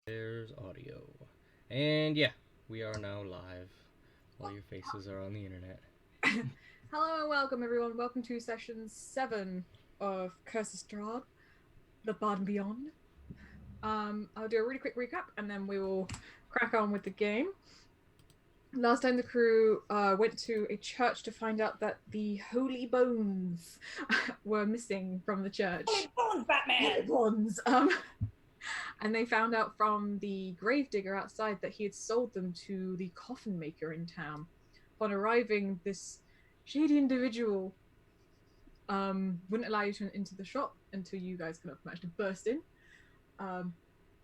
There's audio. And yeah, we are now live. All your faces are on the internet. Hello and welcome everyone. Welcome to session 7 of Curse of Strahd, The Bard and Beyond. I'll do a really quick recap and then we will crack on with the game. Last time the crew went to a church to find out that the holy bones were missing from the church. Holy bones, Batman! Holy bones! And they found out from the gravedigger outside that he had sold them to the coffin maker in town. Upon arriving, this shady individual wouldn't allow you to into the shop until you guys kind of managed to burst in.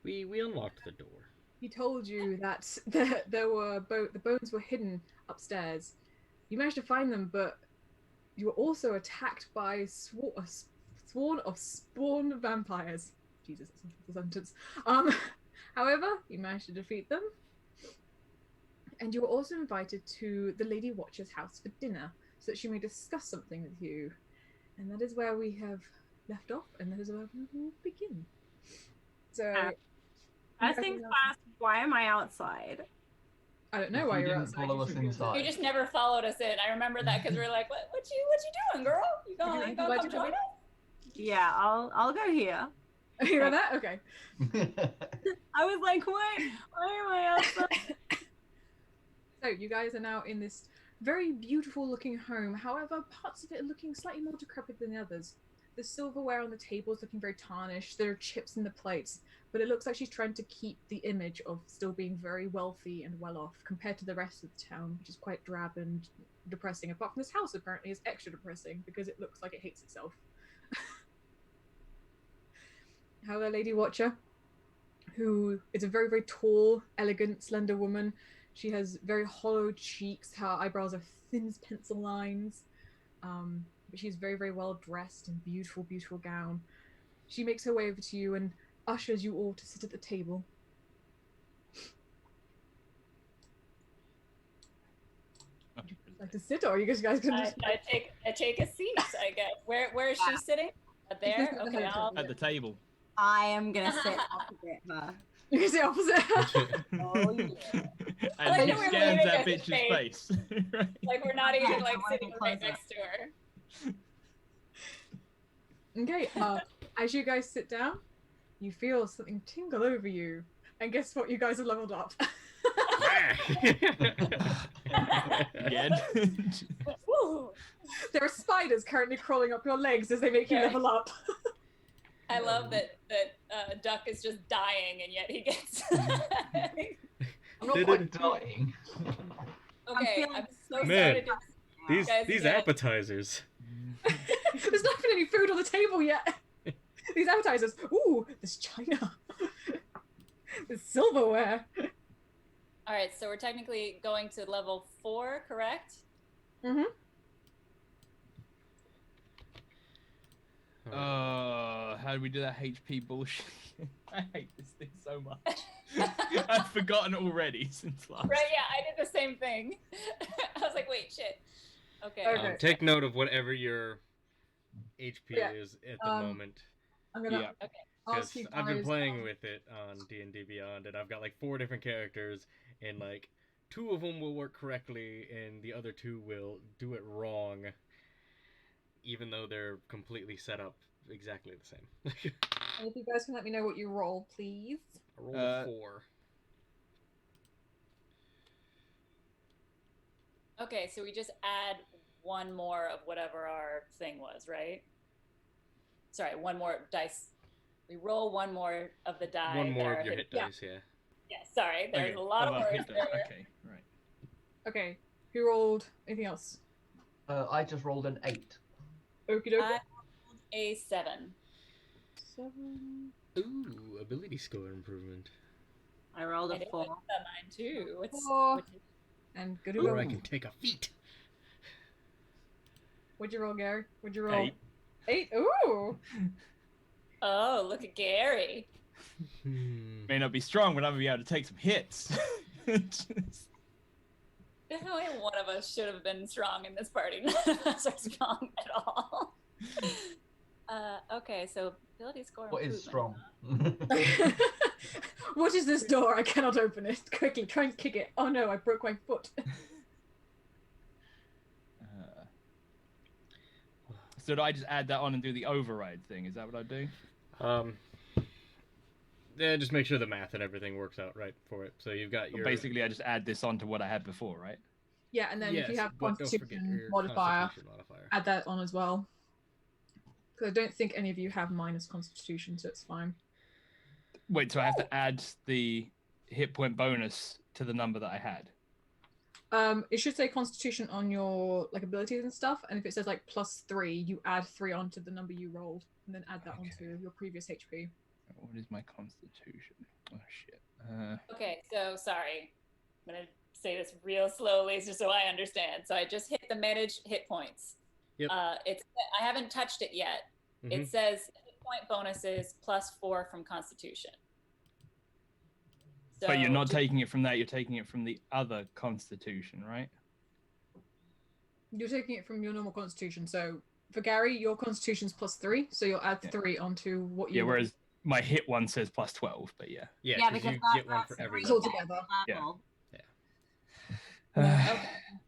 We unlocked the door. He told you that there were the bones were hidden upstairs. You managed to find them, but you were also attacked by a swarm of spawn vampires. Jesus, that's a sentence. However, you managed to defeat them. And you were also invited to the Lady Watcher's house for dinner, so that she may discuss something with you. And that is where we have left off, and that is where we will begin. So, First things first, why am I outside? I don't know why you're outside. Follow us inside. You just never followed us in. I remember that because we were like, what you doing, girl? You gonna come join us? Yeah, I'll go here. You got that? Okay. I was like, why am I outside? So you guys are now in this very beautiful looking home. However, parts of it are looking slightly more decrepit than the others. The silverware on the table is looking very tarnished. There are chips in the plates, but it looks like she's trying to keep the image of still being very wealthy and well off compared to the rest of the town, which is quite drab and depressing. Apart from this house, apparently, is extra depressing because it looks like it hates itself. However, Lady Watcher, who is a very, very tall, elegant, slender woman. She has very hollow cheeks. Her eyebrows are thin as pencil lines. But she's very, very well dressed in beautiful, beautiful gown. She makes her way over to you and ushers you all to sit at the table. Would you like to sit, or you guys can just... I take a seat, I guess. Where is she sitting? There? Okay, at the table. I am gonna sit opposite her. You can sit opposite. Oh yeah. And he we're scans leaving that us in bitch's face. Right. like we're not even like I sitting wanna right close next to her. Okay, as you guys sit down, you feel something tingle over you. And guess what? You guys are leveled up. Again. Woo. There are spiders currently crawling up your legs as they make you level up. I love that Duck is just dying and yet he gets. I'm not quite dying. Okay, I'm so Man, sorry to do this. These Guys, appetizers. There's not been any food on the table yet. These appetizers. Ooh, there's china. There's silverware. All right, so we're technically going to level 4, correct? Mm-hmm. How do we do that HP bullshit? I hate this thing so much. I've forgotten already since last. Right, yeah, I did the same thing. I was like, wait, shit. Okay. Take note of whatever your HP is at the moment. I'm gonna Okay. ask you Because guys, I've been playing with it on D&D Beyond, and I've got like 4 different characters, and like 2 of them will work correctly, and the other 2 will do it wrong, even though they're completely set up exactly the same. if you guys can let me know what you roll, please. I rolled a 4. Okay, so we just add one more of whatever our thing was, right? Sorry, one more dice. We roll one more of the die. One more that of your are hit dice, yeah. Yeah, sorry, there's Okay, a lot of our words hit dice, there. Okay, right. Okay, who rolled anything else? I just rolled an 8. Okie dokie. I rolled a 7. 7. Ooh, ability score improvement. I rolled I a did 4. mine too. 4. And Or I Garuga. can take a feat. What'd you roll, Gary? What'd you roll? 8. 8? Ooh! Oh, look at Gary. May not be strong, but I'm be able to take some hits. Definitely one of us should have been strong in this party. None of us are strong at all. Okay, so ability score. What is improvement. strong? What is this door? I cannot open it. Quickly, try and kick it. Oh no, I broke my foot. So do I just add that on and do the override thing? Is that what I do? Yeah, just make sure the math and everything works out right for it. So you've got your... Basically, I just add this on to what I had before, right? Yeah, and then if you Yes, have but don't forget Constitution your modifier, Constitution modifier. add that on as well. Because I don't think any of you have minus Constitution, so it's fine. Wait, so I have to add the hit point bonus to the number that I had? It should say Constitution on your like abilities and stuff, and if it says like +3, you add 3 onto the number you rolled, and then add that onto your previous HP. What is my Constitution? Oh shit. Okay, so sorry. I'm gonna say this real slowly just so I understand. So I just hit the manage hit points. Yep. I haven't touched it yet. Mm-hmm. It says hit point bonuses +4 from Constitution. So But you're not taking it from that, you're taking it from the other Constitution, right? You're taking it from your normal Constitution. So for Gary, your Constitution's +3, so you'll add 3 onto what you. Yeah, whereas my hit one says +12, but yeah. Yeah, because you get one for every It's all together. Yeah. Okay.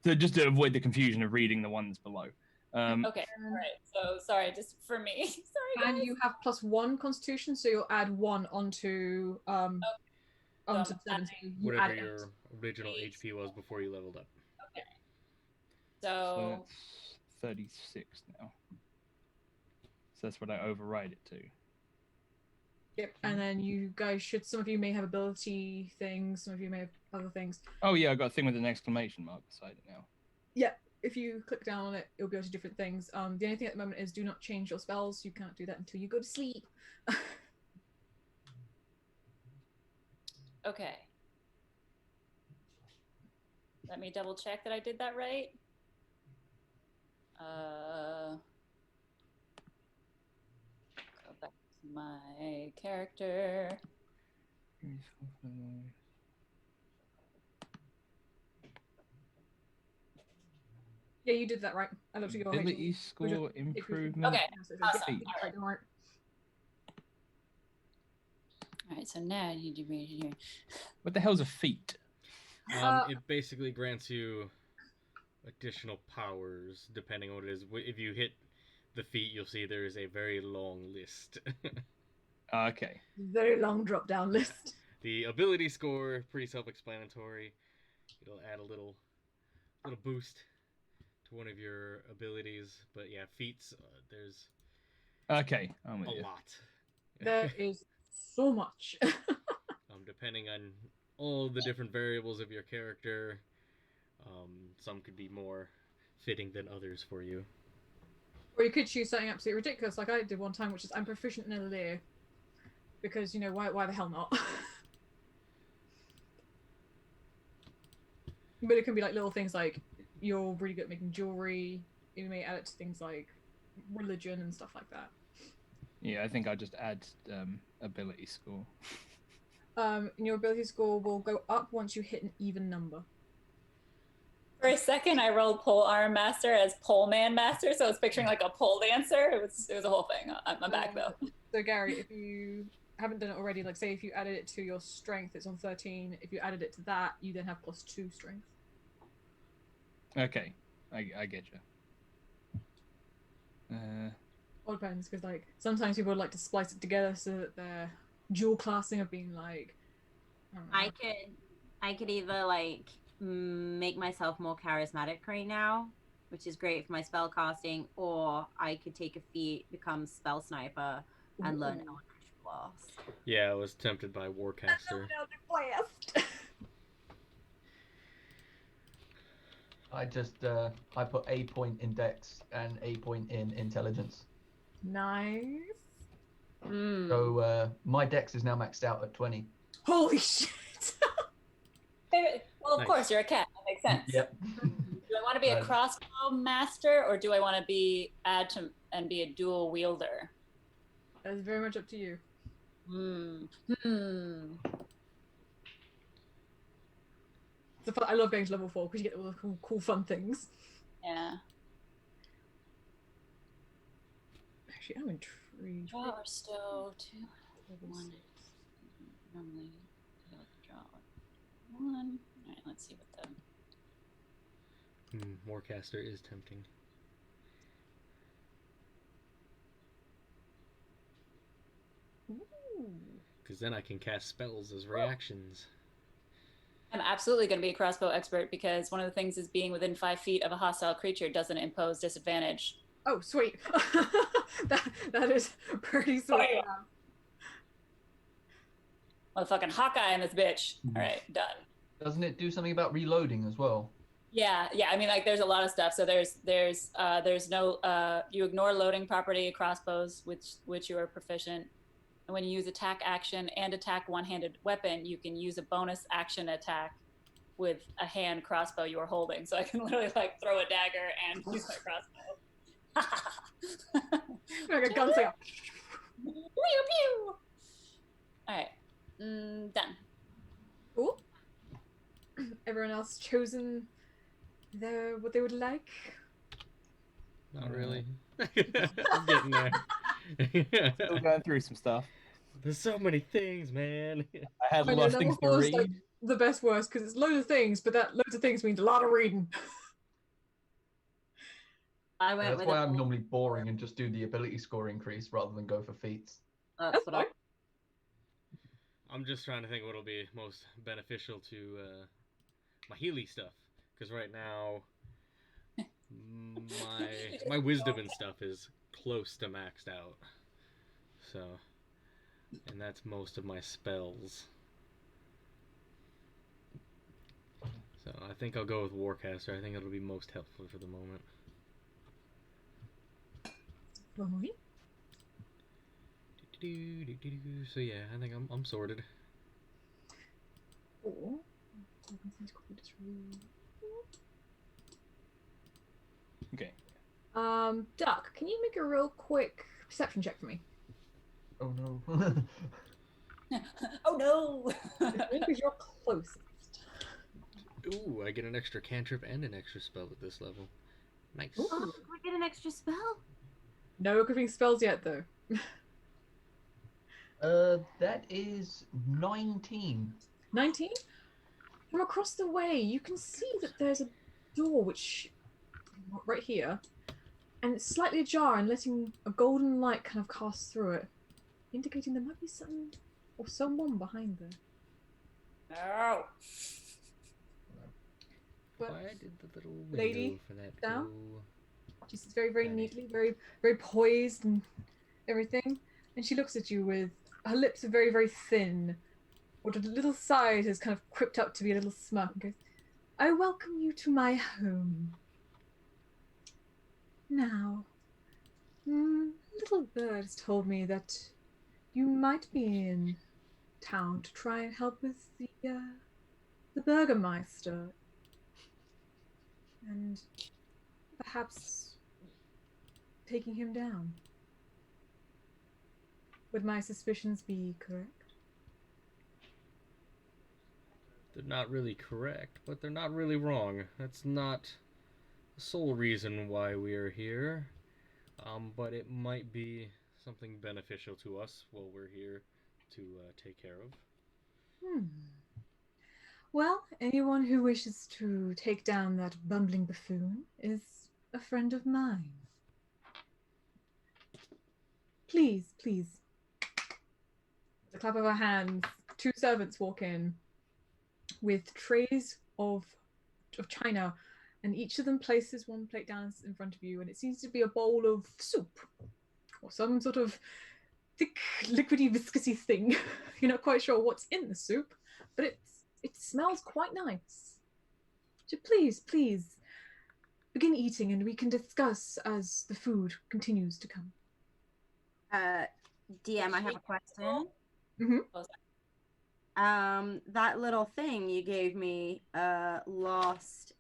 So just to avoid the confusion of reading the ones below. Okay, all right. So sorry, just for me. Sorry, guys. And you have +1 Constitution, so you'll add 1 onto onto 7. So you Whatever add your 8. original HP was before you leveled up. Okay. So So that's 36 now. So that's what I override it to. Yep. And then you guys should. Some of you may have ability things. Some of you may have other things. Oh yeah, I got a thing with an exclamation mark beside it now. Yeah. If you click down on it, it'll go to different things. The only thing at the moment is do not change your spells. You can't do that until you go to sleep. okay. Let me double check that I did that right. Go back to my character. Yeah, you did that right. I looked at your Ability HP. score improvement. Okay. Awesome. feat. Right, don't worry. All right, so now you do read here. What the hell's a feat? It basically grants you additional powers depending on what it is. If you hit the feat, you'll see there is a very long list. Okay. Very long drop down list. The ability score, pretty self-explanatory. It'll add a little boost to one of your abilities, but yeah, feats, there's Okay, I'm with a you. lot. There is so much. Depending on all the different variables of your character, some could be more fitting than others for you. Or you could choose something absolutely ridiculous, like I did one time, which is I'm proficient in a leer. Because, you know, why the hell not? But it can be like little things like you're really good at making jewelry. You may add it to things like religion and stuff like that. Yeah, I think I'll just add ability score. And your ability score will go up once you hit an even number. For a second, I rolled pole arm master as pole man master, so I was picturing like a pole dancer. It was a whole thing. I'm back though. So Gary, if you haven't done it already, like say if you added it to your strength, it's on 13. If you added it to that, you then have +2 strength. Okay, I get you. All depends, because like sometimes people would like to splice it together so that they're dual classing of being like. I don't know. I could either like make myself more charismatic right now, which is great for my spell casting, or I could take a feat, become spell sniper, and learn Eldritch Blast. Yeah, I was tempted by Warcaster. I just I put a point in Dex and a point in Intelligence. Nice. So my Dex is now maxed out at 20. Holy shit! Well, of Nice. course, you're a cat. That makes sense. Yep. Do I want to be a crossbow master, or do I want to be be a dual wielder? That's very much up to you. I love going to level 4 because you get all the cool fun things. Yeah. Actually, I'm intrigued. Power still 2, 1. Normally. Draw 1. All right, let's see what the. Warcaster is tempting. Because then I can cast spells as reactions. I'm absolutely going to be a crossbow expert because one of the things is being within 5 feet of a hostile creature doesn't impose disadvantage. Oh, sweet. that is pretty sweet. Oh, yeah. Motherfucking Hawkeye in this bitch. All right, done. Doesn't it do something about reloading as well? Yeah. I mean, like, there's a lot of stuff. So there's no you ignore loading property crossbows, which you are proficient. And when you use attack action and attack one-handed weapon, you can use a bonus action attack with a hand crossbow you are holding. So I can literally like throw a dagger and use my crossbow. Like a gunslinger. Pew pew. All right, done. Cool. Everyone else chosen what they would like? Not really. I'm getting there. Still going through some stuff. There's so many things, man. I had a lot of things to read. Like the best worst because it's loads of things, but that loads of things means a lot of reading. I went That's with why I'm normally boring and just do the ability score increase rather than go for feats. That's what I. I'm just trying to think what'll be most beneficial to my Healy stuff. Because right now, my wisdom and stuff is close to maxed out. So, and that's most of my spells. So I think I'll go with Warcaster. I think it'll be most helpful for the moment. Right. So yeah, I think I'm sorted. Cool. Okay. Duck, can you make a real quick perception check for me? Oh no. Oh no! Because you're closest. Ooh, I get an extra cantrip and an extra spell at this level. Nice. Ooh. Oh, can we get an extra spell? No equipping spells yet, though. That is 19. 19? From across the way, you can see that there's a door which, right here, and it's slightly ajar and letting a golden light kind of cast through it, indicating there might be something or someone behind there. No. But Why did the little window lady for that down? go? she sits very, very neatly, very, very poised and everything, and she looks at you with her lips are very, very thin. What a little side has kind of crept up to be a little smirk and goes, I welcome you to my home. Now, little bird has told me that you might be in town to try and help with the Burgermeister. And perhaps taking him down. Would my suspicions be correct? They're not really correct, but they're not really wrong. That's not the sole reason why we are here. But it might be something beneficial to us while we're here to take care of. Well, anyone who wishes to take down that bumbling buffoon is a friend of mine. Please, please. The clap of her hands, two servants walk in with trays of china, and each of them places one plate down in front of you, and it seems to be a bowl of soup or some sort of thick, liquidy, viscousy thing. You're not quite sure what's in the soup, but it smells quite nice. So please, please, begin eating and we can discuss as the food continues to come. DM, I have a question. Mm-hmm. That little thing you gave me last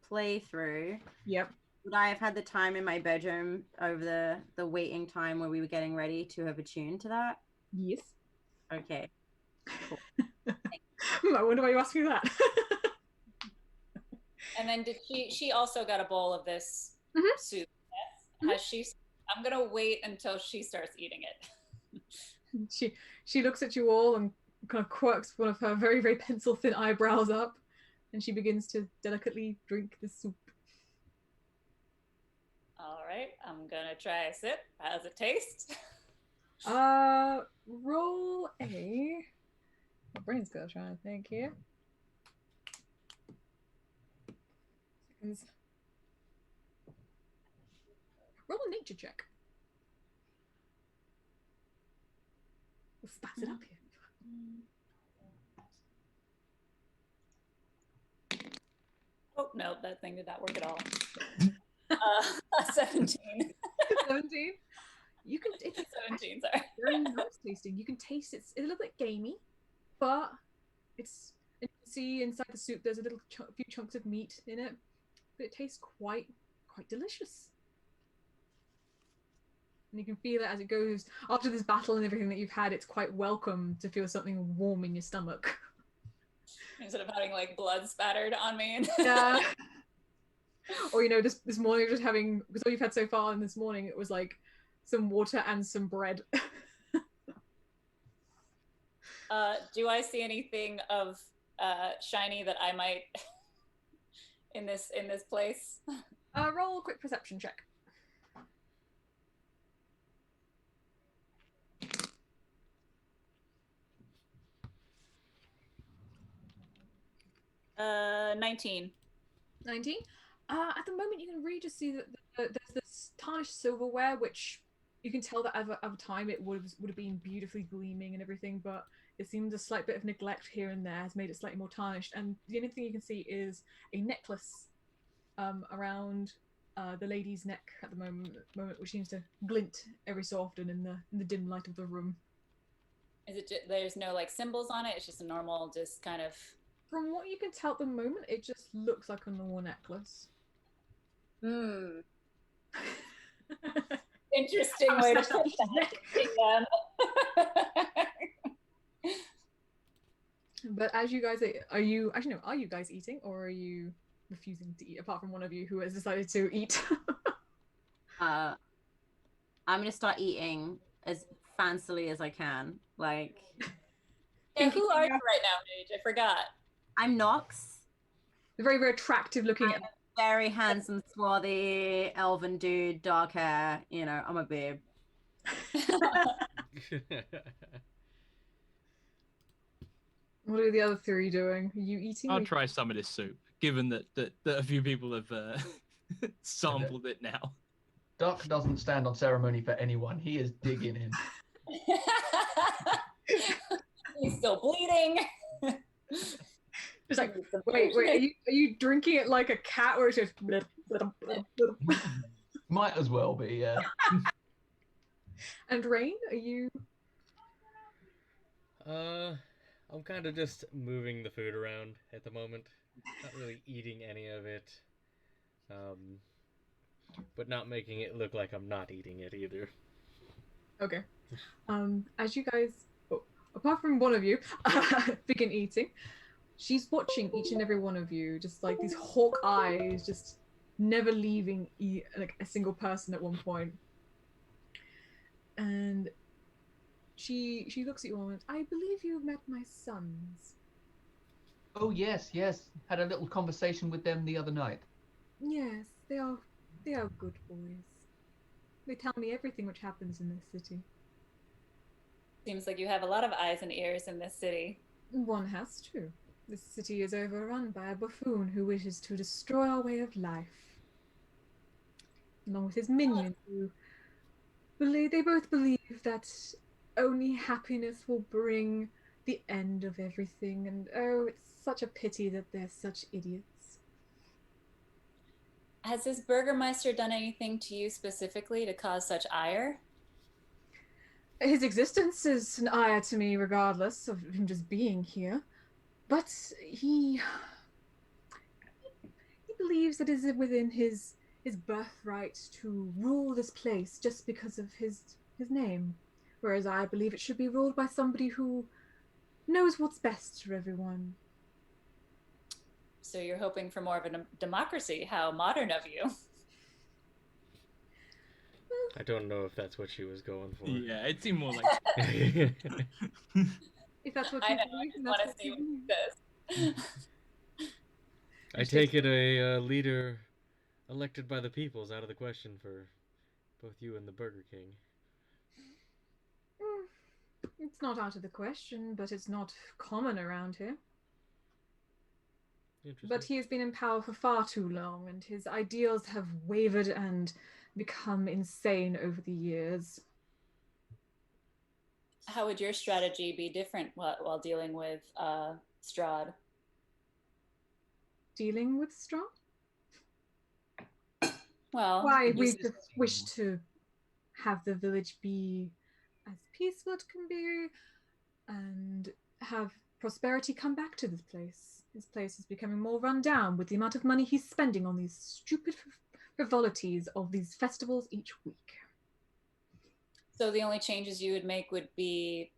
playthrough. Yep. Would I have had the time in my bedroom over the waiting time where we were getting ready to have attuned to that? Yes. Okay. Cool. I wonder why you asked me that. And then did she also got a bowl of this soup? Yes. Has she? I'm gonna wait until she starts eating it. She looks at you all and kind of quirks one of her very, very pencil thin eyebrows up, and she begins to delicately drink the soup. All right, I'm gonna try a sip. How's it taste? Roll a. My brain's gonna try and think here. Seconds. Roll a nature check. We'll spice it up here. Oh no, that thing did not work at all. 17. 17. You can. It's 17. Sorry. very nice tasting. You can taste it's a little bit gamey, but it's. And you can see inside the soup there's a few chunks of meat in it, but it tastes quite delicious. And you can feel it as it goes after this battle and everything that you've had. It's quite welcome to feel something warm in your stomach. Instead of having like blood spattered on me. Yeah. Or this morning just having, because all you've had so far, and this morning it was like some water and some bread. Do I see anything of shiny that I might in this place? Roll a quick perception check. 19. 19. At the moment, you can really just see that there's this tarnished silverware, which you can tell that over time it would have been beautifully gleaming and everything, but it seems a slight bit of neglect here and there has made it slightly more tarnished. And the only thing you can see is a necklace around the lady's neck at the moment, which seems to glint every so often in the dim light of the room. Is it? There's no like symbols on it. It's just a normal, just kind of. From what you can tell at the moment, it just looks like a normal necklace. Hmm. Interesting way to put that. But as you guys are you guys eating, or are you refusing to eat? Apart from one of you who has decided to eat. I'm gonna start eating as fancily as I can. Like, yeah, who are you right now, Paige? I forgot. I'm Nox. Very, very attractive looking. I'm a very handsome, swarthy, elven dude, dark hair. I'm a babe. What are the other three doing? Are you eating? I'll try some of this soup, given that a few people have sampled it now. Duck doesn't stand on ceremony for anyone. He is digging in. He's still bleeding. It's like, wait, are you drinking it like a cat, or is it just... Might as well be, yeah. And Rayne, are you... I'm kind of just moving the food around at the moment. Not really eating any of it. But not making it look like I'm not eating it either. Okay. As you guys, apart from one of you, begin eating, she's watching each and every one of you, just like these hawk eyes, just never leaving like a single person at one point. And she looks at you all and I believe you met my sons. Oh yes. Had a little conversation with them the other night. Yes, they are good boys. They tell me everything which happens in this city. Seems like you have a lot of eyes and ears in this city. One has to. This city is overrun by a buffoon who wishes to destroy our way of life. Along with his minions, who they both believe that only happiness will bring the end of everything, and oh, it's such a pity that they're such idiots. Has this Burgermeister done anything to you specifically to cause such ire? His existence is an ire to me, regardless of him just being here. But he believes that it is within his birthright to rule this place just because of his name. Whereas I believe it should be ruled by somebody who knows what's best for everyone. So you're hoping for more of a democracy. How modern of you. I don't know if that's what she was going for. Yeah, it seemed more like... If that's what I you know, believe, I then just want that's to see what what you he believe. says. I take it a leader elected by the people is out of the question for both you and the Burger King. It's not out of the question, but it's not common around here. But he has been in power for far too long, and his ideals have wavered and become insane over the years. How would your strategy be different while dealing with Strahd? Dealing with Strahd? Well, Why, we just- just wish to have the village be as peaceful as it can be, and have prosperity come back to this place. This place is becoming more run down with the amount of money he's spending on these stupid frivolities of these festivals each week. so the only changes you would make would be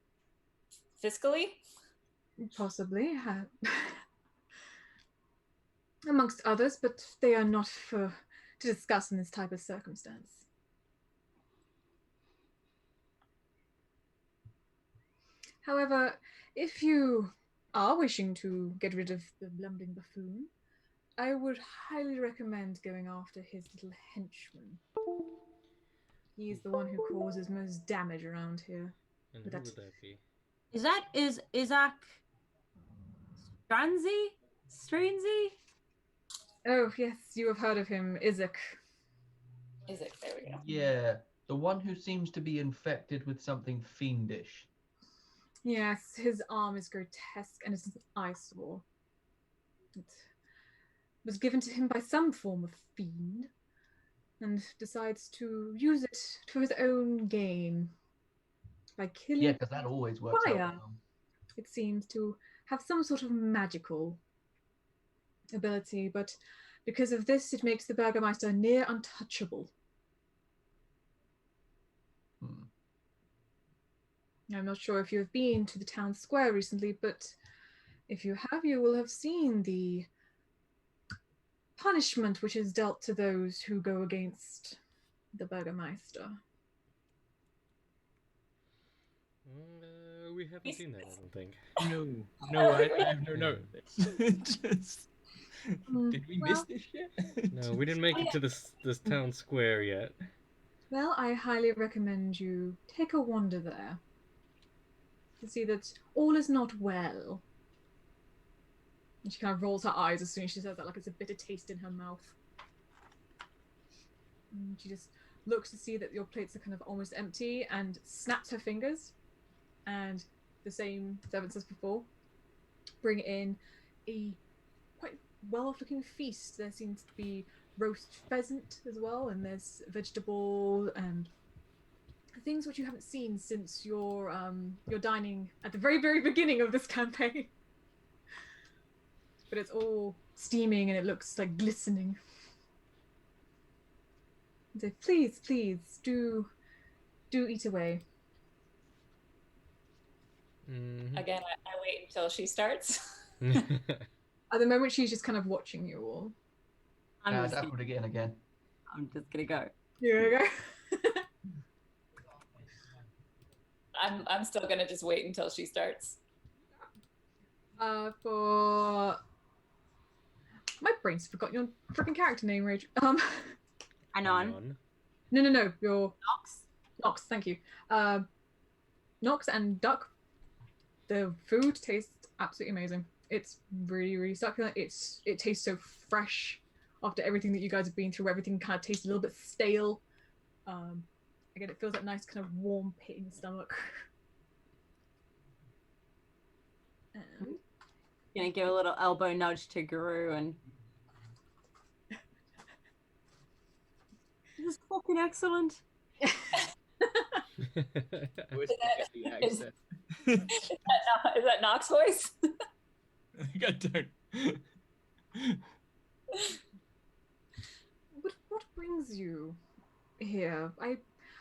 fiscally? Possibly. Amongst others, but they are not to discuss in this type of circumstance. However, if you are wishing to get rid of the blumbling buffoon, I would highly recommend going after his little henchman. He's the one who causes most damage around here. And But who that's- would that be? Is Isaac Stranzy? Oh, yes, you have heard of him, Isaac. Is it? There we go. Yeah, the one who seems to be infected with something fiendish. Yes, his arm is grotesque and it's an eyesore. It was given to him by some form of fiend, and decides to use it for his own gain. By killing Yeah, because that always works fire. out well. It seems to have some sort of magical ability, but because of this, it makes the Burgermeister near untouchable. Hmm. I'm not sure if you have been to the town square recently, but if you have, you will have seen the punishment which is dealt to those who go against the Burgermeister. We haven't seen that, I don't think. No, I have no note of this. Just, did we miss well- this shit? No, we didn't make it to this town square yet. Well, I highly recommend you take a wander there to see that all is not well. And she kind of rolls her eyes as soon as she says that, like it's a bitter taste in her mouth. And she just looks to see that your plates are kind of almost empty and snaps her fingers. And the same servants as before bring in a quite well-off looking feast. There seems to be roast pheasant as well, and there's vegetable and things which you haven't seen since your dining at the very, very beginning of this campaign. But it's all steaming and it looks like glistening. So please, do eat away. Again, I wait until she starts. At the moment, she's just kind of watching you all. I'm And just I gonna, would again. I'm just gonna go. Here we go. I'm still gonna just wait until she starts. For my brain's forgot your freaking character name, Rage. Anon. No, your Nox. Nox. Thank you. Nox and Duck. The food tastes absolutely amazing. It's really, really succulent. It tastes so fresh after everything that you guys have been through. Everything kind of tastes a little bit stale. Again, it feels like nice kind of warm pit in the stomach. And Gonna give a little elbow nudge to Guru and. This is fucking excellent. Always forget the Is- accent. Is that Nox voice? I think I don't. But what brings you here?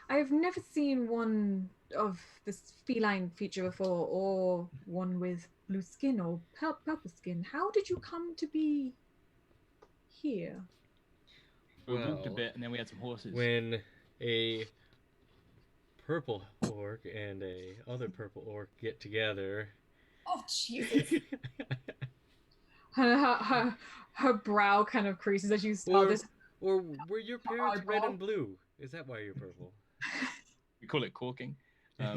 I've never seen one of this feline feature before, or one with blue skin or purple skin. How did you come to be here? We walked a Well, bit and then we had some horses. When a purple orc and a other purple orc get together, Oh Jesus! Her brow kind of creases as you start this. Or were your parents red Eyeball. and blue? Is that why you're purple? We call it corking. Her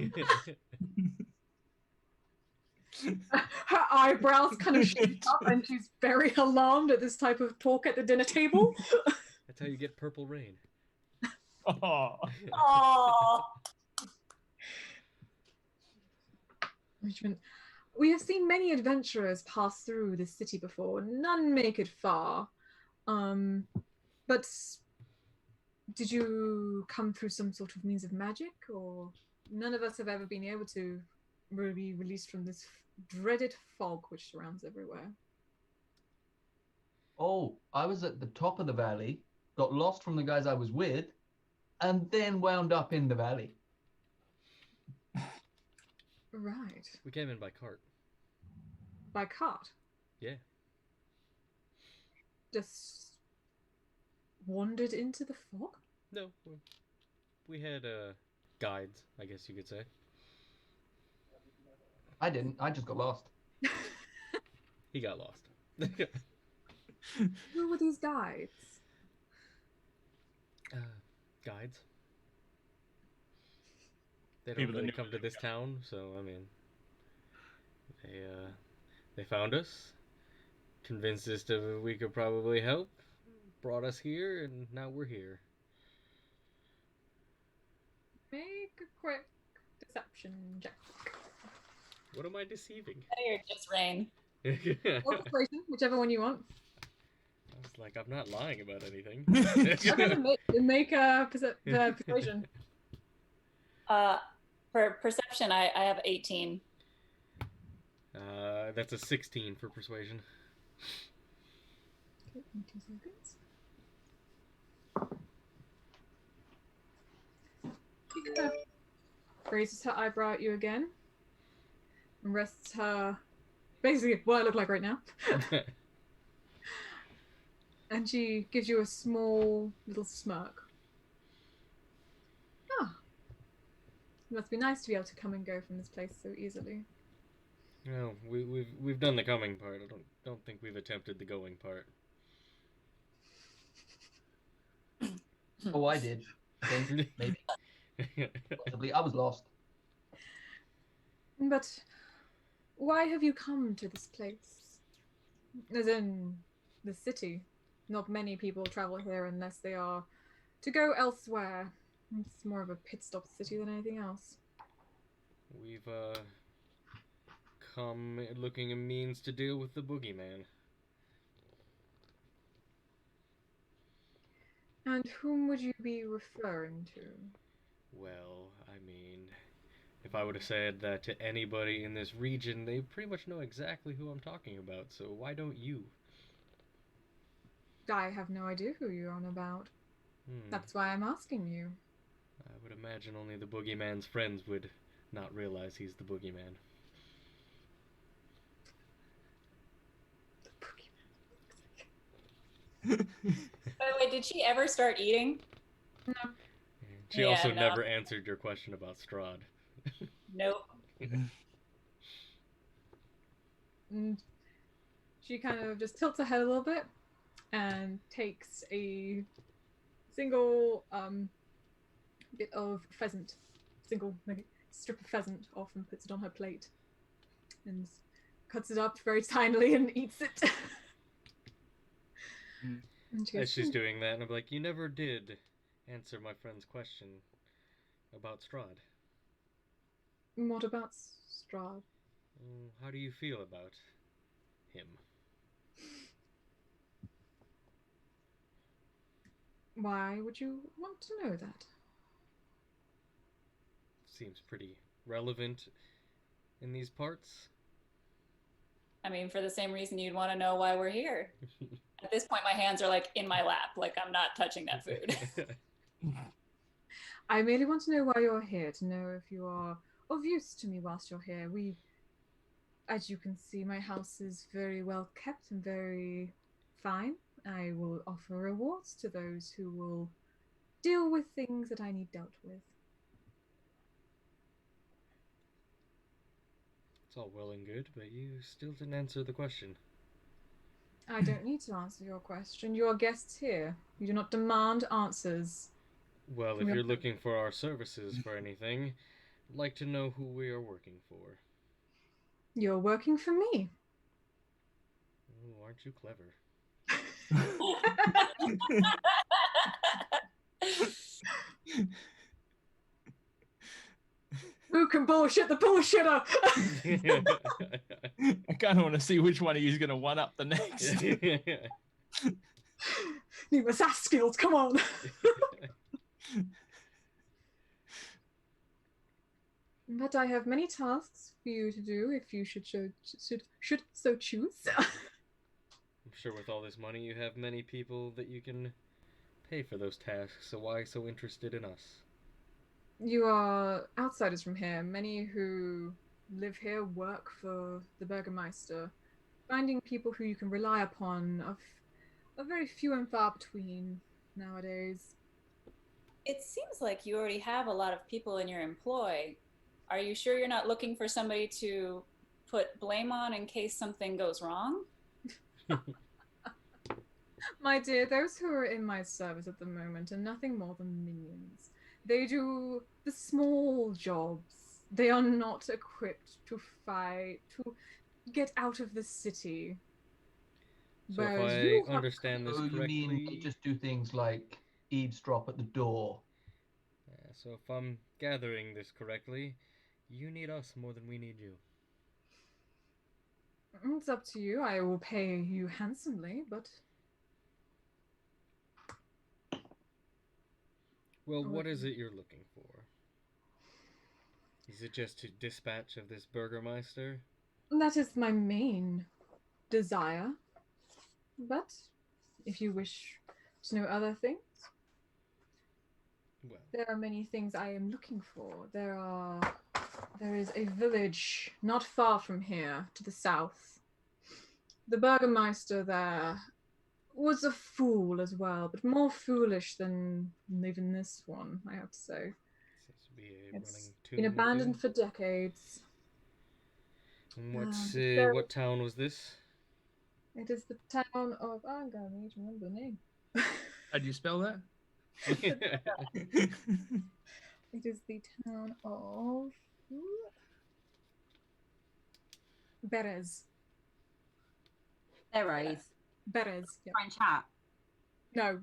eyebrows kind of shoot up, and she's very alarmed at this type of talk at the dinner table. That's how you get purple rain. Oh. Oh, Richmond, we have seen many adventurers pass through this city before. None make it far. But did you come through some sort of means of magic, or none of us have ever been able to be released from this dreaded fog which surrounds everywhere? Oh, I was at the top of the valley, got lost from the guys I was with, and then wound up in the valley. Right. We came in by cart. By cart? Yeah. Just wandered into the fog? No, we had guides, I guess you could say. I didn't. I just got lost. He got lost. Who were these guides? Guides. They don't People that really knew come to where this town, so I mean, they found us, convinced us that we could probably help, brought us here, and now we're here. Make a quick deception check. What am I deceiving? you're just Rayne. I Or persuasion, whichever one you want. was like, I'm not lying about anything. Okay, make a persuasion. For perception, I have 18. That's a 16 for persuasion. Okay, 2 seconds. She kind of raises her eyebrow at you again and rests her, basically what I look like right now. And she gives you a small little smirk. Ah, it must be nice to be able to come and go from this place so easily. No, we've done the coming part. I don't think we've attempted the going part. Oh, I did. I think, maybe. Possibly. I was lost. But why have you come to this place? As in, the city. Not many people travel here unless they are to go elsewhere. It's more of a pit stop city than anything else. We've come looking a means to deal with the boogeyman. And whom would you be referring to? Well, I mean, if I would have said that to anybody in this region, they pretty much know exactly who I'm talking about, so why don't you? I have no idea who you're on about. That's why I'm asking you. I would imagine only the boogeyman's friends would not realize he's the boogeyman. By the way, did she ever start eating? No. She Yeah, also no. never answered your question about Strahd. Nope. And she kind of just tilts her head a little bit and takes a single bit of pheasant, single like, strip of pheasant off and puts it on her plate and cuts it up very tinily and eats it. And she goes, As she's doing that, and I'm like, you never did answer my friend's question about Strahd. What about Strahd? How do you feel about him? Why would you want to know that? Seems pretty relevant in these parts. I mean, for the same reason you'd want to know why we're here. At this point, my hands are like in my lap, like I'm not touching that food. I merely want to know why you're here, to know if you are of use to me whilst you're here. As you can see, my house is very well kept and very fine. I will offer rewards to those who will deal with things that I need dealt with. It's all well and good, but you still didn't answer the question. I don't need to answer your question. You are guests here. You do not demand answers. Well, if Yep. you're looking for our services for anything, I'd like to know who we are working for. You're working for me. Oh, aren't you clever? Who can bullshit the bullshitter? I kind of want to see which one of you is going to one up the next. You must ask skills, come on. But I have many tasks for you to do if you should so choose. I'm sure with all this money you have many people that you can pay for those tasks, so why so interested in us? You are outsiders from here. Many who live here work for the Burgermeister. Finding people who you can rely upon are very few and far between nowadays. It seems like you already have a lot of people in your employ. Are you sure you're not looking for somebody to put blame on in case something goes wrong? My dear, those who are in my service at the moment are nothing more than minions. They do the small jobs. They are not equipped to fight, to get out of the city. So Whereas if you I understand this Oh, you mean they correctly, just do things like eavesdrop at the door? so if I'm gathering this correctly, you need us more than we need you. It's up to you. I will pay you handsomely, but Well, what is it you're looking for? Is it just to dispatch of this Burgermeister? that is my main desire. But if you wish to know other things, Well, there are many things I am looking for. There is a village not far from here to the south. The Burgermeister there was a fool as well, but more foolish than even this one, I have to say. seems to be a It's running been tune abandoned with for decades. you. And Very- what town was this? It is the town of... I'm going to need to remember the name. How do you spell that? It is the town of... Berez. There is. Berez. Yep. French hat. No,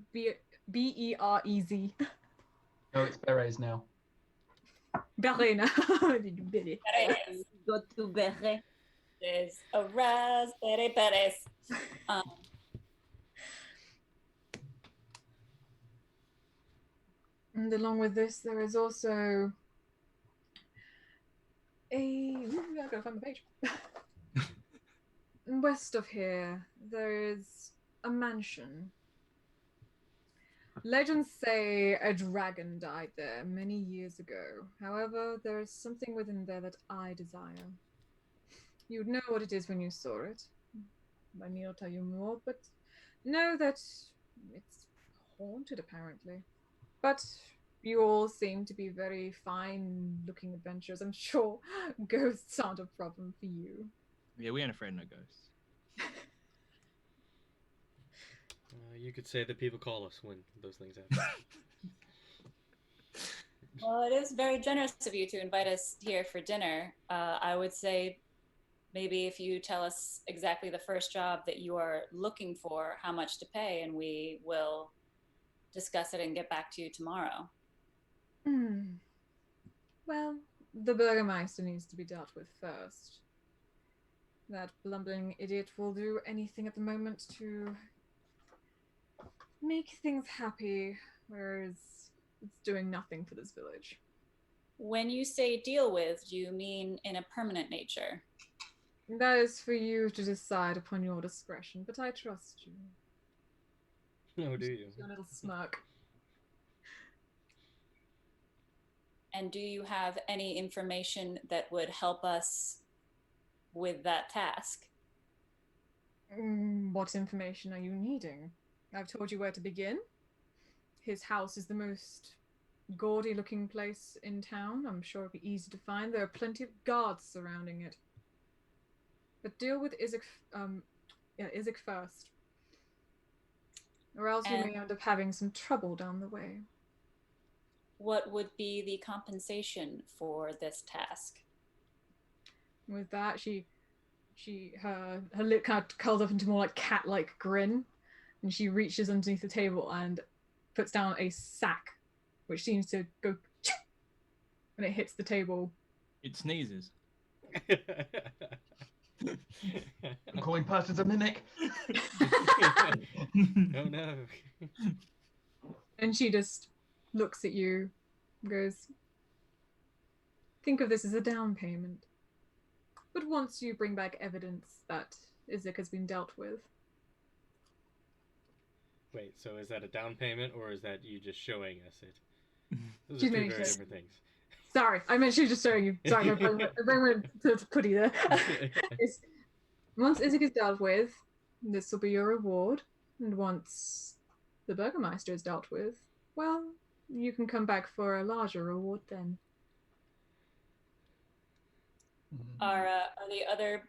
B-E-R-E-Z. No, it's berets now. Berlin. Perez. Go to Beret. There's a raspberry Perez. And along with this, there is also I gotta find the page. West of here, there is a mansion. Legends say a dragon died there many years ago. However, there is something within there that I desire. You'd know what it is when you saw it. I need not tell you more, but know that it's haunted, apparently. But you all seem to be very fine-looking adventurers. I'm sure ghosts aren't a problem for you. Yeah, we ain't afraid of no ghosts. You could say that people call us when those things happen. Well, it is very generous of you to invite us here for dinner. I would say maybe if you tell us exactly the first job that you are looking for, how much to pay, and we will discuss it and get back to you tomorrow. Well, the Burgermeister needs to be dealt with first. That blumbering idiot will do anything at the moment to make things happy, whereas it's doing nothing for this village. When you say deal with, do you mean in a permanent nature? That is for you to decide upon your discretion, but I trust you. Oh, do you? Your little smirk. And do you have any information that would help us with that task? What information are you needing? I've told you where to begin. His house is the most gaudy looking place in town. I'm sure it'll be easy to find. There are plenty of guards surrounding it. But deal with Isaac, Isaac first. Or else you And- may end up having some trouble down the way. What would be the compensation for this task? With that, her lip kind of curls up into more like cat-like grin, and she reaches underneath the table and puts down a sack, which seems to go when it hits the table. It sneezes. I'm calling persons a mimic. Oh no. And she just looks at you and goes, think of this as a down payment. But once you bring back evidence that Isaac has been dealt with. Wait, so is that a down payment or is that you just showing us it? Those She's are two making very it. different things. Sorry, I meant she was just showing you. Sorry, my brain went to putty there. Once Isaac is dealt with, this will be your reward. And once the Burgermeister is dealt with, well, you can come back for a larger reward then. Are the other?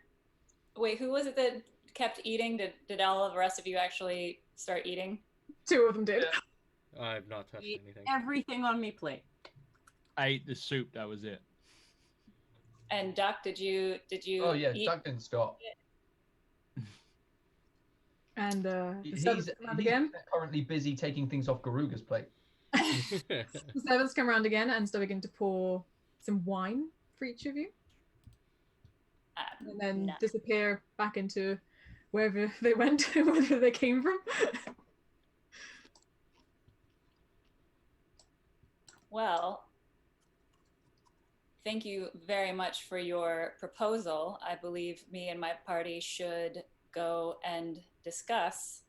Wait, who was it that kept eating? Did all of the rest of you actually start eating? 2 of them did. I've not touched Eat anything. everything on me plate. I ate the soup. That was it. And Duck, did you? Oh yeah, eat? Duck didn't stop. And the He's servants come around again. currently busy taking things off Garuga's plate. The servants come around again and start begin to pour some wine for each of you. And then No. disappear back into wherever they went, wherever they came from. Well, thank you very much for your proposal. I believe me and my party should go and discuss,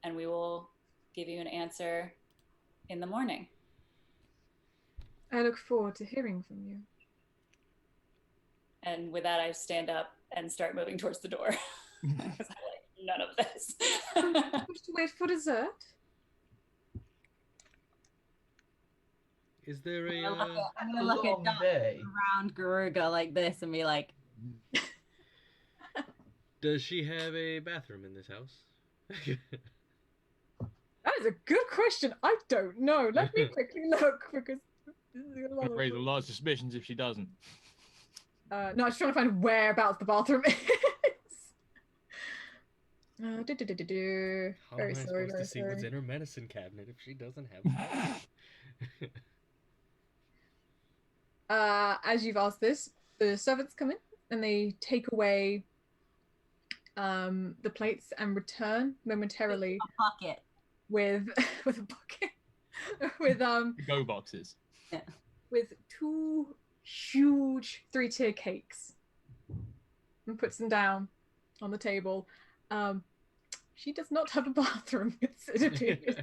and we will give you an answer in the morning. I look forward to hearing from you. And with that, I stand up and start moving towards the door. Because I like none of this. Wish to wait for dessert? Is there a I'm gonna A look at long Duck day. around Garuga like this and be like, does she have a bathroom in this house? That is a good question. I don't know. Let me quickly look because this is a lot I'd of... raise a lot of suspicions if she doesn't. No, I was trying to find whereabouts the bathroom is. How am Very I sorry, supposed very to see what's sorry. in her medicine cabinet if she doesn't have it? As you've asked this, the servants come in and they take away the plates and return momentarily a bucket. with with a bucket with The go boxes. with 2 huge 3-tier cakes and puts them down on the table. She does not have a bathroom, it appears.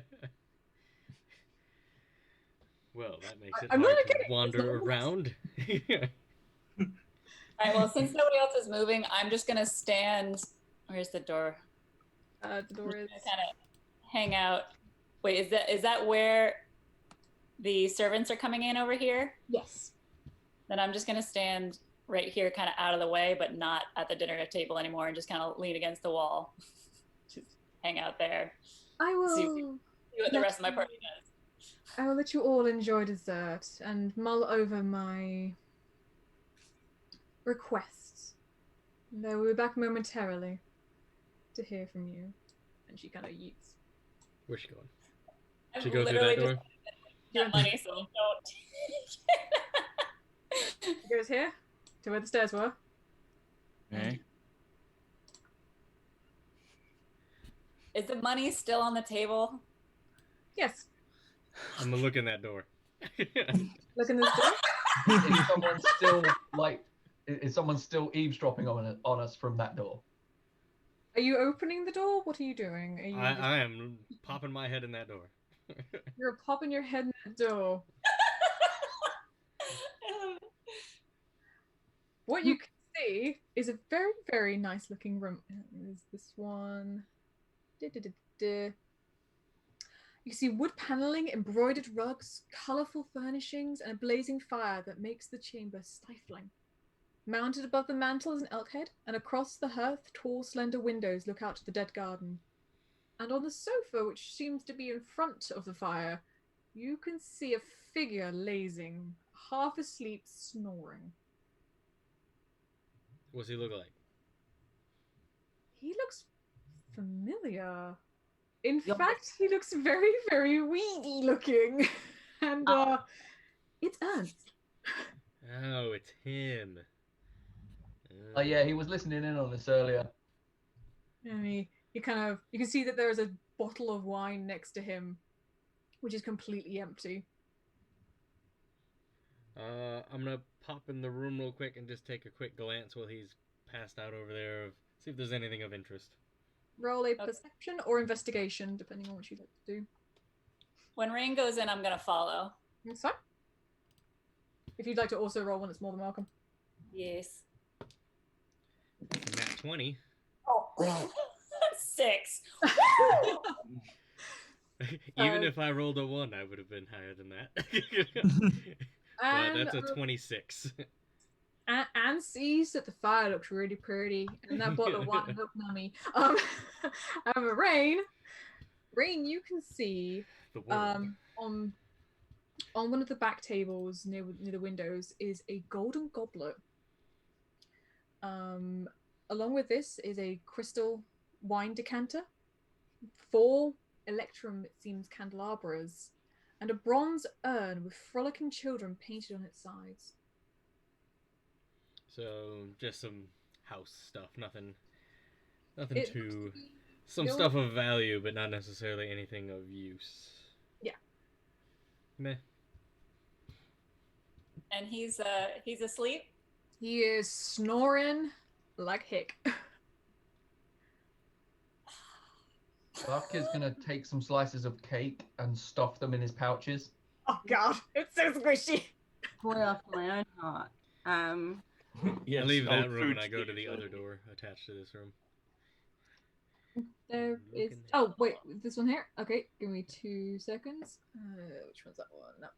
Well, that makes it I'm hard not to okay. wander around. All right, well, since nobody else is moving, I'm just going to stand. Where's the door? The door is... Kind of hang out. Wait, is that where the servants are coming in over here? Yes. Then I'm just going to stand right here, kind of out of the way, but not at the dinner table anymore, and just kind of lean against the wall. Just hang out there. I will... See what the rest of my party does. I will let you all enjoy dessert and mull over my requests. And I will be back momentarily to hear from you. And she kind of yeets. Where's she going? I've She goes through literally that door? just got money, so don't. She goes here to where the stairs were. Okay. Is the money still on the table? Yes. I'm gonna look in that door. Look in this door. Is someone still is someone still eavesdropping on us from that door? Are you opening the door? What are you doing? Are you I am popping my head in that door. You're popping your head in that door. What you can see is a very, very nice looking room. Is this one? You see wood paneling, embroidered rugs, colourful furnishings, and a blazing fire that makes the chamber stifling. Mounted above the mantel is an elk head, and across the hearth, tall, slender windows look out to the dead garden. And on the sofa, which seems to be in front of the fire, you can see a figure lazing, half asleep, snoring. What's he look like? He looks familiar. In Yup. fact, he looks very, very weedy looking. And it's Ernst. Oh, it's him. Oh yeah, he was listening in on this earlier. And he kind of, you can see that there is a bottle of wine next to him, which is completely empty. I'm gonna pop in the room real quick and just take a quick glance while he's passed out over there. See if there's anything of interest. Roll a perception or investigation, depending on what you'd like to do. When Rayne goes in, I'm gonna follow. That's fine. If you'd like to also roll one, it's more than welcome. Yes. Nat 20. Oh, 6. Even if I rolled a 1, I would have been higher than that. But And that's a 26. Anne sees that the fire looks really pretty, and that bottle of wine looks nummy. Rayne, you can see The world. on one of the back tables near the windows is a golden goblet. Along with this is a crystal wine decanter, 4 electrum, it seems, candelabras, and a bronze urn with frolicking children painted on its sides. So just some house stuff, nothing It too. looks to be Some the stuff of value, but not necessarily anything of use. Yeah. Meh. And he's asleep. He is snoring like hick. Buck is gonna take some slices of cake and stuff them in his pouches. Oh god, it's so squishy. Boy off my own heart. Yeah, I leave that so room and I food go to the sticks, other door attached to this room. There is. Looking Oh wait, this one here. Okay, give me 2 seconds. Which one's that one? That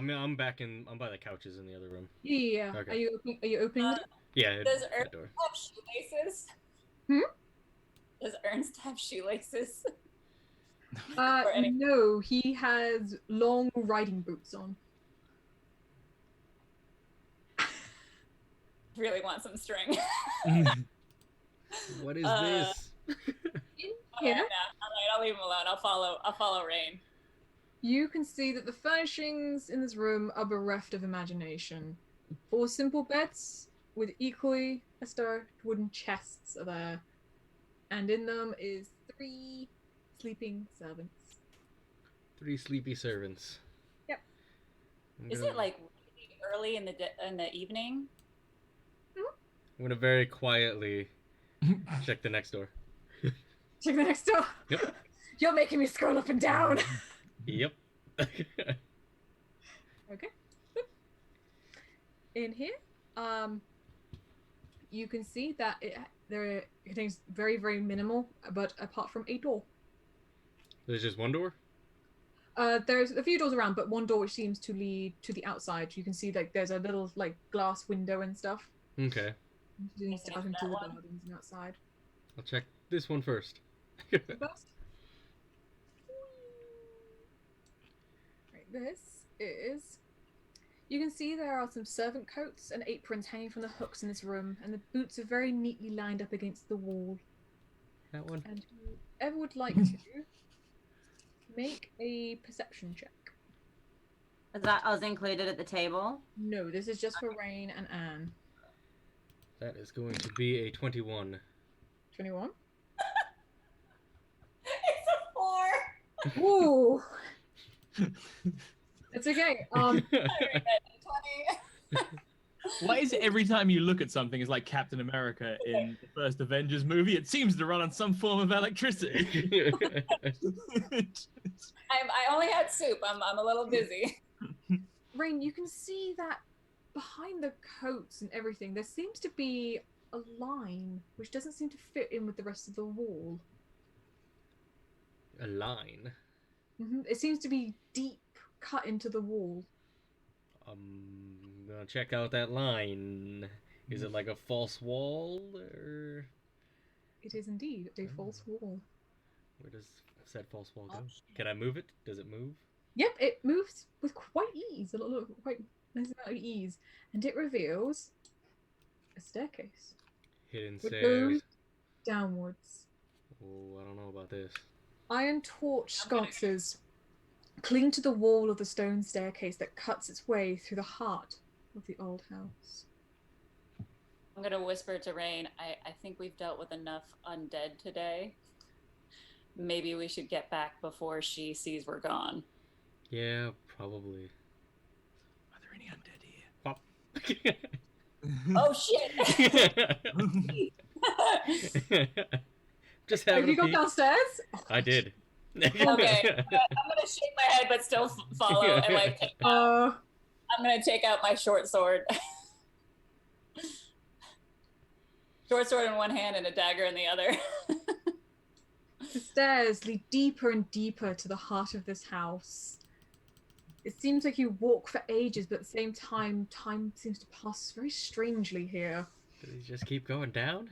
one. I'm back in. I'm by the couches in the other room. Yeah. Okay. Are you opening? the Yeah, Does that Ernst door. have shoelaces? Hmm? Does Ernst have shoelaces? door? Or any- No, he has long riding boots on. Really want some string. What is Uh, this? In Okay, here, no, all right, I'll leave him alone. I'll follow Rayne. you can see that the furnishings in this room are bereft of imagination. 4 simple beds with equally starked wooden chests are there, and in them is 3 sleeping servants. 3 sleepy servants. Yep. Is it like really early in the evening? I'm gonna very quietly check the next door. Check the next door. Yep. You're making me scroll up and down. Yep. Okay. In here, you can see that it contains very, very minimal, but apart from a door. There's just one door? There's a few doors around, but one door which seems to lead to the outside. You can see like there's a little like glass window and stuff. Okay. Leading stuff into the That one? gardens and outside. I'll check this one first. First. Right, this is. You can see there are some servant coats and aprons hanging from the hooks in this room, and the boots are very neatly lined up against the wall. That one? And whoever would like to make a perception check. Is that us included at the table? No, this is just for Rayne and Anne. That is going to be a 21. 21. It's a 4. Woo! It's okay. I read that 20. Why is it every time you look at something, it's like Captain America in the first Avengers movie? It seems to run on some form of electricity. I only had soup. I'm a little busy. Rayne, you can see that behind the coats and everything, there seems to be a line which doesn't seem to fit in with the rest of the wall. A line? It seems to be deep cut into the wall. gonna check out that line. Is it like a false wall, or It is indeed a false wall. where does said false wall go? Can I move it? Does it move? Yep, it moves with quite ease, quite nice amount of ease, and it reveals a staircase. Hidden It stairs. goes downwards. Oh, I don't know about this. Iron torch sconces cling to the wall of the stone staircase that cuts its way through the heart of the old house. I'm gonna whisper to Rayne, I think we've dealt with enough undead today. Maybe we should get back before she sees we're gone. Yeah, probably. Are there any undead here? Pop. Oh shit! Just Have having you a gone peek. downstairs? I did. Okay, I'm gonna shake my head but still follow and like I'm gonna take out my short sword. Short sword in one hand and a dagger in the other. The stairs lead deeper and deeper to the heart of this house. It seems like you walk for ages, but at the same time, time seems to pass very strangely here. Does he just keep going down?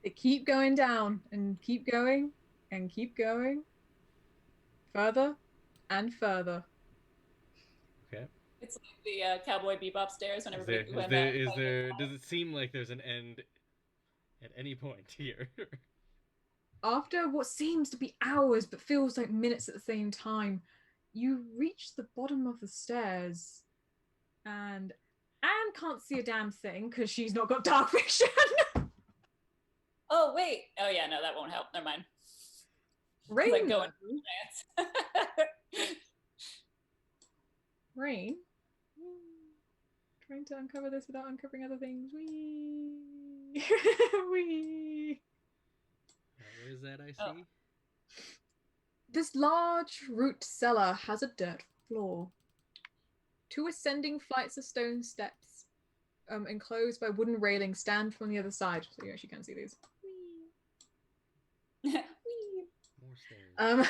They keep going down and keep going and keep going. Further and further. Okay. It's like the Cowboy Bebop stairs when everybody Does it seem like there's an end at any point here? After what seems to be hours but feels like minutes at the same time, you reach the bottom of the stairs, and Anne can't see a damn thing because she's not got dark vision. Oh wait. Oh yeah, no, that won't help. Never mind. Rayne, Like going Rayne, trying to uncover this without uncovering other things. Wee, wee. What is that I see? Oh. This large root cellar has a dirt floor. 2 ascending flights of stone steps, enclosed by wooden railings, stand from the other side, so you actually can't see these. Whee! More stairs.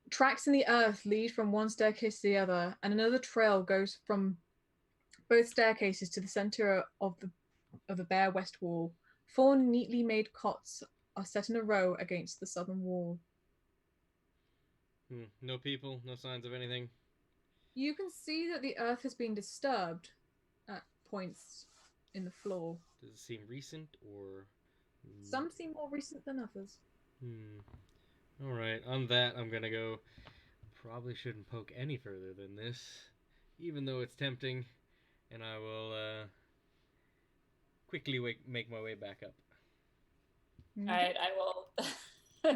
Tracks in the earth lead from one staircase to the other, and another trail goes from both staircases to the center of the bare west wall. 4 neatly made cots are set in a row against the southern wall. No people, no signs of anything. You can see that the earth has been disturbed at points in the floor. Does it seem recent or? Some seem more recent than others. All right. On that, I'm gonna go. Probably shouldn't poke any further than this, even though it's tempting, and I will quickly make my way back up. All right, I will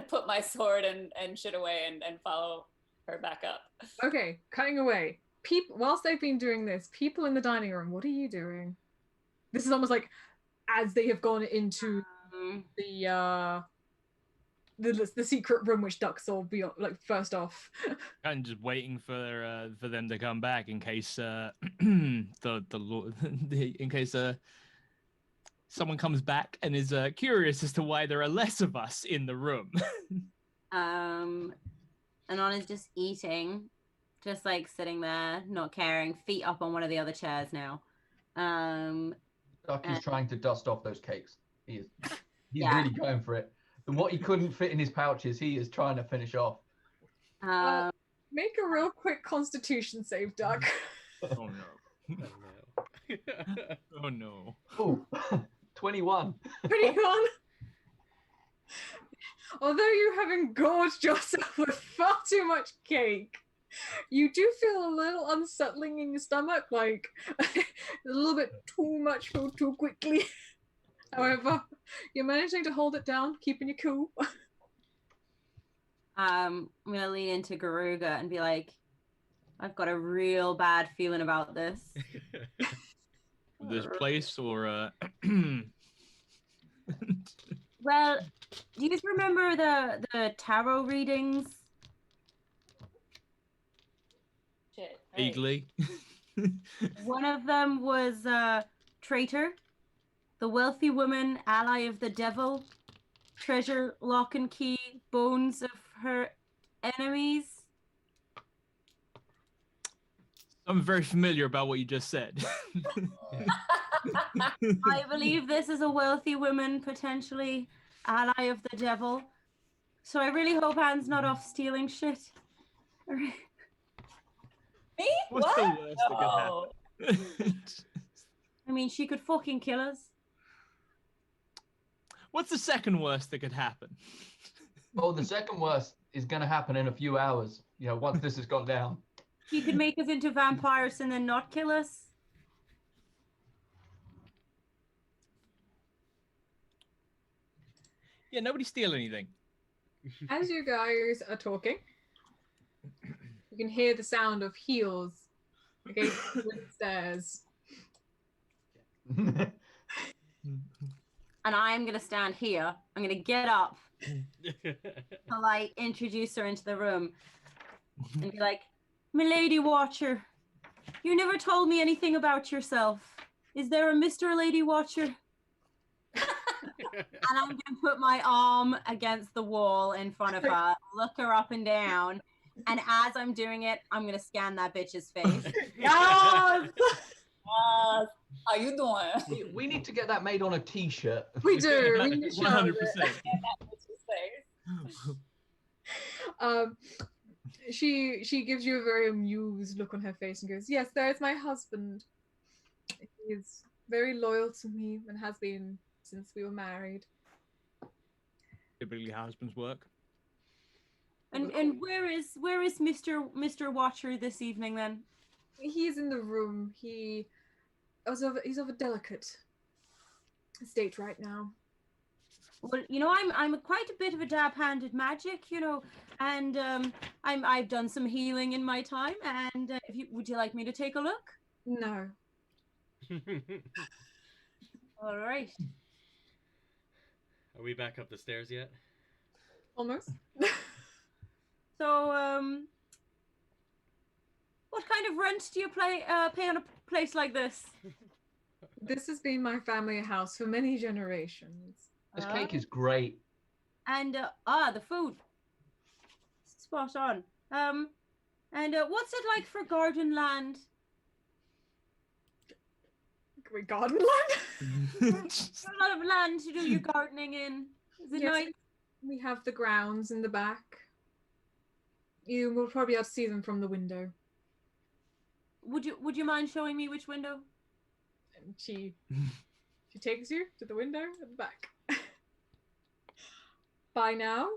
put my sword and shit away and follow her back up. Okay, cutting away. Whilst they've been doing this, people in the dining room, what are you doing? This is almost like as they have gone into the secret room which Duck saw be like first off. I'm just waiting for them to come back in case someone comes back and is curious as to why there are less of us in the room. Anon is just eating, just like sitting there, not caring, feet up on one of the other chairs now. Duck is trying to dust off those cakes. He's Yeah. really going for it. And what he couldn't fit in his pouches, he is trying to finish off. Make a real quick Constitution save, Duck. Oh no. Oh no. Oh, 21. 21. Although you have engorged yourself with far too much cake, you do feel a little unsettling in your stomach, like a little bit too much food too quickly. However, you're managing to hold it down, keeping you cool. I'm gonna lean into Garuga and be like, I've got a real bad feeling about this. This place or Well, do you remember the tarot readings? Shit. Right. vaguely? One of them was traitor, the wealthy woman, ally of the devil, treasure, lock and key, bones of her enemies. I'm very familiar about what you just said. I believe this is a wealthy woman, potentially ally of the devil. So I really hope Anne's not off stealing shit. Me? What's What? the worst that could No. happen? I mean, she could fucking kill us. What's the second worst that could happen? Oh, the second worst is going to happen in a few hours. You know, once this has gone down. She could make us into vampires and then not kill us. Yeah, nobody steal anything. As you guys are talking, you can hear the sound of heels against the wooden stairs. And I'm gonna stand here. I'm gonna get up to like introduce her into the room and be like, "Milady Watcher, you never told me anything about yourself. Is there a Mr. Lady Watcher?" And I'm gonna put my arm against the wall in front of her, look her up and down, and as I'm doing it, I'm gonna scan that bitch's face. Yes! How you doing? We need to get that made on a t-shirt. We do. We need to show it. 100%. She gives you a very amused look on her face and goes, "Yes, there's my husband. He is very loyal to me and has been since we were married." Typically, how husbands work. And where is Mr. Watcher this evening then? He's in the room. He's of a delicate state right now. Well, you know, I'm quite a bit of a dab-handed magic, you know, and I've done some healing in my time. And would you like me to take a look? No. All right. Are we back up the stairs yet? Almost. So, what kind of rent do you pay on a place like this? This has been my family house for many generations. This cake is great. And the food. Spot on. And what's it like for garden land? Garden land? A lot of land to do your gardening in. Is it Yes. nice? We have the grounds in the back. You will probably be able to see them from the window. Would you mind showing me which window? And she takes you to the window at the back. By now,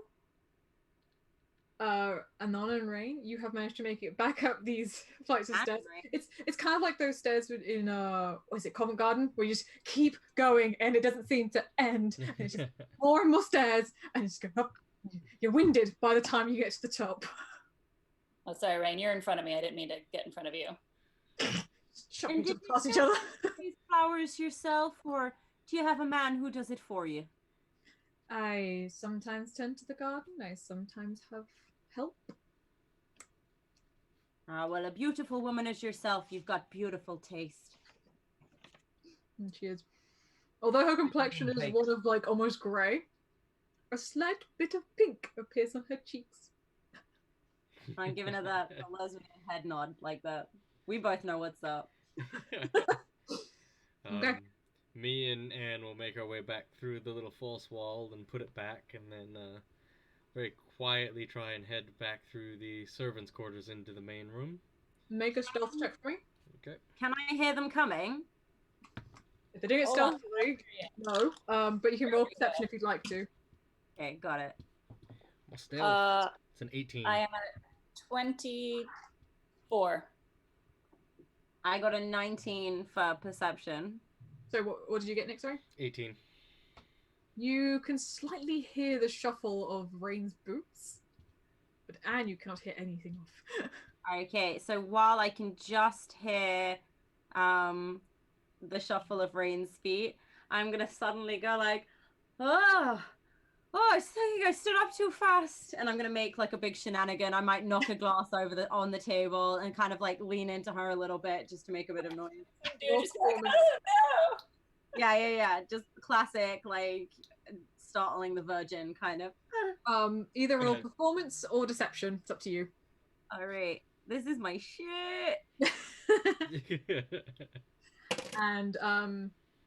Anon and Rayne, you have managed to make it back up these flights of stairs. It's kind of like those stairs in what is it, Covent Garden, where you just keep going and it doesn't seem to end. And it's just more and more stairs, and it's just go up. You're winded by the time you get to the top. Oh, sorry, Rayne, you're in front of me. I didn't mean to get in front of you. Chopping did past you each other. these flowers yourself, or do you have a man who does it for you? I sometimes tend to the garden. I sometimes have help. Well, a beautiful woman as yourself, you've got beautiful taste. And she is. Although her complexion is one of like almost grey, a slight bit of pink appears on her cheeks. I'm giving her that lesbian head nod like that. We both know what's up. Okay. Me and Anne will make our way back through the little false wall and put it back, and then very quietly try and head back through the servants' quarters into the main room. Make a stealth check for me. Okay. Can I hear them coming? If they're doing it Hold on. stealthily, no. But you can roll perception if you'd like to. Okay, got it. Well, stealth. It's an 18. I am at 24. I got a 19 for perception. So what did you get, Nick? Sorry. 18. You can slightly hear the shuffle of Rayne's boots, but Anne, you cannot hear anything of. Okay, so while I can just hear the shuffle of Rayne's feet, I'm gonna suddenly go like, oh, I think I stood up too fast, and I'm gonna make like a big shenanigan. I might knock a glass over on the table and kind of like lean into her a little bit just to make a bit of noise. Dude, just like, oh, Yeah, just classic like startling the virgin kind of. Either roll Okay. performance or deception. It's up to you. All right, this is my shit. And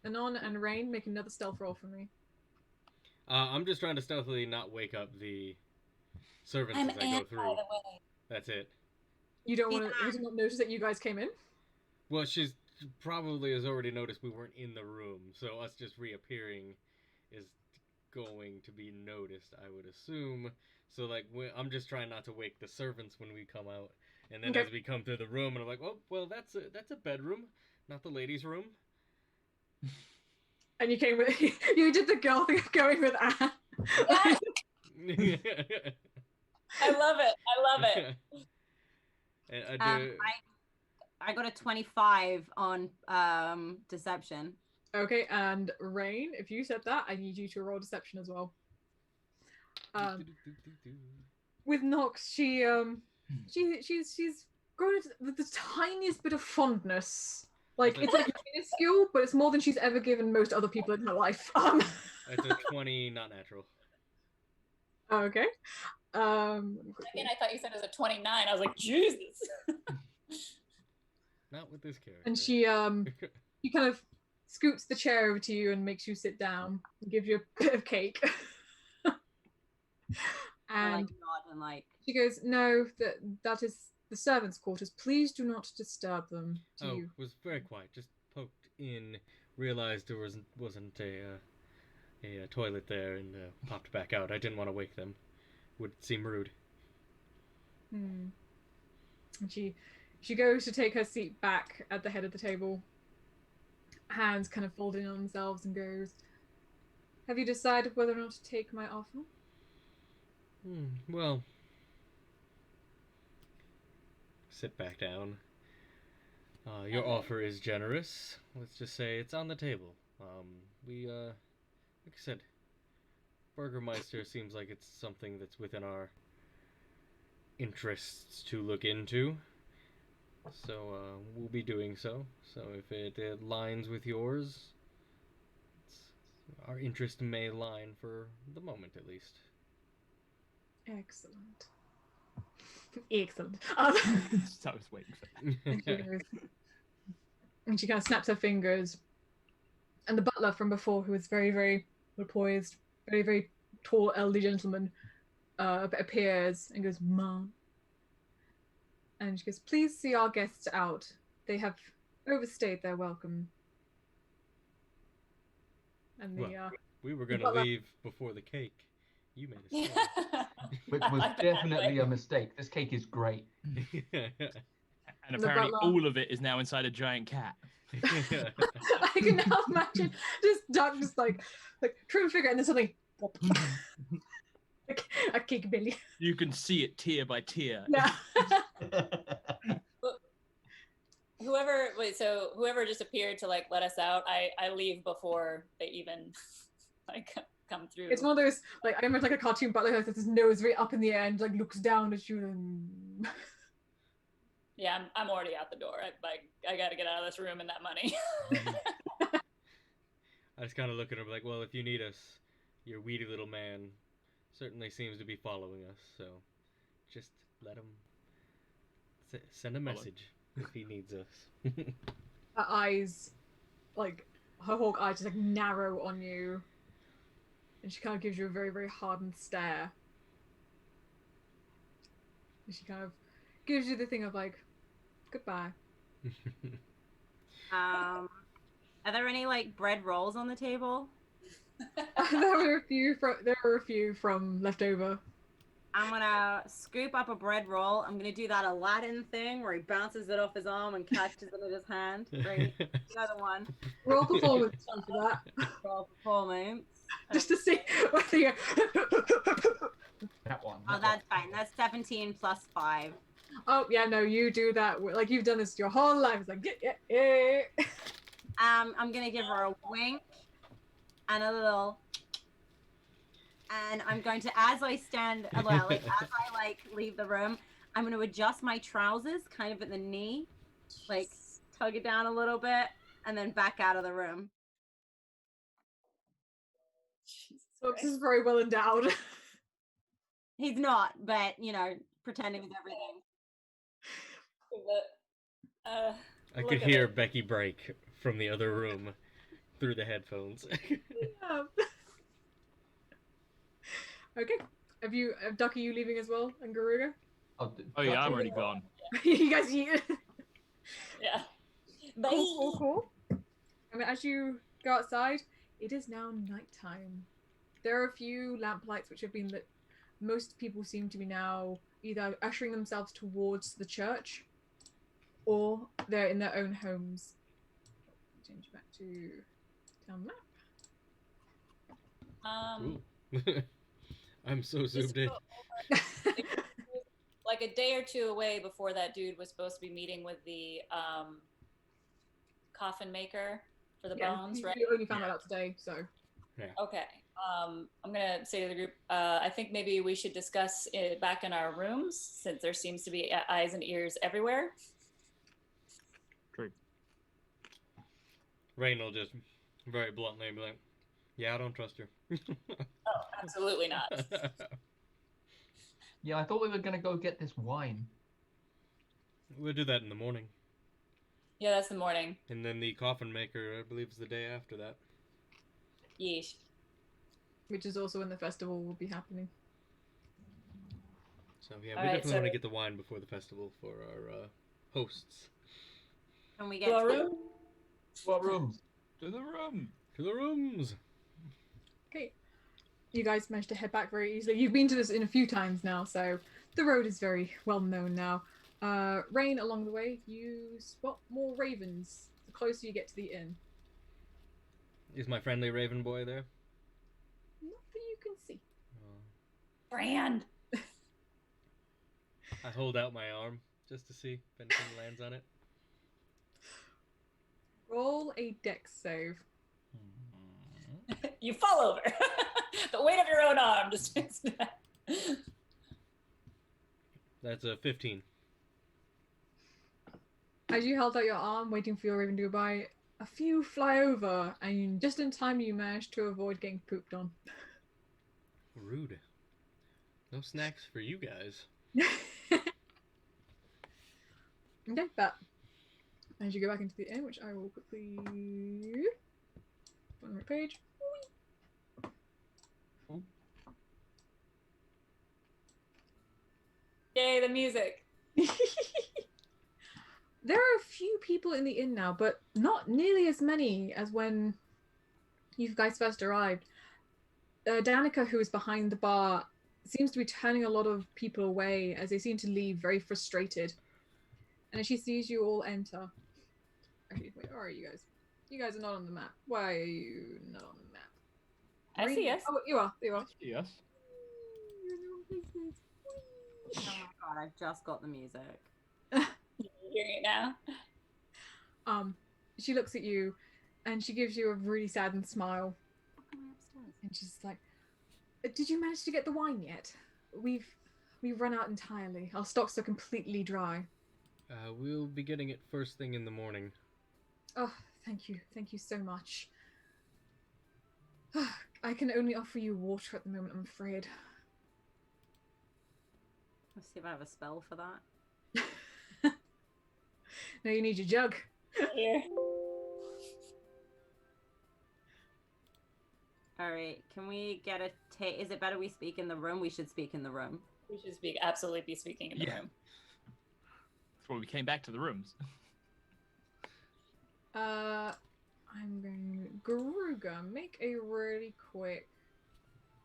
Anon and Rayne, make another stealth roll for me. I'm just trying to stealthily not wake up the servants I'm as I Anne, go through. by the way. That's it. You don't want to. Has not noticed that you guys came in. Well, she's probably has already noticed we weren't in the room, so us just reappearing is going to be noticed, I would assume. So like, I'm just trying not to wake the servants when we come out, and then Okay. as we come through the room, and I'm like, oh, well, that's a bedroom, not the ladies' room. And you came with. You did the girl thing of going with Anne. Yes, I love it. I love it. And I do. I got a 25 on deception. Okay, and Rayne, if you said that, I need you to roll deception as well. With Nox, she's grown with the tiniest bit of fondness. Like it's like minuscule, but it's more than she's ever given most other people in her life. It's a 20, not natural. Okay. Again, I thought you said it was a 29. I was like, Jesus. Not with this character. And she kind of scoots the chair over to you and makes you sit down and gives you a bit of cake. I And nod and she goes, "No, that is the servants' quarters. Please do not disturb them." To you. It was very quiet. Just poked in, realized there wasn't a toilet there, and popped back out. I didn't want to wake them. Would seem rude. And she goes to take her seat back at the head of the table, hands kind of folded on themselves, and goes, "Have you decided whether or not to take my offer?" Well, sit back down. Your offer is generous. Let's just say it's on the table. Like I said, Burgermeister seems like it's something that's within our interests to look into. So we'll be doing so. So if it aligns with yours, our interest may align for the moment, at least. Excellent. Excellent. I was waiting for that. And she kind of snaps her fingers. And the butler from before, who was very, very well poised, very, very tall, elderly gentleman, appears and goes, "Ma." And she goes, "Please see our guests out. They have overstayed their welcome." And we were going to leave before the cake. You made a mistake. Which was definitely a mistake. This cake is great. And apparently all of it is now inside a giant cat. I can now imagine just Duck just like trim figure and then suddenly like a cake belly. You can see it tier by tier. Yeah. Whoever just appeared to like let us out, I leave before they even like come through. It's one of those like I remember like a cartoon butler who has his nose right up in the air and like looks down at you and Yeah, I'm already out the door. I got to get out of this room and that money. I just kind of look at her like, well, if you need us, your weedy little man certainly seems to be following us. So just let him send a message if he needs us. her eyes, like her hawk eyes, just like narrow on you, and she kind of gives you a very, very hardened stare. And she kind of gives you the thing of like, goodbye. Are there any like bread rolls on the table? There were a few from leftover. I'm gonna scoop up a bread roll. I'm gonna do that Aladdin thing where he bounces it off his arm and catches it in his hand. Great. Another one. Roll performance for that. Roll performance. Just to see whether you That one. Oh, that's fine. That's 17 plus 5. Oh yeah, no, you do that. Like you've done this your whole life. It's like yeah. I'm gonna give her a wink and a little, and I'm going to, as I leave the room, I'm going to adjust my trousers kind of at the knee, like tug it down a little bit, and then back out of the room. So this is very well endowed. He's not, but pretending with everything. I Look could at hear it. Becky break from the other room through the headphones. Yeah. Okay. Duck, are you leaving as well, and Garuga? Oh yeah, I'm already gone. You guys, Yeah. Bye. cool. I mean, as you go outside, it is now nighttime. There are a few lamplights which have been lit. Most people seem to be now either ushering themselves towards the church, or they're in their own homes. Change back to town map. Ooh. I'm so zoomed in. Like a day or two away before that dude was supposed to be meeting with the coffin maker for the bones, right? You only found that out today, so. Okay. I'm gonna say to the group, I think maybe we should discuss it back in our rooms, since there seems to be eyes and ears everywhere. True. Rayne will just very bluntly be like, "Yeah, I don't trust her." Oh, absolutely not. Yeah, I thought we were gonna go get this wine. We'll do that in the morning. Yeah, that's the morning. And then the coffin maker, I believe, is the day after that. Yeesh. Which is also when the festival will be happening. So yeah, All we right, definitely so- want to get the wine before the festival for our hosts. Can we To get our to room? What rooms? To the room. To the rooms. Okay. You guys managed to head back very easily. You've been to this in a few times now, so the road is very well known now. Rayne, along the way, you spot more ravens the closer you get to the inn. Is my friendly raven boy there? Not that you can see. Brand. I hold out my arm just to see if anything lands on it. Roll a dex save. You fall over. The weight of your own arm just. That's a 15. As you held out your arm, waiting for your raven to go by, a few fly over, and just in time you manage to avoid getting pooped on. Rude. No snacks for you guys. Okay, but as you go back into the inn, which I will quickly on the right page. Yay, the music. There are a few people in the inn now, but not nearly as many as when you guys first arrived. Danica, who is behind the bar, seems to be turning a lot of people away as they seem to leave very frustrated. And as she sees you all enter... Actually, wait, where are you guys? You guys are not on the map. Why are you not on the map? I see us. Oh, you are. There you are. Yes. You're in the wrong places. Oh my god, I just got the music. You're hearing it now. She looks at you, and she gives you a really saddened smile. And she's like, "Did you manage to get the wine yet? We've run out entirely. Our stocks are completely dry." We'll be getting it first thing in the morning. Oh, thank you so much. I can only offer you water at the moment, I'm afraid. Let's see if I have a spell for that. No, you need your jug. Here. Alright, can we get a is it better we speak in the room? We should speak in the room. We should absolutely be speaking in the room. That's why we came back to the rooms. I'm going to... Garuga, make a really quick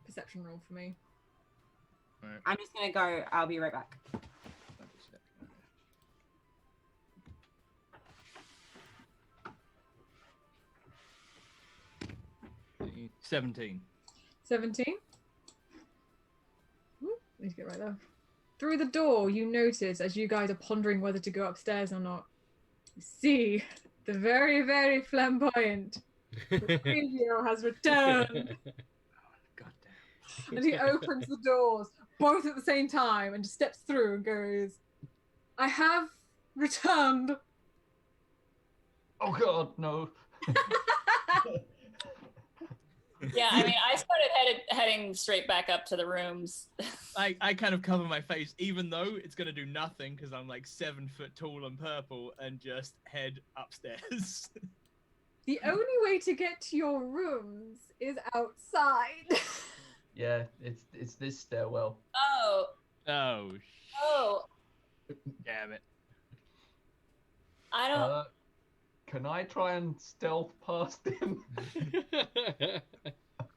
perception roll for me. Right. I'm just gonna go, I'll be right back. 17. 17? Let's get right there. Through the door, you notice, as you guys are pondering whether to go upstairs or not, you see the very, very flamboyant Previo has returned. Goddamn. And he opens the doors, both at the same time, and just steps through and goes, "I have returned." Oh god, no. Yeah, I mean, I started heading straight back up to the rooms. I kind of cover my face, even though it's gonna do nothing because I'm like 7 foot tall and purple, and just head upstairs. The only way to get to your rooms is outside. Yeah, it's this stairwell. Oh, Oh, oh, damn it. I don't. Can I try and stealth past him?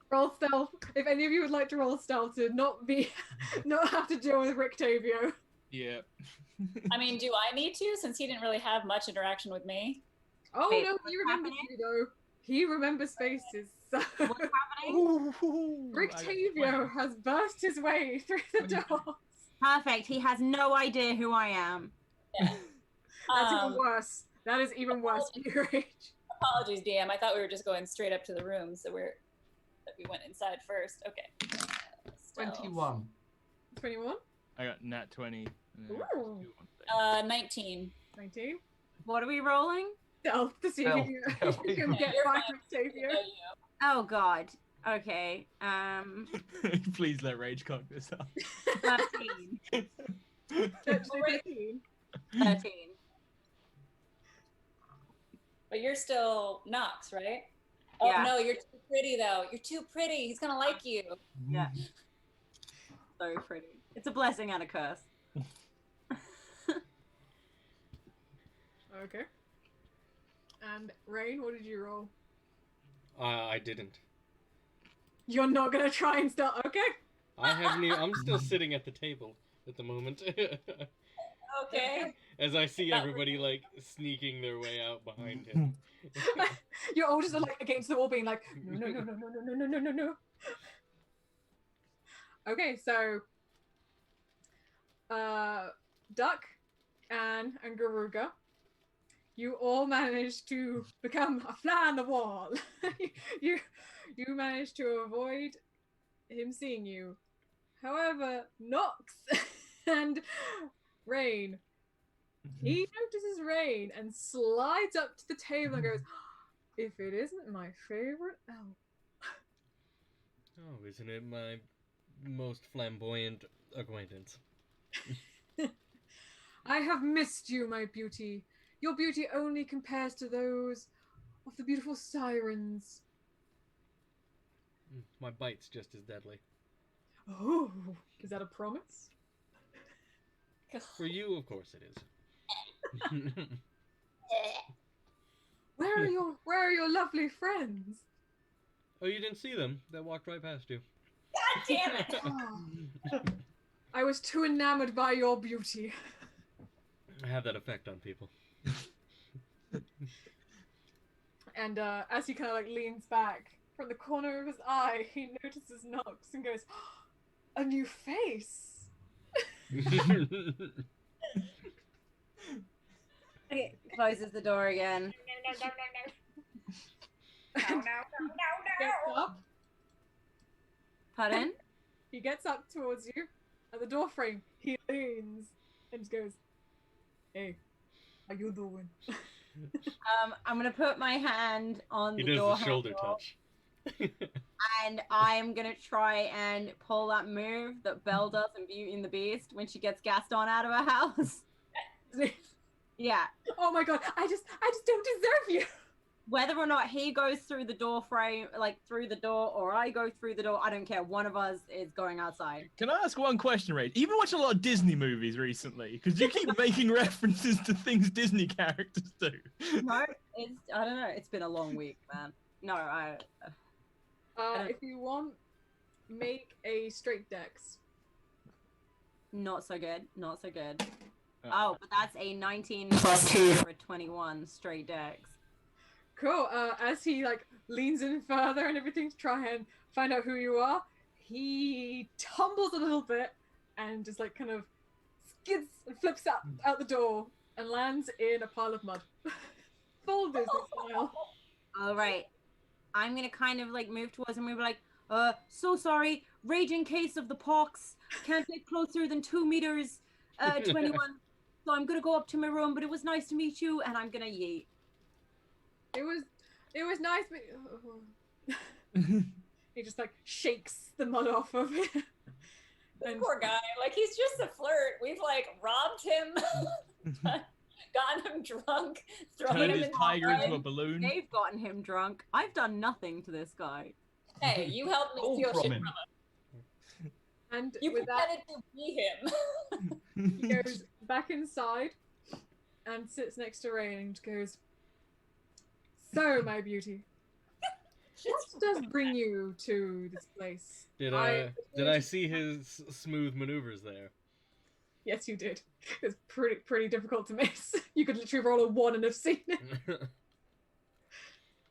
Roll stealth. If any of you would like to roll stealth to not have to deal with Rictavio. Yeah. I mean, do I need to, since he didn't really have much interaction with me? Oh Wait, no, what's he remembers happening? you though. He remembers faces. So What's happening? Rictavio has burst his way through the door. Perfect. He has no idea who I am. Yeah. That's even worse. That is even worse for your age. Apologies, DM. I thought we were just going straight up to the rooms, that we went inside first. Okay. Stealth. 21. 21? I got nat 20. Ooh. 19. 19? What are we rolling? Stealth to see Stealth. if you can get You're by fine. Rictavio. Oh God. Okay. Please let Rage cock this up. 13. 13. 13. But you're still Nox, right? Oh Yeah. no, you're too pretty though. You're too pretty. He's gonna like you. Yeah. So pretty. It's a blessing and a curse. Okay. And Rayne, what did you roll? I didn't. You're not gonna try and stealth. Okay. I haven't even, I'm still sitting at the table at the moment. Okay. As I see everybody like sneaking their way out behind him. You're all just like against the wall, being like, no, no, no, no, no, no, no, no, no, no. Okay, so, Duck, Anne, and Garuga, you all managed to become a fly on the wall. you managed to avoid him seeing you. However, Nox and Rayne, he notices Rayne and slides up to the table and goes, "If it isn't my favorite elf." Oh, isn't it my most flamboyant acquaintance? I have missed you, my beauty. Your beauty only compares to those of the beautiful sirens. My bite's just as deadly. Oh, is that a promise? For you, of course it is. Where are your lovely friends? Oh, you didn't see them? They walked right past you. God damn it! Oh, I was too enamored by your beauty. I have that effect on people. And as he kind of like leans back, from the corner of his eye, he notices Nox and goes, "A new face." Okay, closes the door again. And gets up. Pardon? He gets up towards you. At the doorframe, he leans and just goes, "Hey, how you doing?" I'm gonna put my hand on He the does door the shoulder handle, touch. and I'm gonna try and pull that move that Belle does in Beauty and the Beast when she gets Gaston out of her house. Yeah. Oh my god, I just don't deserve you. Whether or not he goes through the door frame, like through the door, or I go through the door, I don't care. One of us is going outside. Can I ask one question, Rage? You've been watching a lot of Disney movies recently, because you keep making references to things Disney characters do. No, I don't know. It's been a long week, man. No, If you want, make a straight dex. not so good. Not so good. Oh, but that's a 19 plus 2 for a 21 straight dex. Cool. As he like leans in further and everything to try and find out who you are, he tumbles a little bit and just like kind of skids and flips out the door and lands in a pile of mud. Full Disney style. All right. I'm gonna kind of like move towards him. We were like, so sorry. Raging case of the pox. Can't get closer than 2 meters. 21. So I'm gonna go up to my room. But it was nice to meet you, and I'm gonna yeet. It was nice. He just like shakes the mud off of it. The poor guy. Like, he's just a flirt. We've like robbed him, gotten him drunk, thrown Turned him his in tiger the into a mud. balloon. They've gotten him drunk. I've done nothing to this guy. Hey, you helped me All steal from shit him. from him. And You with that, pretended to be him. he goes back inside and sits next to Rayne and goes, "So, my beauty, what does bring you to this place?" Did I see his smooth maneuvers there? Yes, you did. It's pretty difficult to miss. You could literally roll a 1 and have seen it.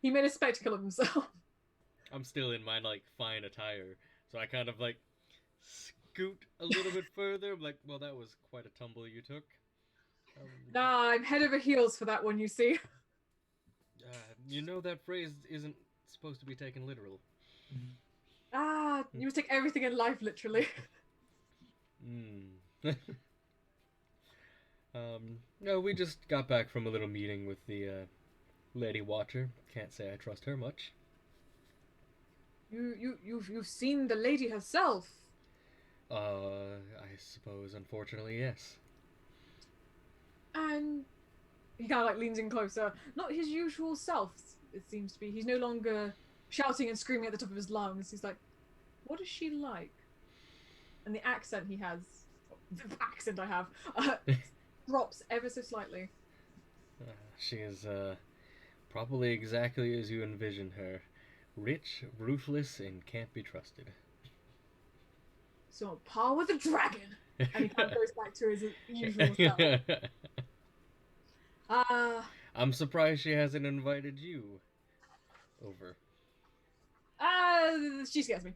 He made a spectacle of himself. I'm still in my like fine attire, so I kind of like scoot a little bit further. I'm like, well, that was quite a tumble you took. Nah, I'm head over heels for that one, you see. You know that phrase isn't supposed to be taken literal. You must take everything in life literally. No, we just got back from a little meeting with the Lady Watcher. Can't say I trust her much. You've seen the lady herself. I suppose, unfortunately, yes. And he kind of like leans in closer. Not his usual self, it seems to be. He's no longer shouting and screaming at the top of his lungs. He's like, "What is she like?" And the accent he has, the accent I have, drops ever so slightly. She is probably exactly as you envision her. Rich, ruthless, and can't be trusted. So on par with a dragon. And he kind of goes back to his usual self. I'm surprised she hasn't invited you over. She scares me.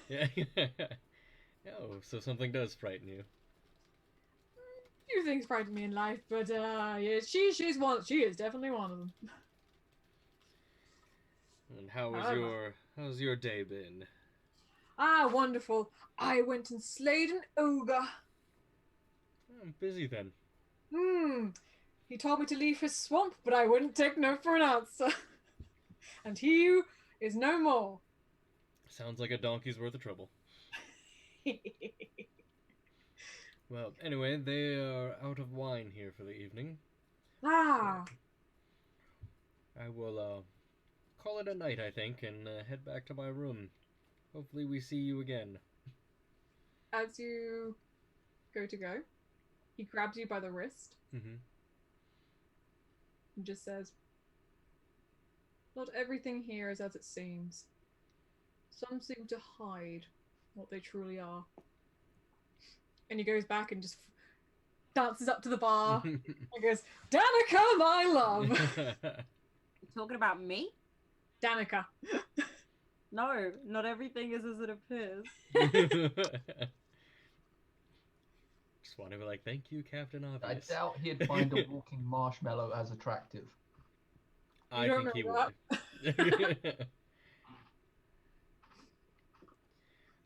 Yeah. Oh, so something does frighten you. Few things frighten me in life, but yeah, she's one. She is definitely one of them. And how's your day been? Wonderful. I went and slayed an ogre. I'm busy then. He told me to leave his swamp, but I wouldn't take no for an answer. And he is no more. Sounds like a donkey's worth of trouble. Well, anyway, they are out of wine here for the evening. Ah. I will call it a night, I think, and head back to my room. Hopefully we see you again. As you go, he grabs you by the wrist Mm-hmm. and just says, "Not everything here is as it seems. Some seem to hide what they truly are." And he goes back and just dances up to the bar and goes, "Danica, my love!" You talking about me? Danica. No, not everything is as it appears. Just want to be like, thank you, Captain I Obvious. doubt he'd find a walking marshmallow as attractive. I You think he don't would.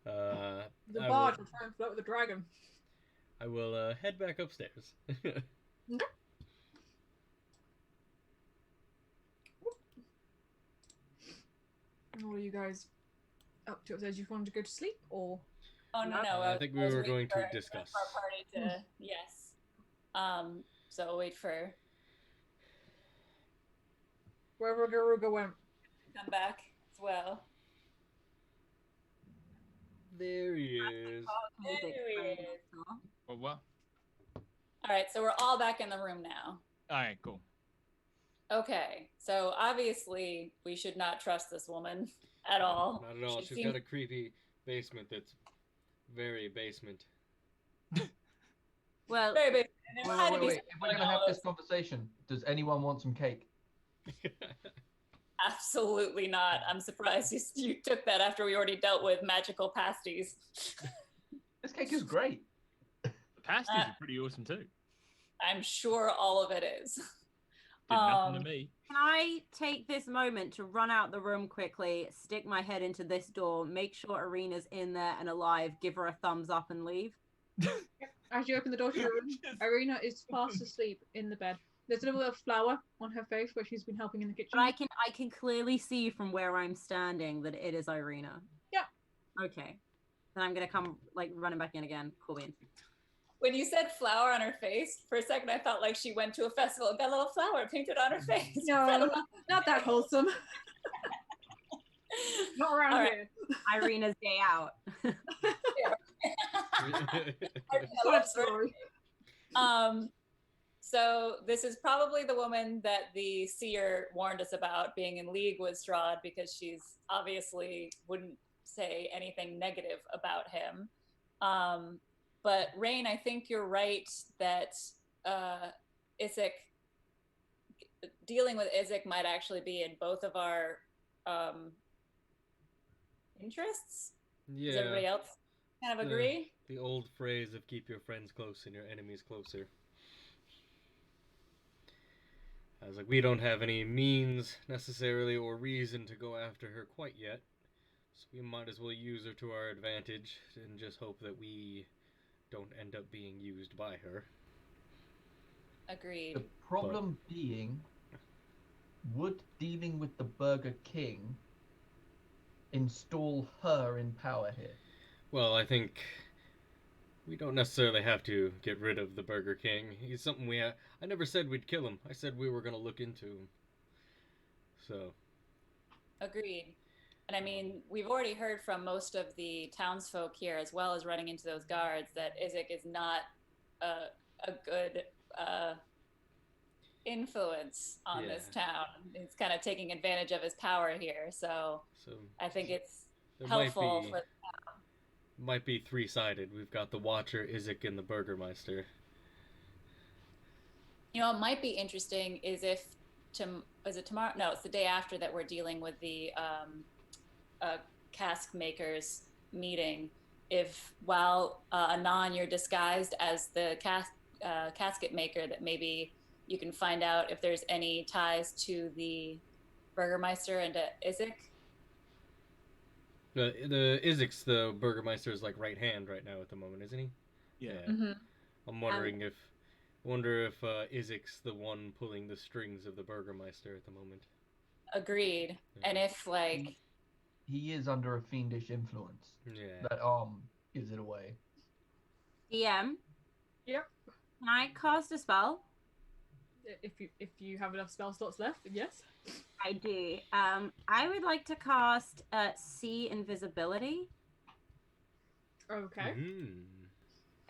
The I bard will- will try and flirt with the dragon. I will head back upstairs. Okay. What are you guys up to? Did you want to go to sleep or? Oh no, I think we was were waiting going to for discuss. our party to yes. So we'll wait for Wherever Garuga went. come back as well. There he is. Music There he playing. is. What? All right, so we're all back in the room now. All right, cool. Okay, so obviously we should not trust this woman at all. Not at all. She She's seems- got a creepy basement that's very basement. Well, very big. And there had to be Wait. If we're something gonna have all this those- conversation, does anyone want some cake? Absolutely not. I'm surprised you took that after we already dealt with magical pasties. This cake is great. The pasties are pretty awesome too. I'm sure all of it is. Did nothing to me. can I take this moment to run out the room quickly, stick my head into this door, make sure Arena's in there and alive, give her a thumbs up and leave? As you open the door to your room, Irina is fast asleep in the bed. There's a little flower on her face where she's been helping in the kitchen. But I can clearly see from where I'm standing that it is Irina. Yeah. Okay. Then I'm gonna come like running back in again. Cool beans. When you said flower on her face, for a second I felt like she went to a festival and got a little flower painted on her face. No, not that wholesome. Not around All right. here. Irina's day out. Side story. So this is probably the woman that the seer warned us about being in league with Strahd, because she's obviously wouldn't say anything negative about him. But Rayne, I think you're right that Isaac, dealing with Isaac might actually be in both of our interests. Yeah. Does everybody else kind of agree? The old phrase of keep your friends close and your enemies closer. I was like, we don't have any means necessarily or reason to go after her quite yet, so we might as well use her to our advantage and just hope that we don't end up being used by her. Agreed. The problem being, would dealing with the Burger King install her in power here? Well, I think we don't necessarily have to get rid of the Burger King. He's something I never said we'd kill him. I said we were going to look into him. So. Agreed. And I mean, we've already heard from most of the townsfolk here, as well as running into those guards, that Isaac is not a good influence on this town. He's kind of taking advantage of his power here. So I think it's helpful for... Might be three-sided. We've got the Watcher, Isaac, and the Burgermeister. You know, it might be interesting is if, is it tomorrow? No, it's the day after that we're dealing with the cask makers meeting. If while Anon, you're disguised as the casket maker, that maybe you can find out if there's any ties to the Burgermeister and to Isaac. The Isaac's the Burgermeister's like right hand right now at the moment, isn't he? Yeah. Mm-hmm. I'm wondering if Isaac's the one pulling the strings of the Burgermeister at the moment. Agreed. Yeah. And if like he is under a fiendish influence. Yeah. That gives it away. DM. Yep. Can I cast a spell? If you have enough spell slots left, then yes. I do. I would like to cast See Invisibility. Okay.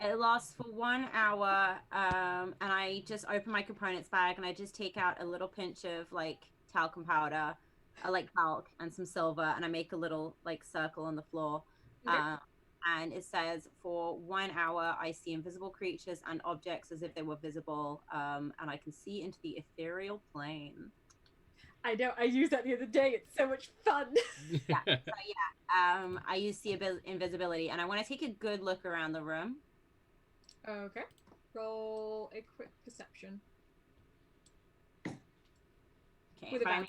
It lasts for 1 hour, and I just open my components bag and I just take out a little pinch of like talcum powder, like talc and some silver, and I make a little like circle on the floor. Okay. And it says, for 1 hour, I see invisible creatures and objects as if they were visible, and I can see into the ethereal plane. I know, I used that the other day. It's so much fun. I use See Invisibility, and I want to take a good look around the room. Okay. Roll a quick perception. Okay. With advantage.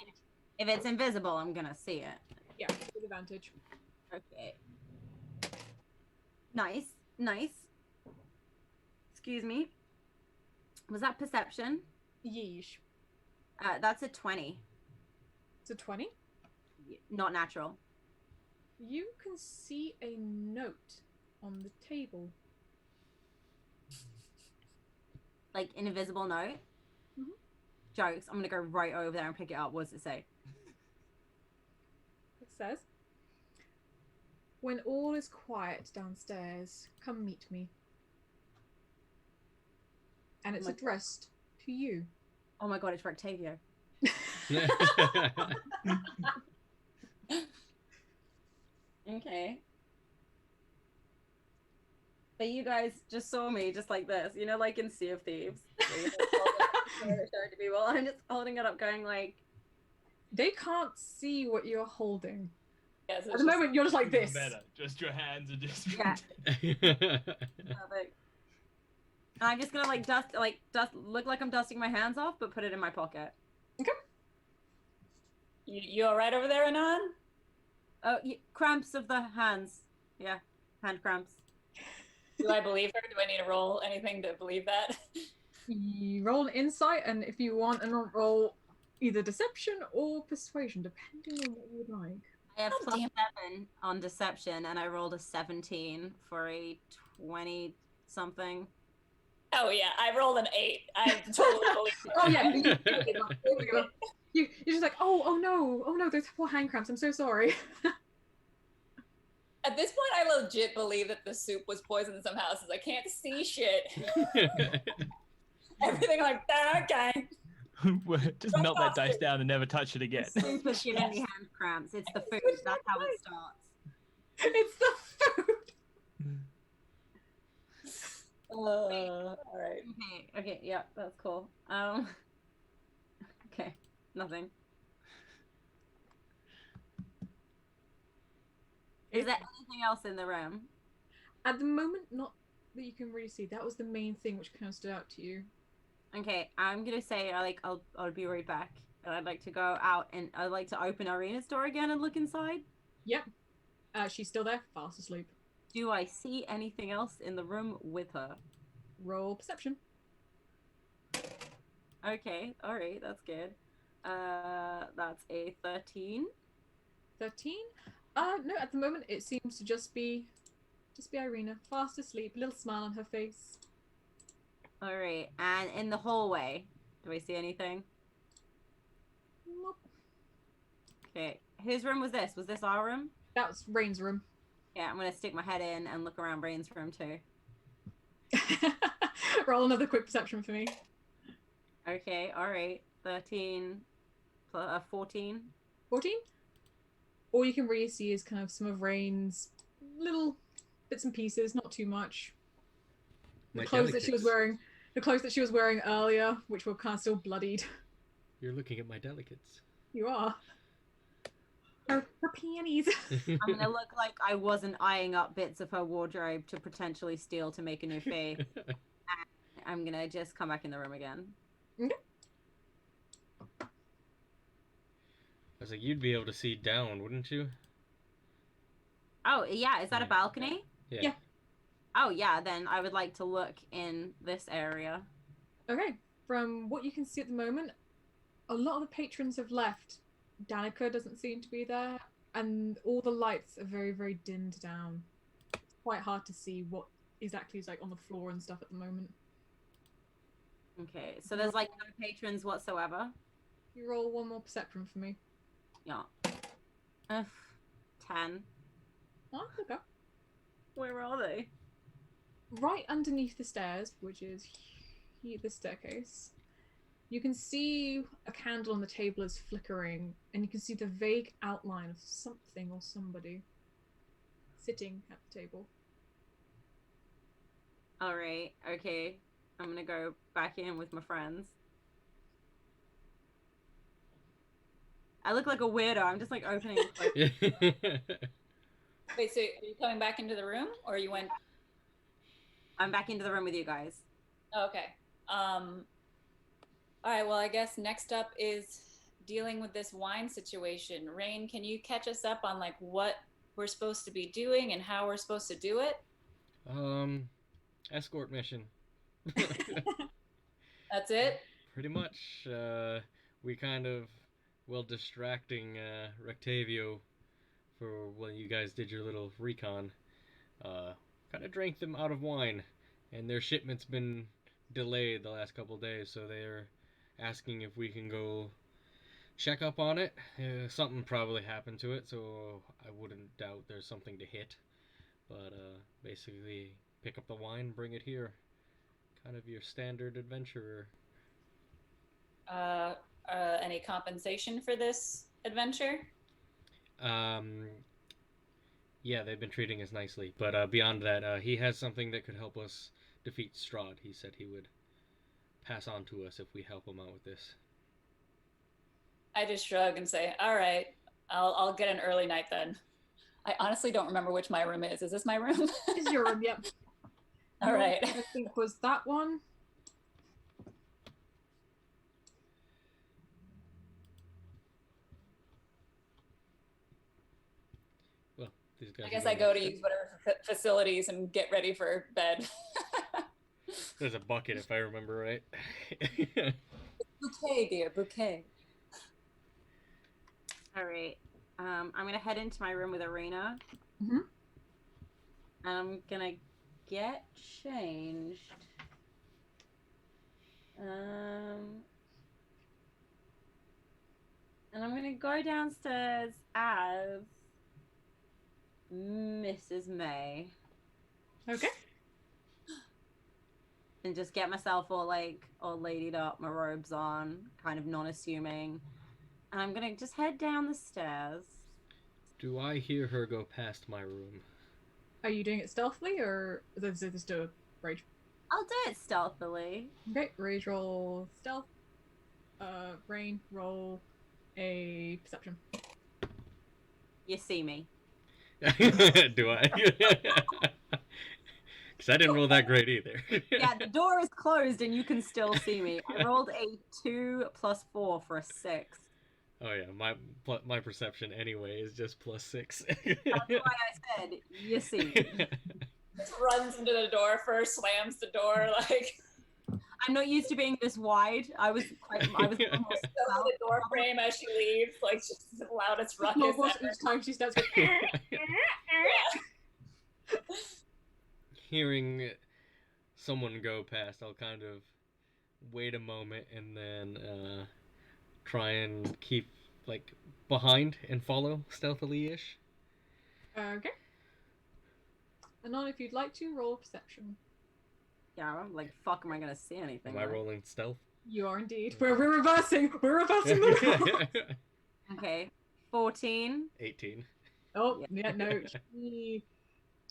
If it's invisible, I'm going to see it. Yeah, with advantage. Okay. Nice. Excuse me. Was that perception? Yeesh. That's a 20. It's a 20? Not natural. You can see a note on the table. Like an invisible note? Mm-hmm. Jokes. I'm going to go right over there and pick it up. What does it say? It says, "When all is quiet downstairs, come meet me." And it's addressed to you. Oh my god, it's Rectavio. Okay. But you guys just saw me just like this, you know, like in Sea of Thieves. I'm just holding it up going like... They can't see what you're holding. yeah, so At the moment, you're just like this. Better. Just your hands are just. Yeah. Perfect. And I'm just gonna like dust, look like I'm dusting my hands off, but put it in my pocket. Okay. You all right over there, Anon? Oh, cramps of the hands. Yeah, hand cramps. Do I believe her? Do I need to roll anything to believe that? You roll an insight, and if you want, and roll either deception or persuasion, depending on what you would like. I have Oh, plus damn. 7 on deception, and I rolled a 17 for a 20 something. Oh yeah, I rolled an 8. I totally believe it. Oh yeah, you're just like, oh no, those poor hand cramps. I'm so sorry. At this point, I legit believe that the soup was poisoned in some houses. I can't see shit. Everything like that. Okay. Just melt that dice down and never touch it again. The soup is giving me hand cramps. It's the food. That's how it starts. It's the food. All right. Okay, yeah, that's cool. Okay, nothing. Is there anything else in the room? At the moment, not that you can really see. That was the main thing which kind of stood out to you. Okay, I'm gonna say I'll be right back. And I'd like to go out and I'd like to open Irina's door again and look inside. Yep. She's still there, fast asleep. Do I see anything else in the room with her? Roll perception. Okay, alright, that's good. That's a 13. 13? No, at the moment it seems to just be Irina, fast asleep, little smile on her face. Alright, and in the hallway, do I see anything? Nope. Okay, whose room was this? Was this our room? That was Rayne's room. Yeah, I'm gonna stick my head in and look around Rayne's room too. Roll another quick perception for me. Okay, alright. 13 plus 14. 14? All you can really see is kind of some of Rayne's little bits and pieces, not too much. The clothes that she was wearing earlier, which were kind of still bloodied. You're looking at my delicates. You are. Her panties. I'm gonna look like I wasn't eyeing up bits of her wardrobe to potentially steal to make a new fee. I'm gonna just come back in the room again. Okay. I was like, you'd be able to see down, wouldn't you? Oh, yeah, is that a balcony? Yeah. Oh, yeah, then I would like to look in this area. Okay. From what you can see at the moment, a lot of the patrons have left. Danica doesn't seem to be there, and all the lights are very, very dimmed down. It's quite hard to see what exactly is like on the floor and stuff at the moment. Okay, so there's like no patrons whatsoever? You roll one more perception for me. Yeah. 10. Oh, okay. Where are they? Right underneath the stairs, which is the staircase, you can see a candle on the table is flickering, and you can see the vague outline of something or somebody sitting at the table. Alright, okay. I'm gonna go back in with my friends. I look like a weirdo. I'm just like opening and closing. Wait, so are you coming back into the room, or you went? I'm back into the room with you guys. Oh, okay. All right. Well, I guess next up is dealing with this wine situation. Rayne, can you catch us up on like what we're supposed to be doing and how we're supposed to do it? Escort mission. That's it? Pretty much. We kind of, while distracting Rectavio for when you guys did your little recon, kind of drank them out of wine, and their shipment's been delayed the last couple days, so they're asking if we can go check up on it. Something probably happened to it, so I wouldn't doubt there's something to hit. But basically, pick up the wine, bring it here. Kind of your standard adventurer. Any compensation for this adventure? Yeah, they've been treating us nicely. But beyond that, he has something that could help us defeat Strahd. He said he would pass on to us if we help him out with this. I just shrug and say, all right, I'll get an early night then. I honestly don't remember which my room is. Is this my room? It's your room, yep. All right. I think was that one. Well, these guys. I guess I go to use whatever facilities and get ready for bed. There's a bucket if I remember right. Bouquet, dear, bouquet. All right. I'm gonna head into my room with Arena. Mhm. And I'm gonna get changed. And I'm gonna go downstairs as Mrs. May. Okay. And just get myself all ladied up, my robes on, kind of non-assuming. And I'm gonna just head down the stairs. Do I hear her go past my room? Are you doing it stealthily or is this just a rage? I'll do it stealthily. Okay, rage roll stealth. Rayne, roll a perception. You see me. Do I? Because I didn't roll that great either. Yeah, the door is closed and you can still see me. I rolled a 2 + 4 for a 6. Oh yeah, my perception anyway is just +6. That's why I said, you see me. Just runs into the door first, slams the door, like I'm not used to being this wide. I was almost still the door frame as she leaves, like just the loudest ruckus Almost ever. each time she starts Hearing someone go past, I'll kind of wait a moment and then try and keep like behind and follow stealthily-ish. Okay. Anon, if you'd like to, roll perception. Yeah, I'm like, fuck, am I gonna see anything? Am I right? rolling stealth? You are indeed. We're reversing. We're reversing the roll. Okay, 14. 18. Oh, yeah, no.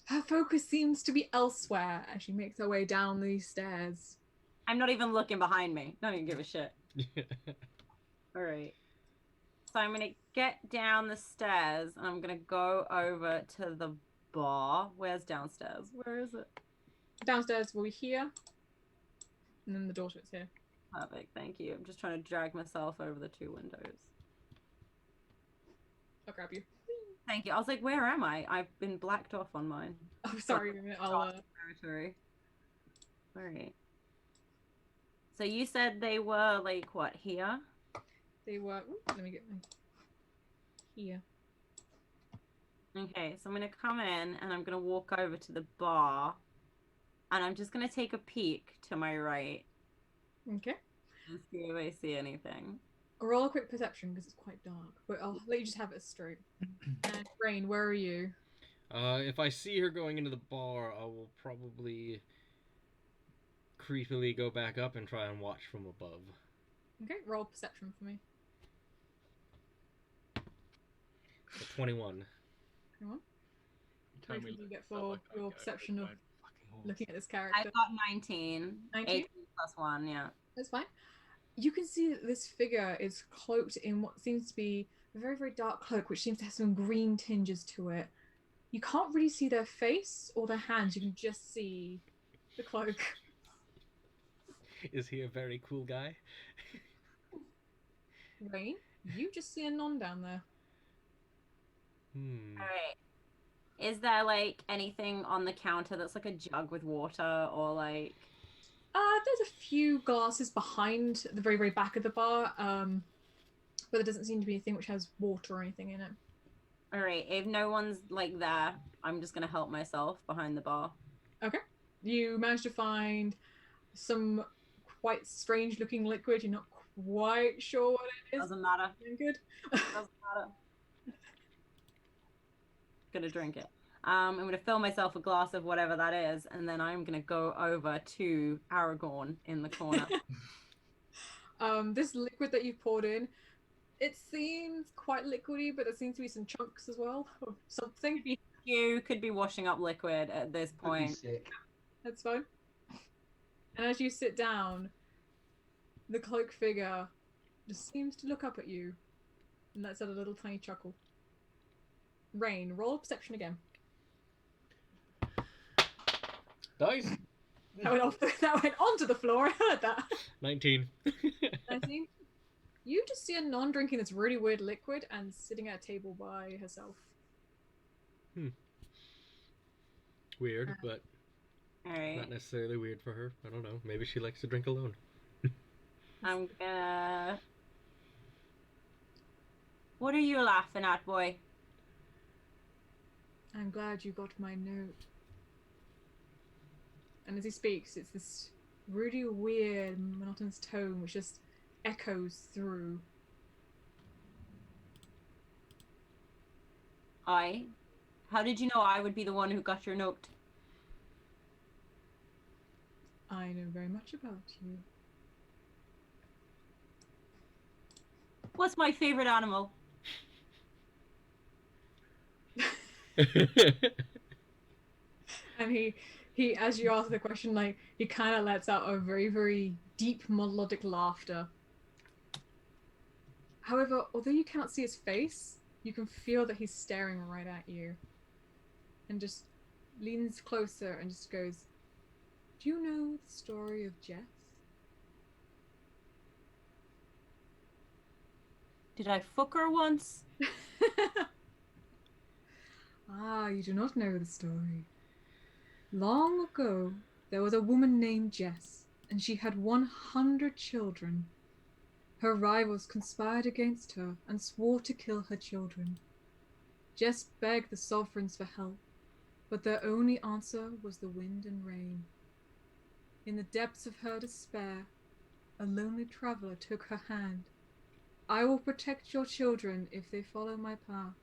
Her focus seems to be elsewhere as she makes her way down these stairs. I'm not even looking behind me. Don't even give a shit. All right. So I'm gonna get down the stairs and I'm gonna go over to the bar. Where's downstairs? Where is it? Downstairs will be here. And then the door shuts here. Perfect, thank you. I'm just trying to drag myself over the 2 windows. I'll grab you. Thank you. I was like, where am I? I've been blacked off on mine. Oh, sorry. I'll, Territory. All right. So you said they were like what, here? they were. Ooh, let me get my. Here. Okay, so I'm gonna come in and I'm gonna walk over to the bar, and I'm just gonna take a peek to my right Okay. and see if I see anything. Roll a quick perception because it's quite dark. But I'll let you just have it straight. And Rayne, where are you? If I see her going into the bar, I will probably creepily go back up and try and watch from above. Okay, roll perception for me. So 21. Come on. Tell What me did you get felt for like your I'd go perception of ride a fucking horse. looking at this I character? got 19. 19? 18 + 1, yeah. That's fine. You can see that this figure is cloaked in what seems to be a very, very dark cloak, which seems to have some green tinges to it. You can't really see their face or their hands. You can just see the cloak. Is he a very cool guy? Rayne, you just see Anon down there. Hmm. All right. Is there like anything on the counter that's like a jug with water or like? There's a few glasses behind the very, very back of the bar, but there doesn't seem to be anything which has water or anything in it. All right. If no one's like there, I'm just gonna help myself behind the bar. Okay. You managed to find some quite strange-looking liquid. You're not quite sure what it is. Doesn't matter. Good. Doesn't matter. Gonna drink it. I'm gonna fill myself a glass of whatever that is, and then I'm gonna go over to Aragorn in the corner. This liquid that you've poured in, it seems quite liquidy, but there seems to be some chunks as well of something. You could be washing up liquid at this Could be point. sick. That's fine. And as you sit down, the cloaked figure just seems to look up at you and lets out a little tiny chuckle. Rayne, roll perception again. Nice. That went onto the floor. I heard that. 19. 19. You just see Anon drinking this really weird liquid and sitting at a table by herself. Weird, but All right. Not necessarily weird for her. I don't know. Maybe she likes to drink alone. I'm gonna. What are you laughing at, boy? I'm glad you got my note. And as he speaks, it's this really weird, monotonous tone which just echoes through. How did you know I would be the one who got your note? I know very much about you. What's my favorite animal? And he, as you ask the question, like, he kind of lets out a very, very deep melodic laughter. However, although you cannot see his face, you can feel that he's staring right at you. And just leans closer and just goes, "Do you know the story of Jess?" Did I fuck her once? Ah, you do not know the story. Long ago, there was a woman named Jess, and she had 100 children. Her rivals conspired against her and swore to kill her children. Jess begged the sovereigns for help, but their only answer was the wind and rain. In the depths of her despair, a lonely traveler took her hand. "I will protect your children if they follow my path.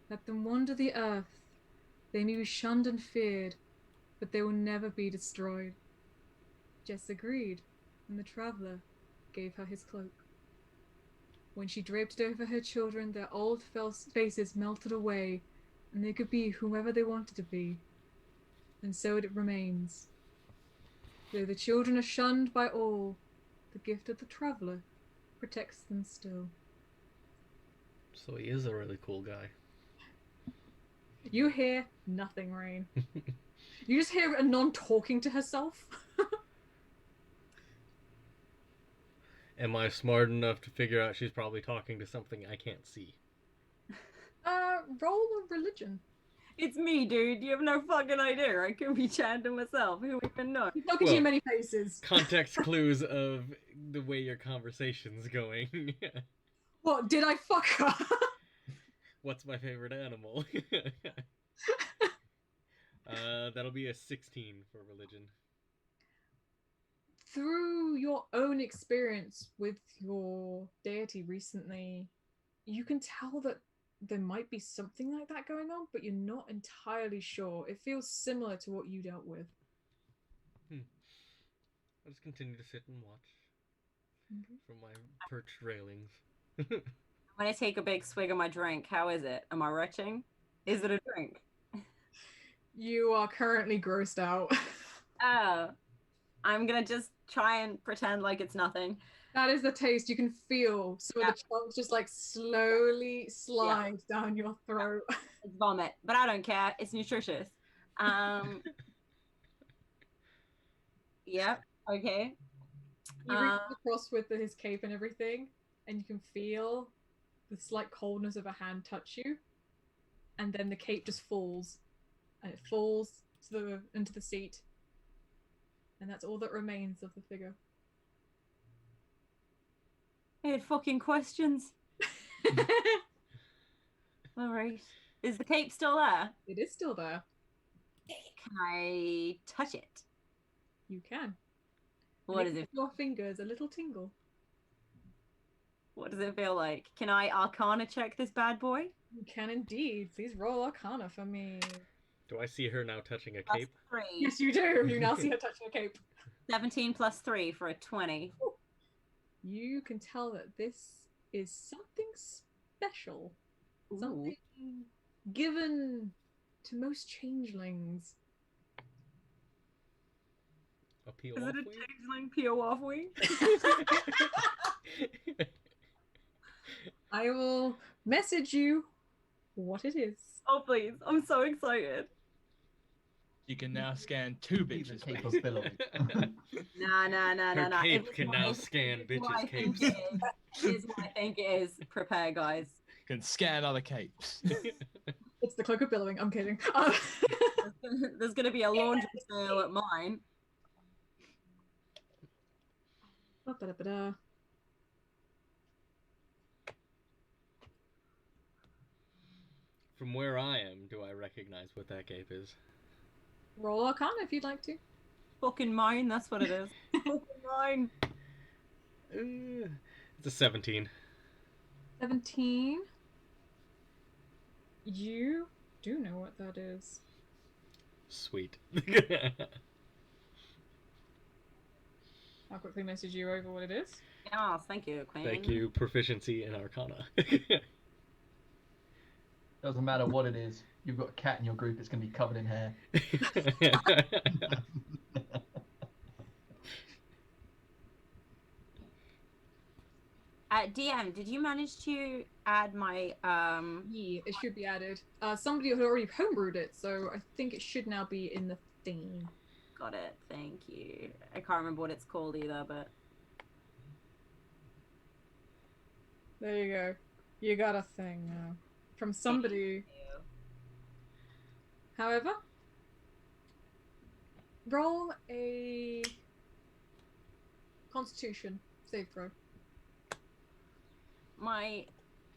Let them wander the earth. They may be shunned and feared, but they will never be destroyed." Jess agreed, and the traveler gave her his cloak. When she draped it over her children, their old faces melted away, and they could be whoever they wanted to be. And so it remains. Though the children are shunned by all, the gift of the traveler protects them still. So he is a really cool guy. You hear nothing, Rayne. You just hear Anon talking to herself. Am I smart enough to figure out she's probably talking to something I can't see? Roll a religion. It's me, dude. You have no fucking idea. I could be chanting myself. Who even knows? He's talking to you in many places. Context clues of the way your conversation's going. What, did I fuck her? What's my favorite animal? That'll be a 16 for religion. Through your own experience with your deity recently, you can tell that there might be something like that going on, but you're not entirely sure. It feels similar to what you dealt with. I'll just continue to sit and watch from my perched railings. I'm gonna take a big swig of my drink. How is it? Am I retching? Is it a drink? You are currently grossed out. Oh. I'm gonna just try and pretend like it's nothing. That is the taste you can feel. So the chunks just like slowly slide down your throat. It's vomit, but I don't care. It's nutritious. Yep. Okay. You reach across with his cape and everything, and you can feel the slight coldness of a hand touch you, and then the cape just falls, and it falls into the seat, and that's all that remains of the figure. I had fucking questions. All right. Is the cape still there? It is still there. Can I touch it? You can. What is it? Your fingers a little tingle. What does it feel like? Can I Arcana check this bad boy? You can indeed. Please roll Arcana for me. Do I see her now touching a cape? +3. Yes, you do. You now see her touching a cape. 17 plus 3 for a 20. You can tell that this is something special. Ooh. Something given to most changelings. A peel Is off it a weed? changeling peel off weed? I will message you what it is. Oh, please. I'm so excited. You can now scan 2 bitches' Cape face. of billows. Nah. Her cape It's can what now I- scan it's what I bitches' think capes. it is. Here's what I think it is. Prepare, guys. You can scan other capes. It's It's the cloak of billowing. I'm kidding. There's gonna be a laundry sale at mine. Ba-ba-da-ba-da. From where I am, do I recognize what that cape is? Roll Arcana if you'd like to. Fucking mine, that's what it is. Fucking mine. It's a 17. 17. You do know what that is. Sweet. I'll quickly message you over what it is. Oh, thank you, Queen. Thank you, proficiency in Arcana. Doesn't matter what it is. You've got a cat in your group. It's going to be covered in hair. DM, did you manage to add my Yeah, it should be added. Somebody had already homebrewed it, so I think it should now be in the thing. Got it, thank you. I can't remember what it's called either, but There you go. You got a thing now. From somebody. However, roll a Constitution save throw. my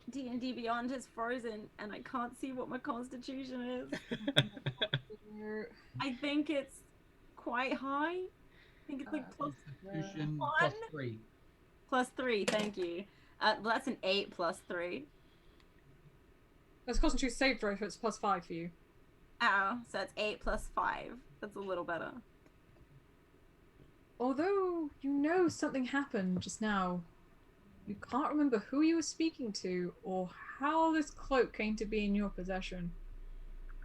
D&D Beyond is frozen and I can't see what my constitution is. I think it's quite high. I think it's like Constitution One. plus 3. +3, thank you. Well, that's an 8 plus 3. That's a Constitution save throw, so it's +5 for you. Oh, so that's 8 plus 5. That's a little better. Although you know something happened just now, you can't remember who you were speaking to or how this cloak came to be in your possession.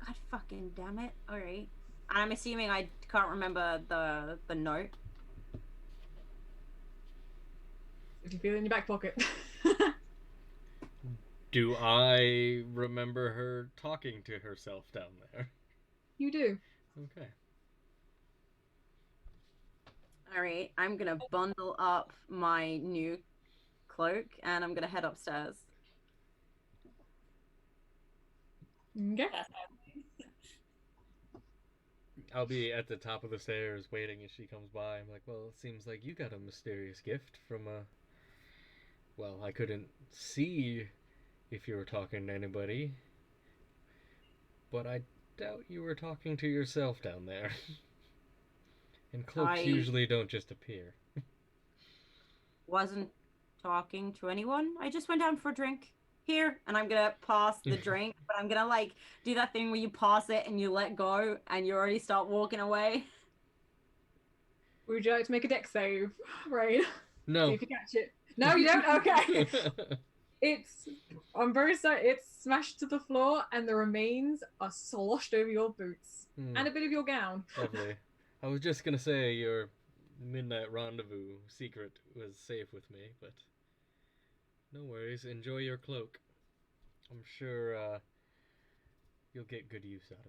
God fucking damn it. Alright. I'm assuming I can't remember the note. If you feel it in your back pocket. Do I remember her talking to herself down there? You do. Okay. Alright, I'm gonna bundle up my new cloak and I'm gonna head upstairs. Okay. I'll be at the top of the stairs waiting as she comes by. I'm like, well, it seems like you got a mysterious gift from a... Well, I couldn't see if you were talking to anybody, but I doubt you were talking to yourself down there. And cloaks usually don't just appear. Wasn't talking to anyone. I just went down for a drink. Here, and I'm gonna pass the drink, but I'm gonna like do that thing where you pass it and you let go and you already start walking away. Would you like to make a deck save, Rayne? No. See if you catch it. No, you don't? Okay. I'm very sorry, it's smashed to the floor and the remains are sloshed over your boots. And a bit of your gown. Lovely. I was just gonna say your midnight rendezvous secret was safe with me, but no worries. Enjoy your cloak. I'm sure you'll get good use out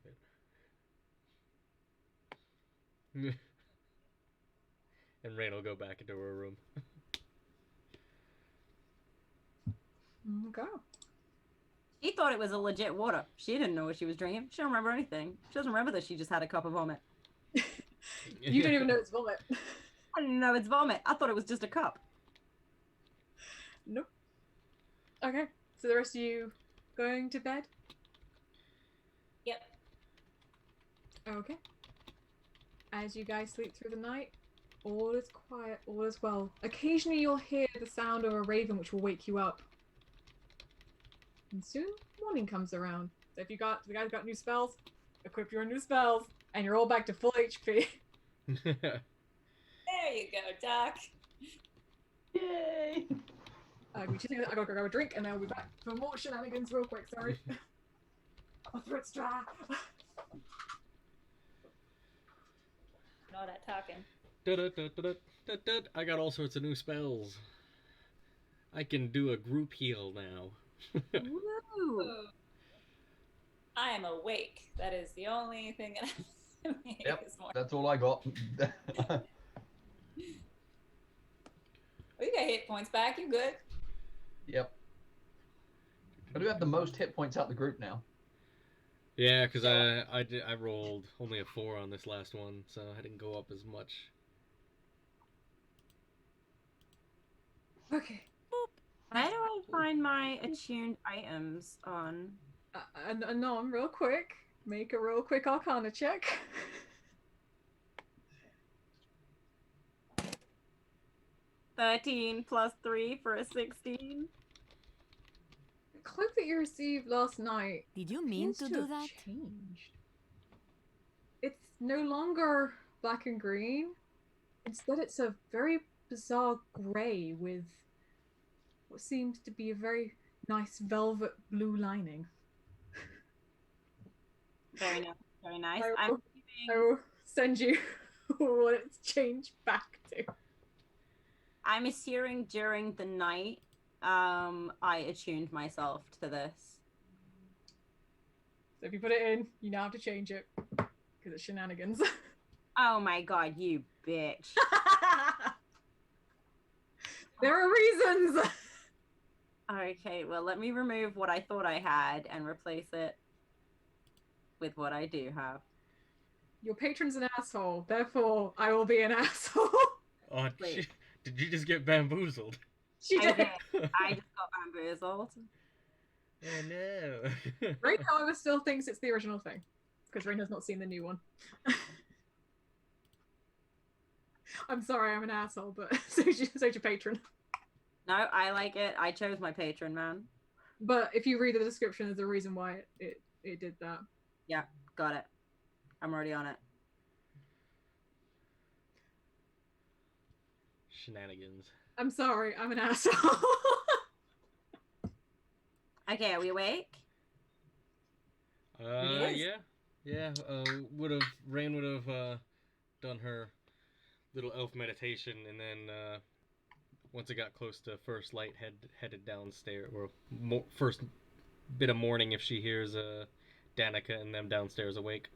of it. And Rayne will go back into her room. Okay. She thought it was a legit water. She didn't know what she was drinking. She don't remember anything. She doesn't remember that she just had a cup of vomit. You don't even know it's vomit. I didn't know it's vomit. I thought it was just a cup. Nope. Okay. So the rest of you going to bed? Yep. Okay. As you guys sleep through the night, all is quiet, all is well. Occasionally you'll hear the sound of a raven which will wake you up. And soon morning comes around. So if you guys got new spells, equip your new spells, and you're all back to full HP. There you go, Doc. Yay! I gotta go grab a drink and then we'll be back for more shenanigans real quick, sorry. My throat's dry. All that talking. I got all sorts of new spells. I can do a group heal now. Woo! I am awake. That is the only thing that I'm doing Yep, this morning. that's all I got. Oh, you got hit points back. You good? Yep. I do have the most hit points out the group now. Yeah, because I rolled only a 4 on this last one, so I didn't go up as much. Okay. How do I find my attuned items on? Anon, real quick. Make a real quick Arcana check. 13 plus 3 for a 16. The cloak that you received last night Did you mean appears to to do have that? changed. It's no longer black and green. Instead, it's a very bizarre grey with what seems to be a very nice velvet blue lining. Very nice. Very nice. I I'm will assuming, send you what it's changed back to. I'm assuming during the night, I attuned myself to this. So if you put it in, you now have to change it because it's shenanigans. Oh my god, you bitch. There are reasons. Okay, well, let me remove what I thought I had and replace it with what I do have. Your patron's an asshole, therefore I will be an asshole. Oh, Wait. did you just get bamboozled? She I did. did. I just got bamboozled. Oh no. Rayne, however, still thinks it's the original thing because Rayne has not seen the new one. I'm sorry, I'm an asshole, but so's your patron. No, I like it. I chose my patron, man. But if you read the description, there's a reason why it did that. Yeah, got it. I'm already on it. Shenanigans. I'm sorry, I'm an asshole. Okay, are we awake? Yes. Yeah. Rayne would have done her little elf meditation, and then once it got close to first light, headed downstairs, or first bit of morning if she hears Danica and them downstairs awake.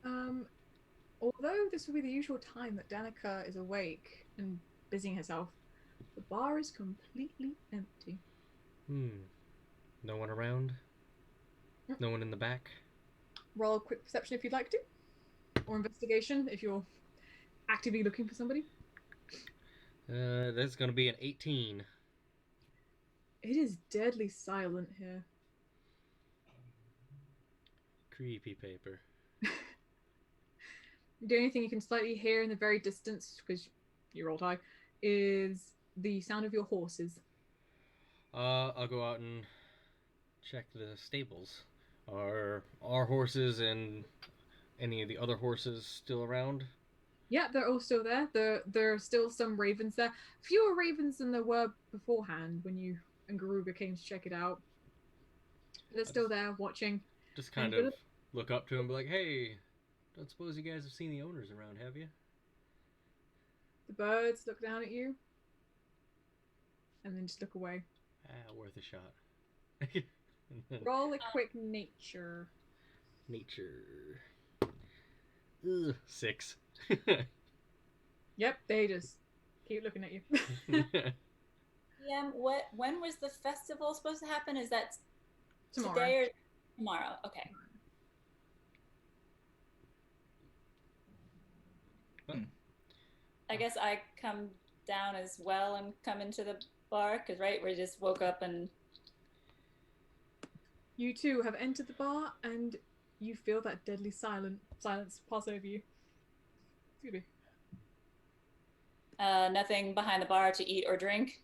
Although this will be the usual time that Danica is awake and busying herself, the bar is completely empty. No one around? No one in the back? Roll a quick perception if you'd like to, or investigation if you're actively looking for somebody. That's gonna be an 18. It is deadly silent here. Creepy paper. The only thing you can slightly hear in the very distance, because you rolled high, is the sound of your horses. I'll go out and check the stables. Are our horses and any of the other horses still around? Yeah, they're all still there. There are still some ravens there. Fewer ravens than there were beforehand when you and Garuga came to check it out. They're still there watching. Just kind of look up to him and be like, hey, don't suppose you guys have seen the owners around, have you? The birds look down at you and then just look away. Worth a shot. Roll a quick nature. Nature. Ugh, 6. Yep, they just keep looking at you. Yeah. When was the festival supposed to happen? Is that Tomorrow. today or tomorrow? Okay. I guess I come down as well and come into the bar because we just woke up and You two have entered the bar and you feel that deadly silence pass over you. Excuse me. nothing behind the bar to eat or drink.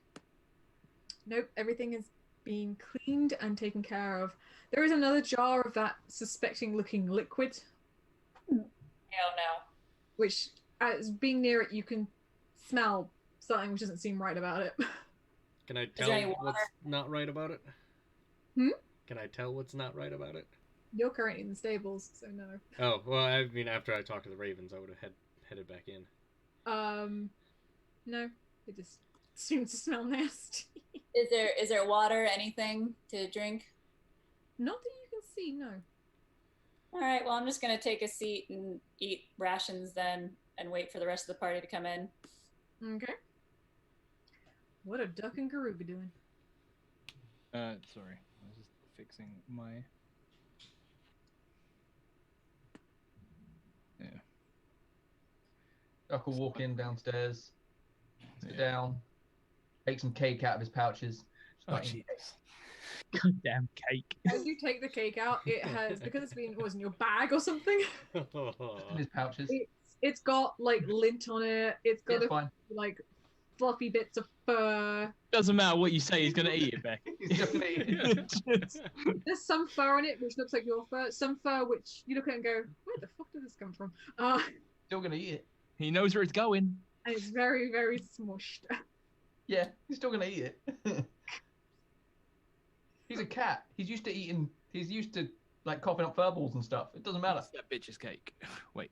Nope, everything is being cleaned and taken care of. There is another jar of that suspecting looking liquid, Oh no. which, as being near it, you can smell something which doesn't seem right about it. Can I there tell any what's water? not right about it? Hmm? Can I tell what's not right about it? You're currently in the stables, so no. Oh, well, I mean, after I talked to the ravens, I would have headed back in. No, it just seems to smell nasty. Is there water, anything to drink? Not that you can see, no. All right, well, I'm just going to take a seat and eat rations then and wait for the rest of the party to come in. Okay. What are Duck and Garuga doing? Sorry, I was just fixing my Duck will walk in downstairs, sit Yeah. down, take some cake out of his pouches. Oh, Start eating Jesus. Goddamn cake. As you take the cake out, it has, because it's been, was in your bag or something, in his pouches. it's got like lint on it. It's got It's fine. like fluffy bits of fur. Doesn't matter what you say, he's gonna eat it, Beck. He's definitely eating it. There's some fur on it which looks like your fur. Some fur which you look at and go, where the fuck did this come from? Still gonna eat it. He knows where it's going. And it's very, very smushed. Yeah, he's still gonna eat it. He's a cat. He's used to eating. He's used to like coughing up furballs and stuff. It doesn't matter. That's that bitch's cake. Wait.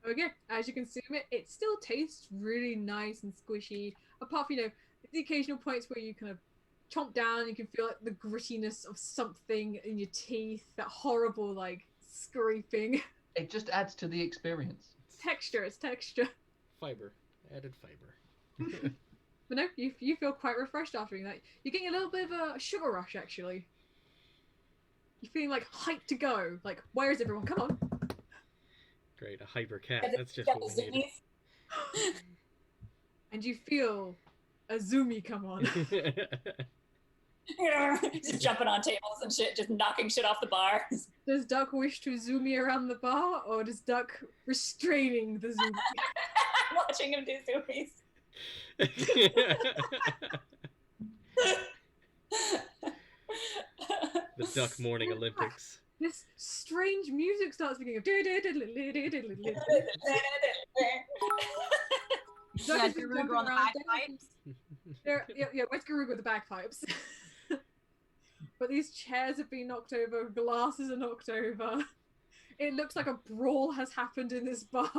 Okay, as you consume it, it still tastes really nice and squishy. Apart from, the occasional points where you kind of chomp down, you can feel like the grittiness of something in your teeth, that horrible like scraping. It just adds to the experience. It's texture. Fiber. Added fiber. But no, you feel quite refreshed after doing that. You're getting a little bit of a sugar rush, actually. You're feeling like hyped to go. Like, where is everyone? Come on. Great, a hyper cat. That's just Got what the we need. zoomies. And you feel a Zoomy come on. Just jumping on tables and shit, just knocking shit off the bar. Does Duck wish to Zoomy around the bar, or does Duck restraining the Zoomy? Watching him do zoomies. The Duck Morning Olympics. This strange music starts beginning of. Yeah, Duck is Garuga jumping on the around. bagpipes. Yeah, where's Garuga with the bagpipes? But these chairs have been knocked over, glasses are knocked over. It looks like a brawl has happened in this bar.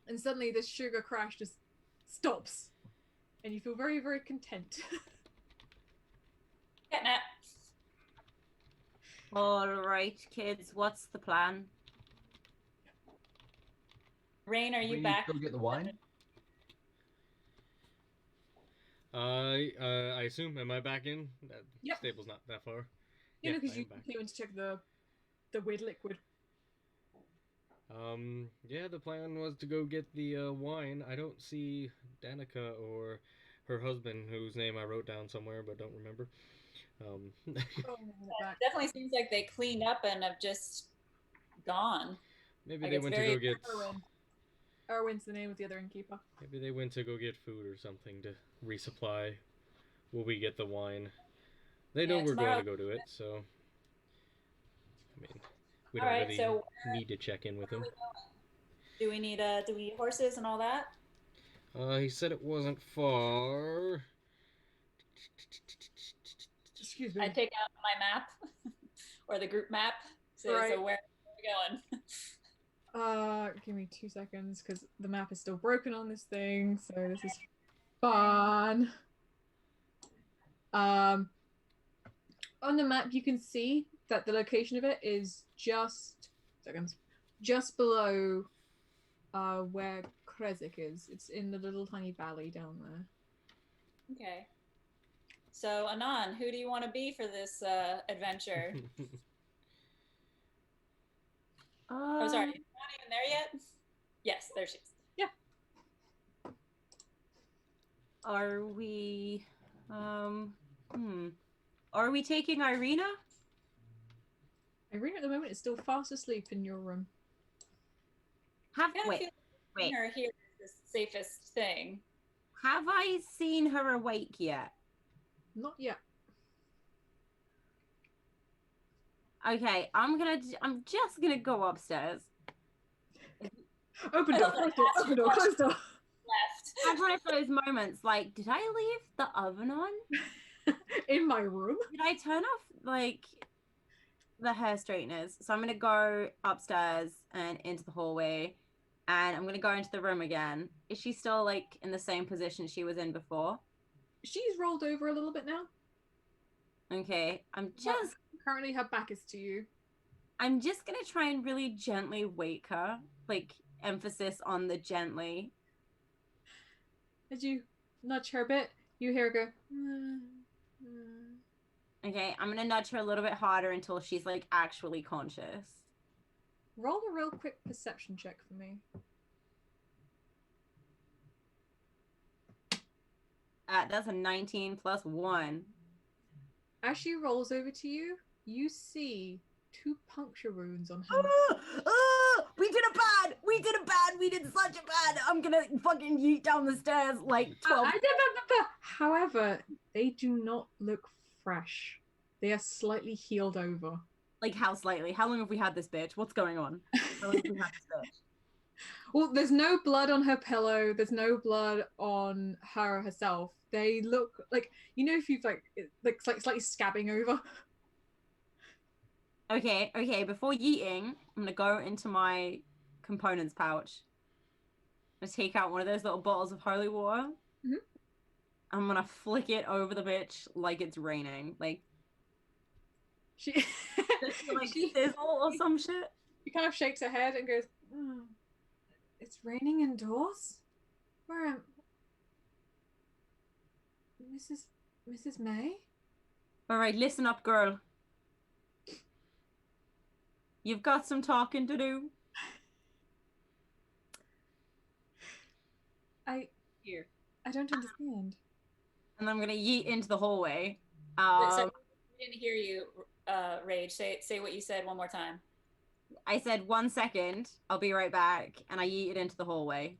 And suddenly this sugar crash just stops. And you feel very, very content. Catnap. All right, kids, what's the plan? Rayne, are you We back? Go get the wine. I assume, am I back in? That Yep. stable's not that far. You know, Yeah, because I you am back. came in to check the weird liquid. Yeah, the plan was to go get the wine. I don't see Danica or her husband, whose name I wrote down somewhere but don't remember. Oh, back. Definitely seems like they cleaned up and have just gone. Maybe Like, they it's went to very go get. Erwin. Erwin's the name of the other innkeeper. Maybe they went to go get food or something to resupply. Will we get the wine? They know Yeah, we're tomorrow- going to go to it, so. I mean, we don't All right, really so need to check in with him. do we need horses and all that? He said it wasn't far. Excuse me. I take out my map or the group map. So, Right. so where are we going? Give me 2 seconds because the map is still broken on this thing, so this is fun. On the map, you can see that the location of it is just below where Kresik is. It's in the little tiny valley down there. Okay. So Anon, who do you want to be for this adventure? Oh, sorry, you're not even there yet? Yes, there she is. Are we, are we taking Irina? Irina at the moment is still fast asleep in your room. Have, I kind of wait, feel wait. like her here is the safest thing. Have I seen her awake yet? Not yet. Okay, I'm just gonna go upstairs. Open door, close door, open door, close door. Left. I've had those moments like, did I leave the oven on? In my room. Did I turn off like the hair straighteners? So I'm gonna go upstairs and into the hallway, and I'm gonna go into the room again. Is she still like in the same position she was in before? She's rolled over a little bit now. Okay, Currently her back is to you. I'm just gonna try and really gently wake her, like emphasis on the gently. As you nudge her a bit, you hear her go. Okay, I'm gonna nudge her a little bit harder until she's like actually conscious. Roll a real quick perception check for me. That's a 19 plus 1. As she rolls over to you, you see 2 puncture wounds on her. We did it bad! We did it bad! We did such a bad! I'm gonna fucking yeet down the stairs like 12. However, they do not look fresh. They are slightly healed over. Like, how slightly? How long have we had this bitch? What's going on? How long have we had this bitch? Well, there's no blood on her pillow. There's no blood on her herself. They look like, you know, if you've like slightly scabbing over. Okay, before yeeting, I'm gonna go into my components pouch. I'm gonna take out one of those little bottles of holy water. Mhm. I'm gonna flick it over the bitch like it's raining. Like, She like sizzle or some shit. She kind of shakes her head and goes, "It's raining indoors? Where am... Mrs. May?" Alright, listen up, girl. You've got some talking to do. Here. I don't understand. And I'm gonna yeet into the hallway. So, we didn't hear you, Rage. Say what you said one more time. I said 1 second, I'll be right back, and I yeeted into the hallway.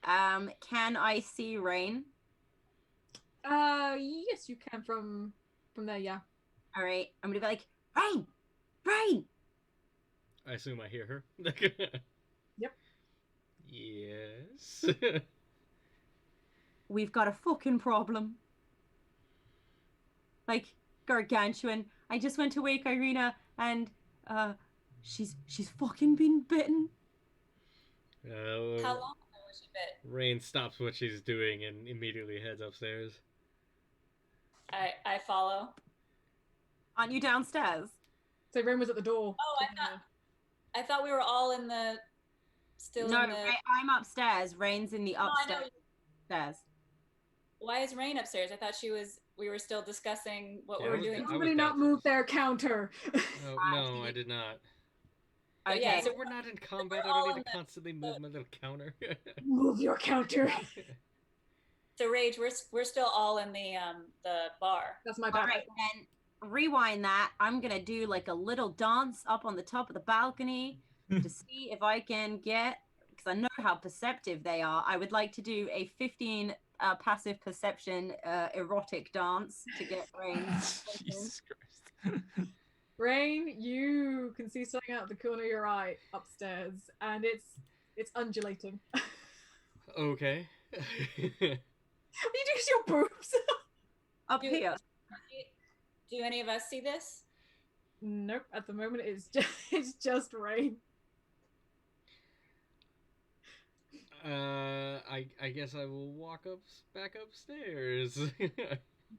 Can I see Rayne? Yes, you can from there, yeah. Alright, I'm gonna be like, Rayne! Rayne! I assume I hear her. Yep. Yes. We've got a fucking problem. Like, gargantuan. I just went to wake Irina, and, she's fucking been bitten. How long ago was she bit? Rayne stops what she's doing and immediately heads upstairs. I follow. Aren't you downstairs? So Rayne was at the door. Oh, I thought we were all in the... Still No, in the... I'm upstairs. Rayne's in the upstairs. Why is Rayne upstairs? I thought we were still discussing what we were doing. Somebody not move their counter. Oh, no, I did not. Okay. Yeah, so we're not in combat. I don't need to constantly move my little counter. Move your counter. So Rage, we're still all in the bar. That's my bad. All right, then rewind that. I'm gonna do like a little dance up on the top of the balcony to see if I can get, because I know how perceptive they are. I would like to do a 15 passive perception erotic dance to get Rayne. Jesus Christ. Rayne, you can see something out the corner of your eye upstairs, and it's undulating. Okay. You use your boobs. Up here. Do any of us see this? Nope. At the moment, it's just Rayne. I guess I will walk back upstairs.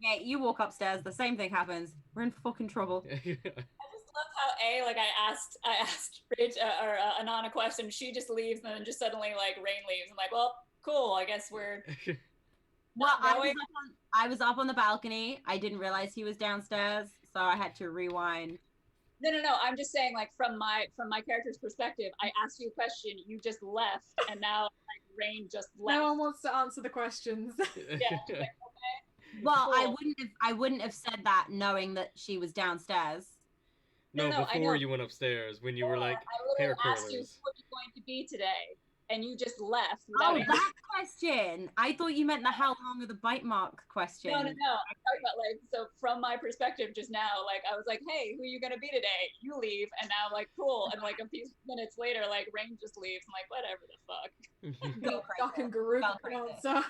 Yeah, you walk upstairs. The same thing happens. We're in fucking trouble. I just love how I asked Rage or Anon a question. She just leaves, and then just suddenly like Rayne leaves. I'm like, well, cool. I guess we're. Well, I was up on the balcony. I didn't realize he was downstairs, so I had to rewind. No. I'm just saying, like from my character's perspective, I asked you a question, you just left, and now like Rayne just left. No one wants to answer the questions. Yeah. Like, okay. Well, Cool. I wouldn't have said that knowing that she was downstairs. No, No, I know. before you went upstairs, when you were like I hair literally asked you curlers. what you're going to be today, and you just left without Oh, answering. that question! I thought you meant the how long are the bite mark question. No. I'm talking about like, so from my perspective just now, like I was like, hey, who are you gonna be today? You leave, and now like cool, and like a few minutes later, like Rayne just leaves. I'm like, whatever the fuck. Go Doc and Garuga Go answer.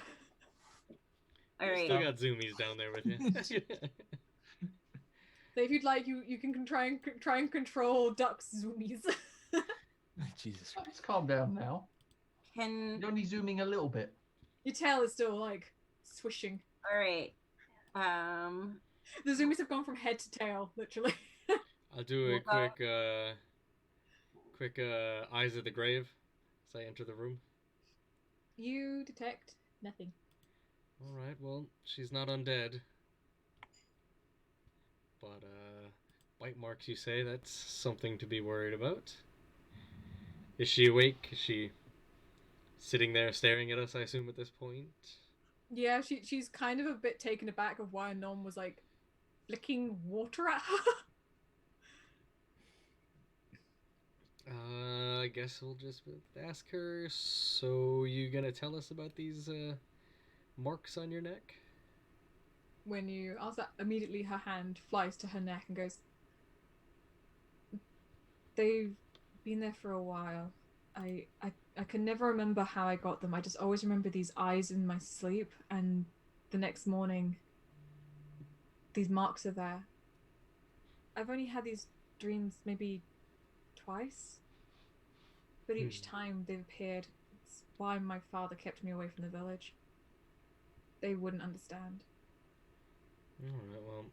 All right. Still got zoomies down there with you. So if you'd like, you can try and control Duck's zoomies. Jesus Christ. Let's calm down now. Can You're only zooming a little bit. Your tail is still like swishing. all right. The zoomies have gone from head to tail, literally. I'll do a We'll go- quick eyes of the grave as I enter the room. You detect nothing. All right, well, she's not undead. But Bite marks, you say? That's something to be worried about. Is she awake? Is she sitting there staring at us, I assume, at this point? Yeah, she's kind of a bit taken aback of why Anon was like flicking water at her. I guess we'll just ask her. So, you gonna tell us about these marks on your neck? When you ask that, immediately her hand flies to her neck and goes, they've been there for a while. I can never remember how I got them. I just always remember these eyes in my sleep, and the next morning, these marks are there. I've only had these dreams maybe twice, but each time they've appeared. It's why my father kept me away from the village. They wouldn't understand. Alright, well,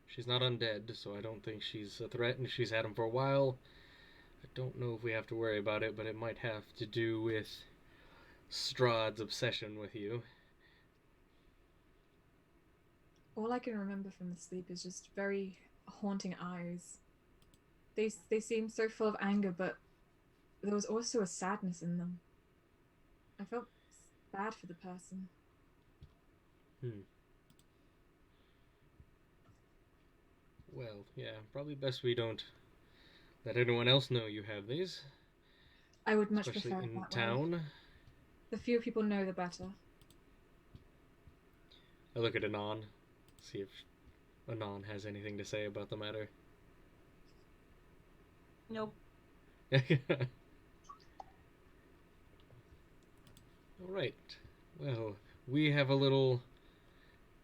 she's not undead, so I don't think she's a threat, and she's had them for a while. I don't know if we have to worry about it, but it might have to do with Strahd's obsession with you. All I can remember from the sleep is just very haunting eyes. They seem so full of anger, but there was also a sadness in them. I felt bad for the person. Well, yeah, probably best we don't let anyone else know you have these. I would much Especially prefer it in that town. way. The fewer people know, the better. I look at Anon, see if Anon has anything to say about the matter. Nope. Alright, well, we have a little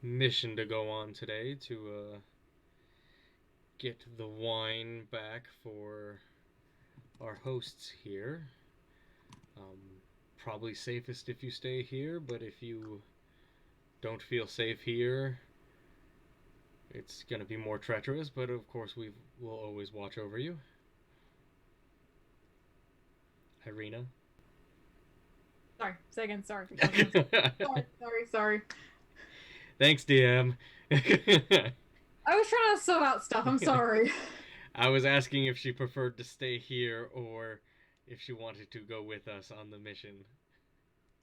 mission to go on today to get the wine back for our hosts here. Probably safest if you stay here, but if you don't feel safe here, it's gonna be more treacherous, but of course we'll always watch over you. Irina? Sorry, say again, sorry. Sorry. Thanks, DM. I was trying to sort out stuff, I'm sorry. I was asking if she preferred to stay here or if she wanted to go with us on the mission.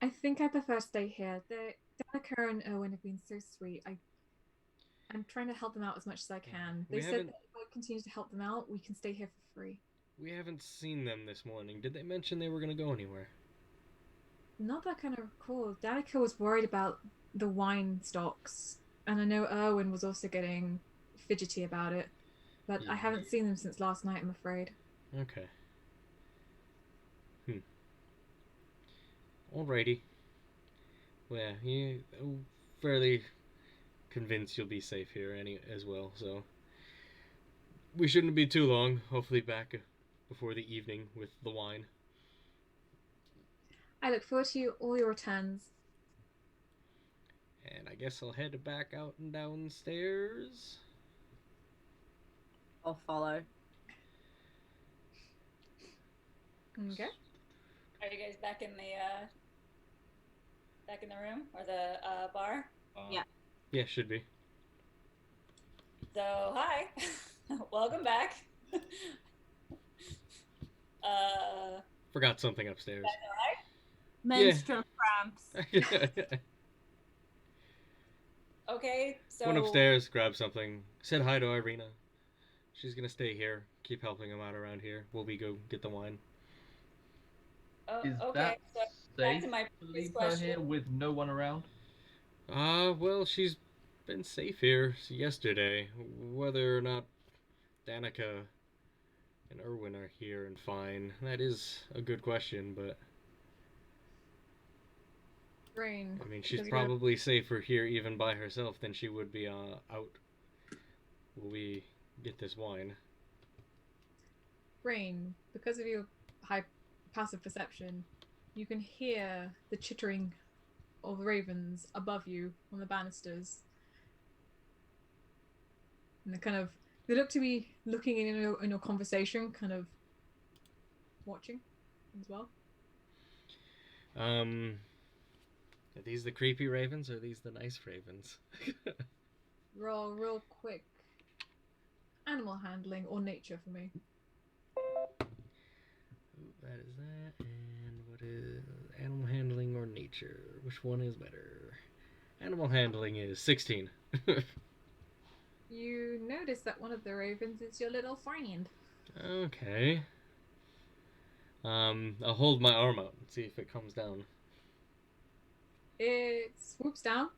I think I prefer to stay here. Danica and Owen have been so sweet. I'm trying to help them out as much as I can. They said that if I continue to help them out, we can stay here for free. We haven't seen them this morning. Did they mention they were going to go anywhere? Not that I kind of recall. Danica was worried about the wine stocks, and I know Erwin was also getting fidgety about it, but I haven't seen them since last night, I'm afraid. Okay. Alrighty. Well, I'm fairly convinced you'll be safe here as well, so we shouldn't be too long. Hopefully back before the evening with the wine. I look forward to all your returns. And I guess I'll head back out and downstairs. I'll follow. Okay. Are you guys back in the room or the bar? Yeah. Yeah, should be. So hi, welcome back. Forgot something upstairs. That's all right. Menstrual cramps. Okay, so Went upstairs, grabbed something, said hi to Irina. She's gonna stay here, keep helping him out around here while we go get the wine. Is okay, that so back safe to my to previous leave her question. here with no one around? Well, she's been safe here yesterday. Whether or not Danica and Erwin are here and fine, that is a good question, but Rayne. I mean, she's probably safer here even by herself than she would be out while we get this wine. Rayne, because of your high passive perception, you can hear the chittering of the ravens above you on the banisters. And they look to be looking in your conversation, kind of watching as well. Are these the creepy ravens or are these the nice ravens? Roll real quick animal handling or nature for me. That is that. And what is animal handling or nature? Which one is better? Animal handling is 16. You notice that one of the ravens is your little friend. Okay. I'll hold my arm out and see if it comes down. It swoops down,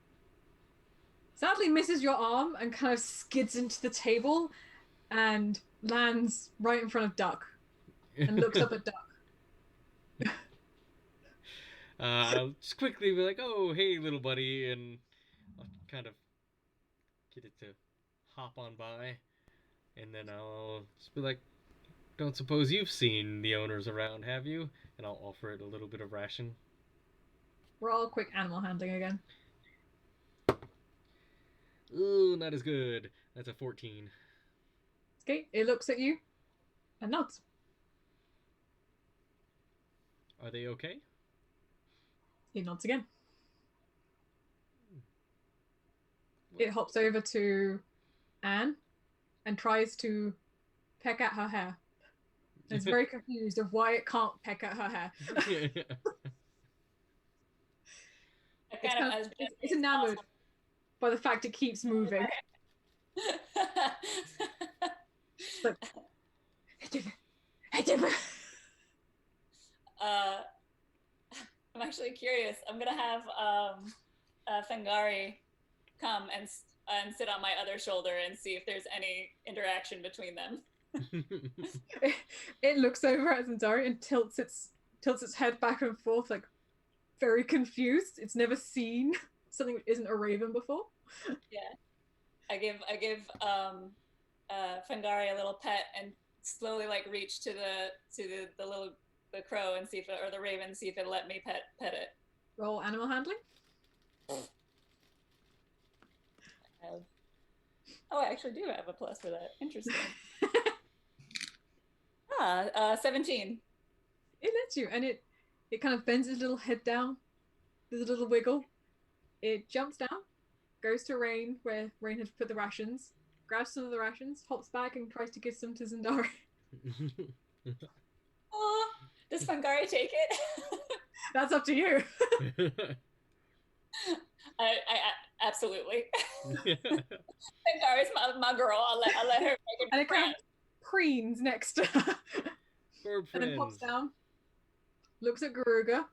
sadly misses your arm and kind of skids into the table and lands right in front of Duck and looks up at Duck. I'll just quickly be like, "Oh, hey, little buddy," and I'll kind of get it to hop on by, and then I'll just be like, "Don't suppose you've seen the owners around, have you?" And I'll offer it a little bit of ration. Roll quick animal handling again. Ooh, not as good. That's a 14. Okay, it looks at you and nods. Are they okay? He nods again. It hops over to Anne and tries to peck at her hair. It's very confused of why it can't peck at her hair. It's enamored by the fact it keeps moving. It's like, I'm actually curious. I'm gonna have Fangari come and sit on my other shoulder and see if there's any interaction between them. It looks over at Zandari and tilts its head back and forth, like very confused. It's never seen something which isn't a raven before. Yeah, I give Fangari a little pet and slowly like reach to the crow and see if or the raven, see if it'll let me pet it. Roll animal handling. I actually do have a plus for that. Interesting. 17. It lets you, and it kind of bends its little head down. There's a little wiggle. It jumps down, goes to Rayne, where Rayne has put the rations, grabs some of the rations, hops back, and tries to give some to Zandari. Oh, does Fangari take it? That's up to you. I absolutely. Fangari's my girl. I'll let her make it. And it kind of preens next to her. And then hops friends. down, looks at Garuga,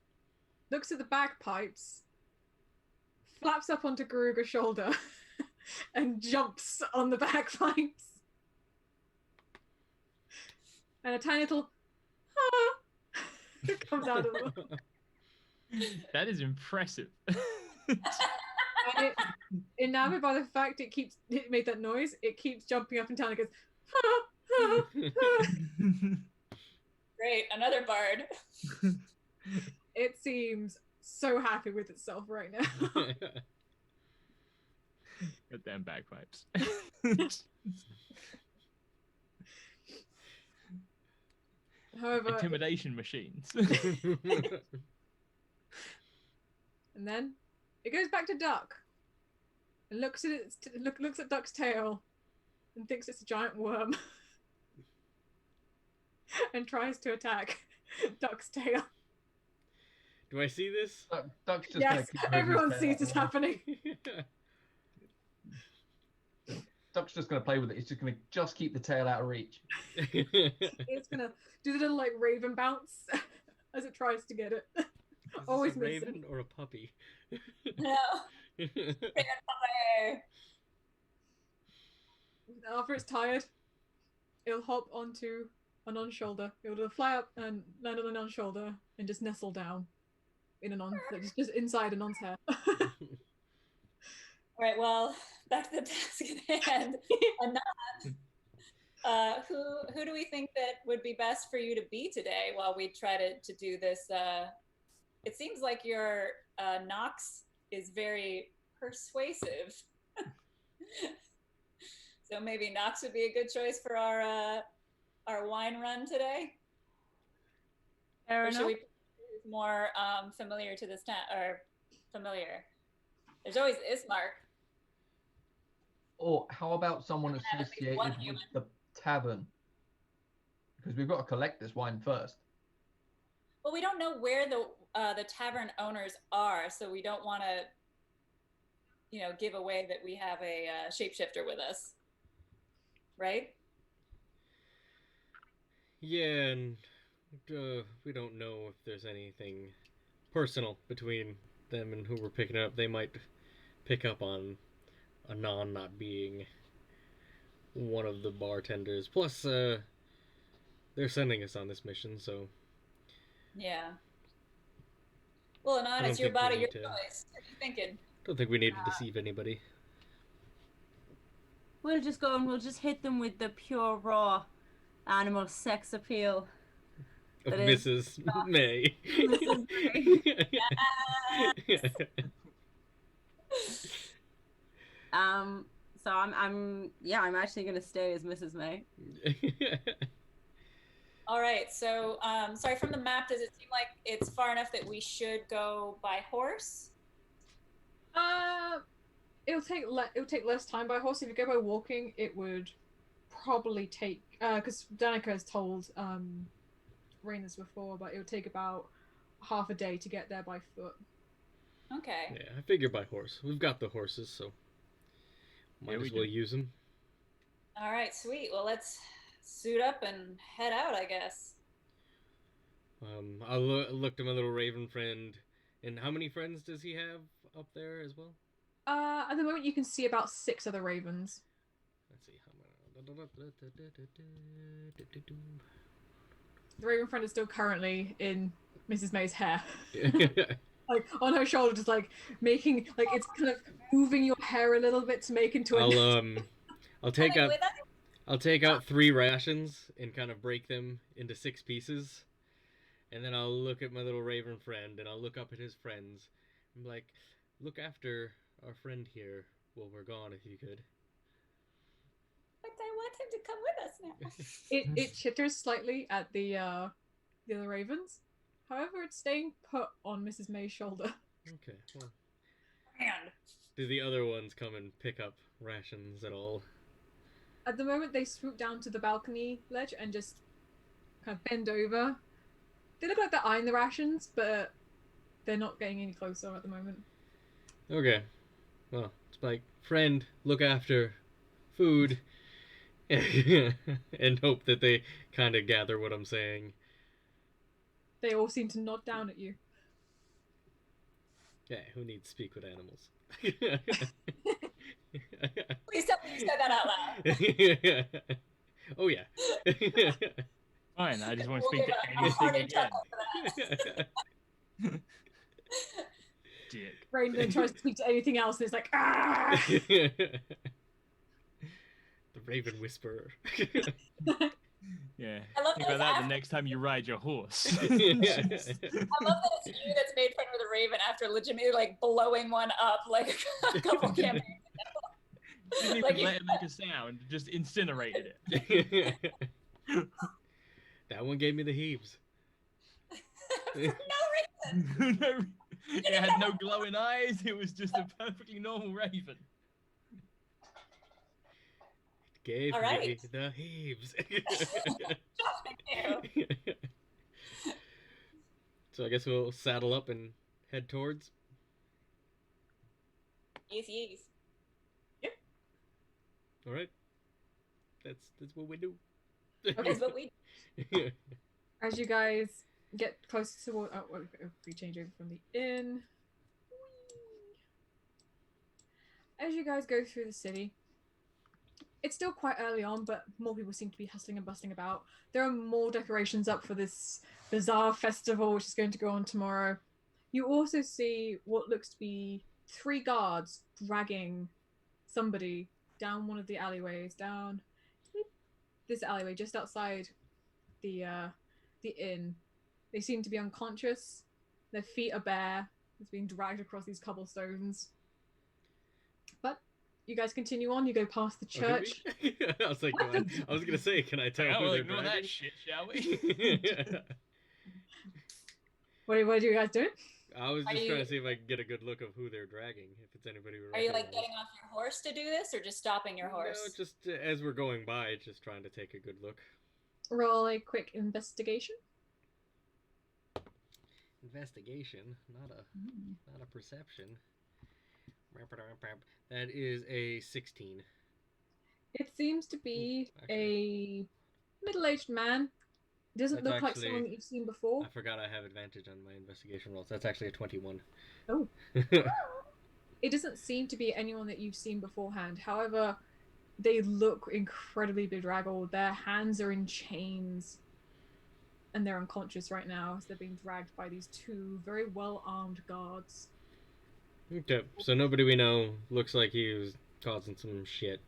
looks at the bagpipes, flaps up onto Garuga's shoulder, and jumps on the bagpipes. And a tiny little comes out of them. That is impressive. And enamored by the fact it made that noise, it keeps jumping up and down and goes, Great, another bard. It seems so happy with itself right now. Goddamn bagpipes. However, Intimidation machines. and then it goes back to Duck and looks at Duck's tail and thinks it's a giant worm and tries to attack Duck's tail. Do I see this? Duck's just Yes, everyone sees this happening. Duck's just going to play with it. It's just going to keep the tail out of reach. It's gonna do the little like raven bounce as it tries to get it. Is Always this a missing. raven or a puppy? No. After it's tired, it'll hop onto Anon's shoulder. It'll fly up and land on Anon's shoulder and just nestle down in Anon, just inside Anon's hair. All right, well, back to the task at hand. Anon, who do we think that would be best for you to be today while we try to do this? It seems like your Nox is very persuasive. So maybe Nox would be a good choice for our wine run today. Fair Or should enough. we who's more familiar to this town or familiar? There's always Ismark. Or how about someone Have at least associated one with human. the tavern? Because we've got to collect this wine first. Well, we don't know where the tavern owners are, so we don't want to, give away that we have a shapeshifter with us, right? Yeah, and we don't know if there's anything personal between them and who we're picking up. They might pick up on Anon not being one of the bartenders. Plus, they're sending us on this mission, so Yeah. Well, Anon, I it's don't your think we body, your need to- choice. What are you thinking? don't think we need to deceive anybody. We'll just go and we'll just hit them with the pure raw animal sex appeal. Of That is- Mrs. May. Mrs. So I'm actually gonna stay as Mrs. May. All right. So, sorry, from the map, does it seem like it's far enough that we should go by horse? It'll take less time by horse. If you go by walking, it would probably take because Danica has told Rayne this before, but it would take about half a day to get there by foot. Okay. Yeah, I figure by horse. We've got the horses, so might Yeah, we as well do. use them. All right. Sweet. Well, let's suit up and head out, I guess. I looked at my little raven friend, and how many friends does he have up there as well? At the moment, you can see about 6 other ravens. Let's see. The raven friend is still currently in Mrs. May's hair. Yeah. Like on her shoulder, just like making like it's kind of moving your hair a little bit to make into a I'll take Coming out with us? I'll take out 3 rations and kind of break them into 6 pieces, and then I'll look at my little raven friend and I'll look up at his friends. I'm like, look after our friend here while we're gone, if you could. But I want him to come with us now. It chitters slightly at the other ravens. However, it's staying put on Mrs. May's shoulder. Okay. Well, And do the other ones come and pick up rations at all? At the moment, they swoop down to the balcony ledge and just kind of bend over. They look like they're eyeing the rations, but they're not getting any closer at the moment. Okay. Well, it's like, friend, look after food, and hope that they kind of gather what I'm saying. They all seem to nod down at you. Yeah, who needs speak with animals? please tell me you said that out loud. Oh yeah. Fine, I just want to We'll speak give to a anything hearty again. chuckle for that. Dick. Rayne then tries to speak to anything else, and it's like, ah! The Raven Whisperer. Yeah. I love Think that about that it's the next time you ride your horse. I love that it's you that's made friend with a raven after legitimately like blowing one up like a couple campaigns. Didn't even Like let it make a sound, just incinerated it. That one gave me the heaves. For no reason. No, it had no glowing eyes, it was just a perfectly normal raven. It gave All me right. the heaves. Thank you. So I guess we'll saddle up and head towards. Yes, yes. All right. That's what we do. That's what we As you guys get close to we change over from the inn. As you guys go through the city, it's still quite early on, but more people seem to be hustling and bustling about. There are more decorations up for this bizarre festival, which is going to go on tomorrow. You also see what looks to be 3 guards dragging somebody down one of the alleyways, down this alleyway just outside the inn. They seem to be unconscious. Their feet are bare. It's being dragged across these cobblestones. But you guys continue on. You go past the Oh, did church. we? I was like, I was gonna say, can I tell Yeah, who we'll they're ignore that dragging? shit, shall we? What are you guys doing? I was Are just you- trying to see if I could get a good look of who they're dragging, if it's anybody we Are you like recognize. getting off your horse to do this, or just stopping your horse? No, just as we're going by, just trying to take a good look. Roll a quick investigation. Investigation, not a perception. That is a 16. It seems to be Actually. a middle-aged man. Doesn't That's look like actually- someone that you've seen before. I forgot I have advantage on my investigation rolls. That's actually a 21. Oh. It doesn't seem to be anyone that you've seen beforehand. However, they look incredibly bedraggled. Their hands are in chains. And they're unconscious right now as they're being dragged by these two very well-armed guards. Okay, so nobody we know. Looks like he was causing some shit.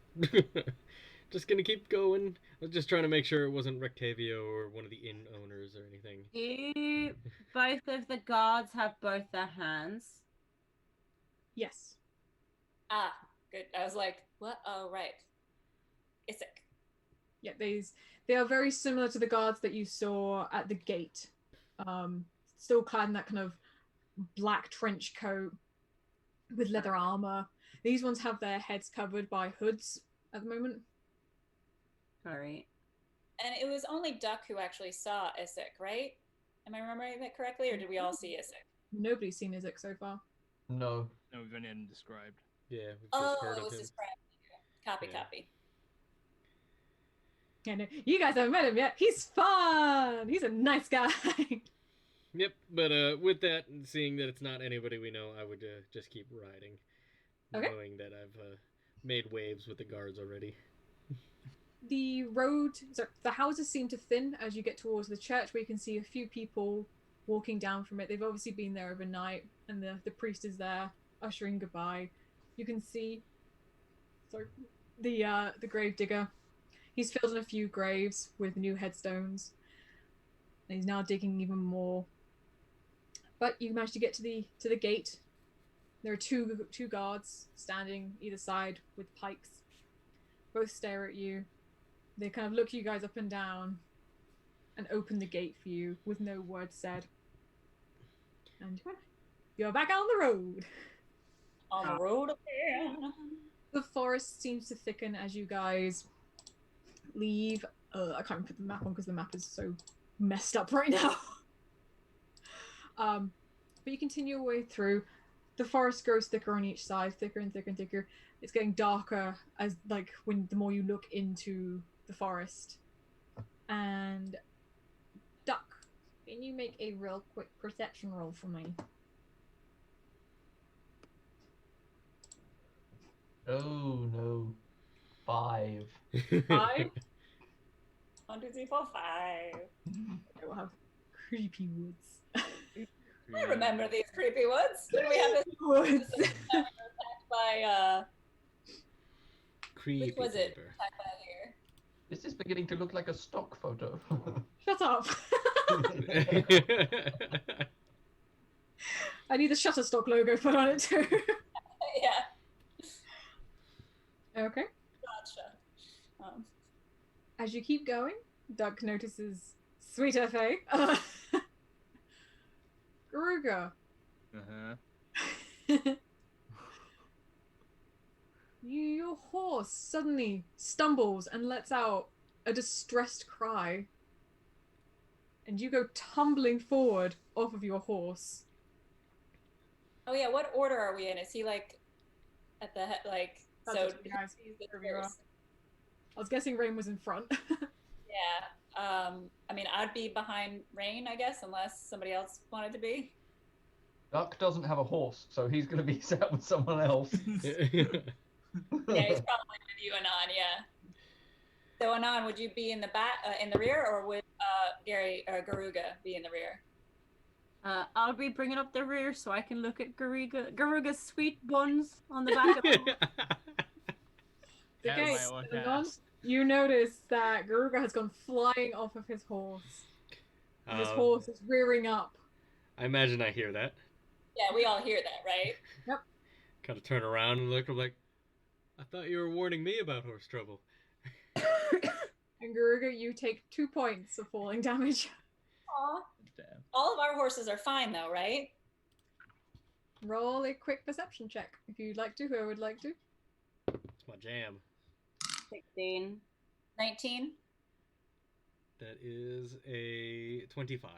Just gonna keep going. I was just trying to make sure it wasn't Rectavio or one of the inn owners or anything. Do both of the guards have both their hands? Yes. Ah, good. I was like, what? Oh, right. Isaac. Yeah, they are very similar to the guards that you saw at the gate. Still clad in that kind of black trench coat with leather armor. These ones have their heads covered by hoods at the moment. Alright. And it was only Duck who actually saw Isaac, right? Am I remembering that correctly, or did we all see Isaac? Nobody's seen Isaac so far. No. No, we've only had him described. Yeah, we've just Oh, heard it of was him. described. Copy, Yeah. copy. Yeah, no, you guys haven't met him yet. He's fun. He's a nice guy. Yep, but with that, and seeing that it's not anybody we know, I would just keep riding, Okay. knowing that I've made waves with the guards already. The the houses seem to thin as you get towards the church, where you can see a few people walking down from it. They've obviously been there overnight, and the priest is there ushering goodbye. You can see, the grave digger. He's filled in a few graves with new headstones, and he's now digging even more. But you manage to get to the gate. There are two guards standing either side with pikes. Both stare at you. They kind of look you guys up and down and open the gate for you with no word said. And you're back on the road. On the road again. The forest seems to thicken as you guys leave. I can't put the map on because the map is so messed up right now. But you continue your way through. The forest grows thicker on each side, thicker and thicker and thicker. It's getting darker as the more you look into the forest. And Duck, can you make a real quick perception roll for me? Oh no. 5. 5? 1, 2, 3, 4, 5. I will have creepy woods. I remember these creepy woods. Did we have this Woods. attacked by Creepy which was it? paper. Attacked by here. This is beginning to look like a stock photo. Shut up. I need the Shutterstock logo put on it too. Yeah, Okay. gotcha. As you keep going, Duck notices Sweet FA. Garuga. Uh-huh. Your horse suddenly stumbles and lets out a distressed cry. And you go tumbling forward off of your horse. Oh yeah, what order are we in? Is he like at the head? Like That's so? up to you guys. he's the Wherever you are. first. I was guessing Rayne was in front. Yeah. I mean, I'd be behind Rayne, I guess, unless somebody else wanted to be. Duck doesn't have a horse, so he's going to be sat with someone else. Yeah, he's probably with you, Anon. Yeah. So Anon, would you be in the back, in the rear, or would Garuga be in the rear? I'll be bringing up the rear so I can look at Garuga's sweet buns on the back of him. The That gate, might work and out. then you notice that Garuga has gone flying off of his horse. And his horse is rearing up. I imagine I hear that. Yeah, we all hear that, right? Kind of turn around and look. I'm like, I thought you were warning me about horse trouble. And Garuga, you take 2 points of falling damage. Aw. Damn. All of our horses are fine, though, right? Roll a quick perception check if you'd like to. Whoever would like to. It's my jam. 16. 19. That is a 25.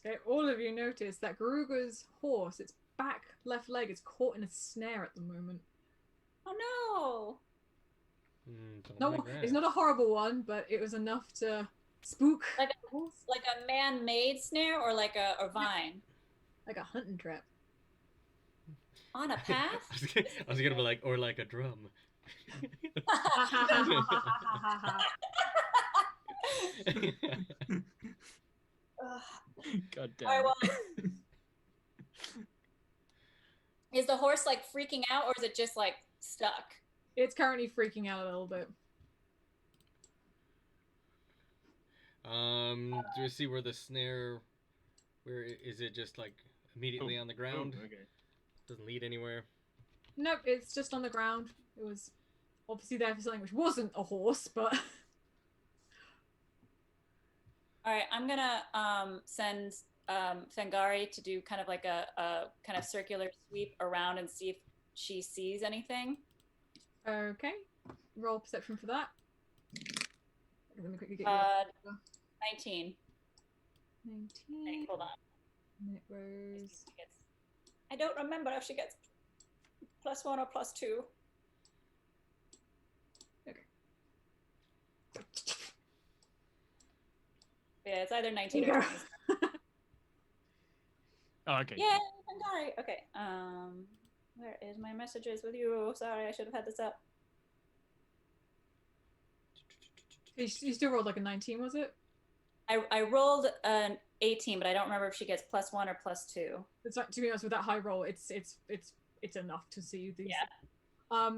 Okay, all of you notice that Garuga's horse, its back left leg, is caught in a snare at the moment. Oh Don't No, like that. it's not a horrible one, but it was enough to spook Like the horse. no! Like a man-made snare or like a vine? Like a hunting trap. On a path? I was gonna be like, or like a drum. God damn. All right, it. well, is the horse like freaking out or is it just like stuck? It's currently freaking out a little bit. Do you see where the snare? Where is it? Just like immediately on the ground? Oh, okay. Doesn't lead anywhere. Nope, it's just on the ground. It was obviously there for something which wasn't a horse, but All right, I'm gonna send Fengari to do kind of like a kind of circular sweep around and see if she sees anything. okay. Roll perception for that. Let me quickly get 19. 19. Hold on. And it was I don't remember if she gets +1 or +2. Yeah, it's either 19 or 20. Oh, okay. Yeah, Fengari. Okay. Where is my messages with you? Sorry, I should have had this up. You still rolled like a 19, was it? I rolled an 18, but I don't remember if she gets +1 or +2. It's like, to be honest, with that high roll, it's enough to see these. Yeah.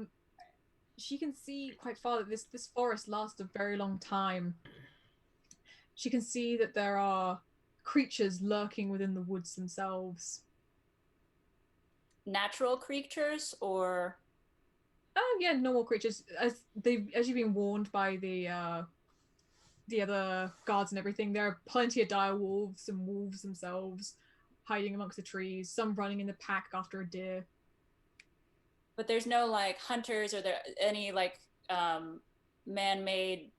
She can see quite far that this forest lasts a very long time. She can see that there are creatures lurking within the woods themselves. Natural creatures or Oh yeah, normal creatures. As you've been warned by the other guards and everything, there are plenty of dire wolves and wolves themselves hiding amongst the trees. Some running in the pack after a deer. but there's no like hunters or there any like man-made,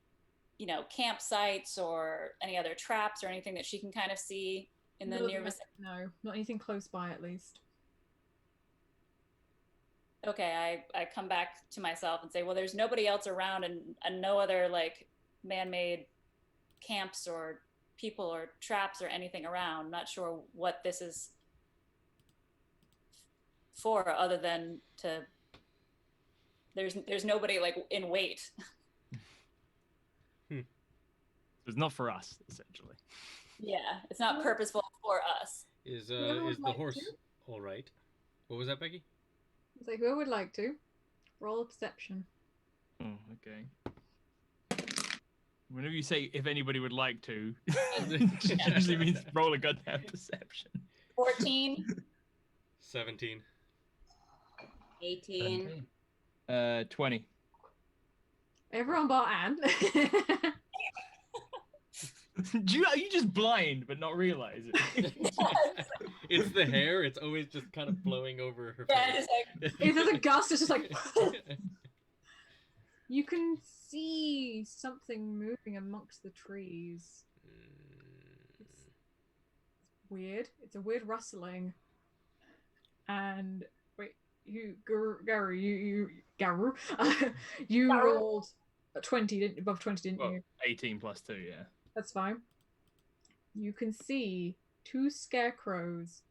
campsites or any other traps or anything that she can kind of see in the near vicinity. No, not anything close by at least. Okay, I come back to myself and say, well, there's nobody else around and no other like man-made camps or people or traps or anything around. Not sure what this is for other than to there's nobody like in wait. It's not for us, essentially. Yeah, it's not purposeful for us. Is Whoever would the like horse to. all right? What was that, Becky? It's like, whoever would like to roll a perception. Oh, okay. Whenever you say if anybody would like to, it usually means roll a goddamn perception. 14. 17. 18. 20. Everyone bar Anne. Are you just blind but not realize it? It's the hair. It's always just kind of blowing over her Yeah, face. just like If there's a gust, it's just like you can see something moving amongst the trees. It's weird. It's a weird rustling. And wait, Garu, you rolled a 20, above 20, didn't Well, you? 18 plus 2, yeah. That's fine. You can see 2 scarecrows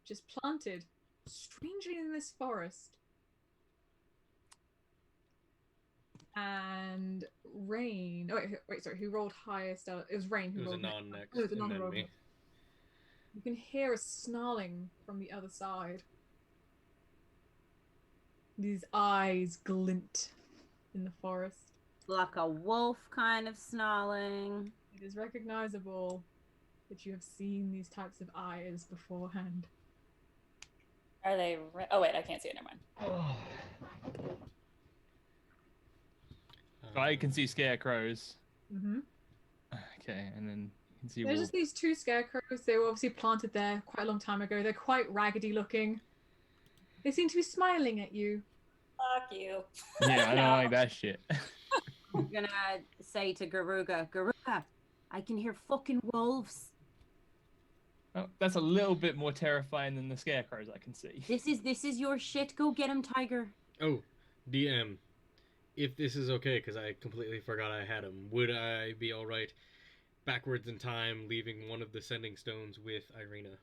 just planted strangely in this forest. And Rayne. Oh, wait, sorry. Who rolled highest? It was Rayne who It was rolled Anon next, Oh, it was and Anon who then rolled me. next. You can hear a snarling from the other side. These eyes glint in the forest. Like a wolf kind of snarling. It is recognizable that you have seen these types of eyes beforehand. are they oh wait, I can't see it, never mind. So I can see scarecrows. Mm-hmm. Okay, and then can see There's wolf. just these two scarecrows. They were obviously planted there quite a long time ago. They're quite raggedy looking. They seem to be smiling at you. Fuck you. Yeah, I don't No. like that shit. I'm gonna say to Garuga, Garuga, I can hear fucking wolves. Oh, that's a little bit more terrifying than the scarecrows I can see. This is your shit. Go get him, Tiger. Oh, DM, if this is okay, because I completely forgot I had him, would I be alright backwards in time, leaving one of the sending stones with Irina?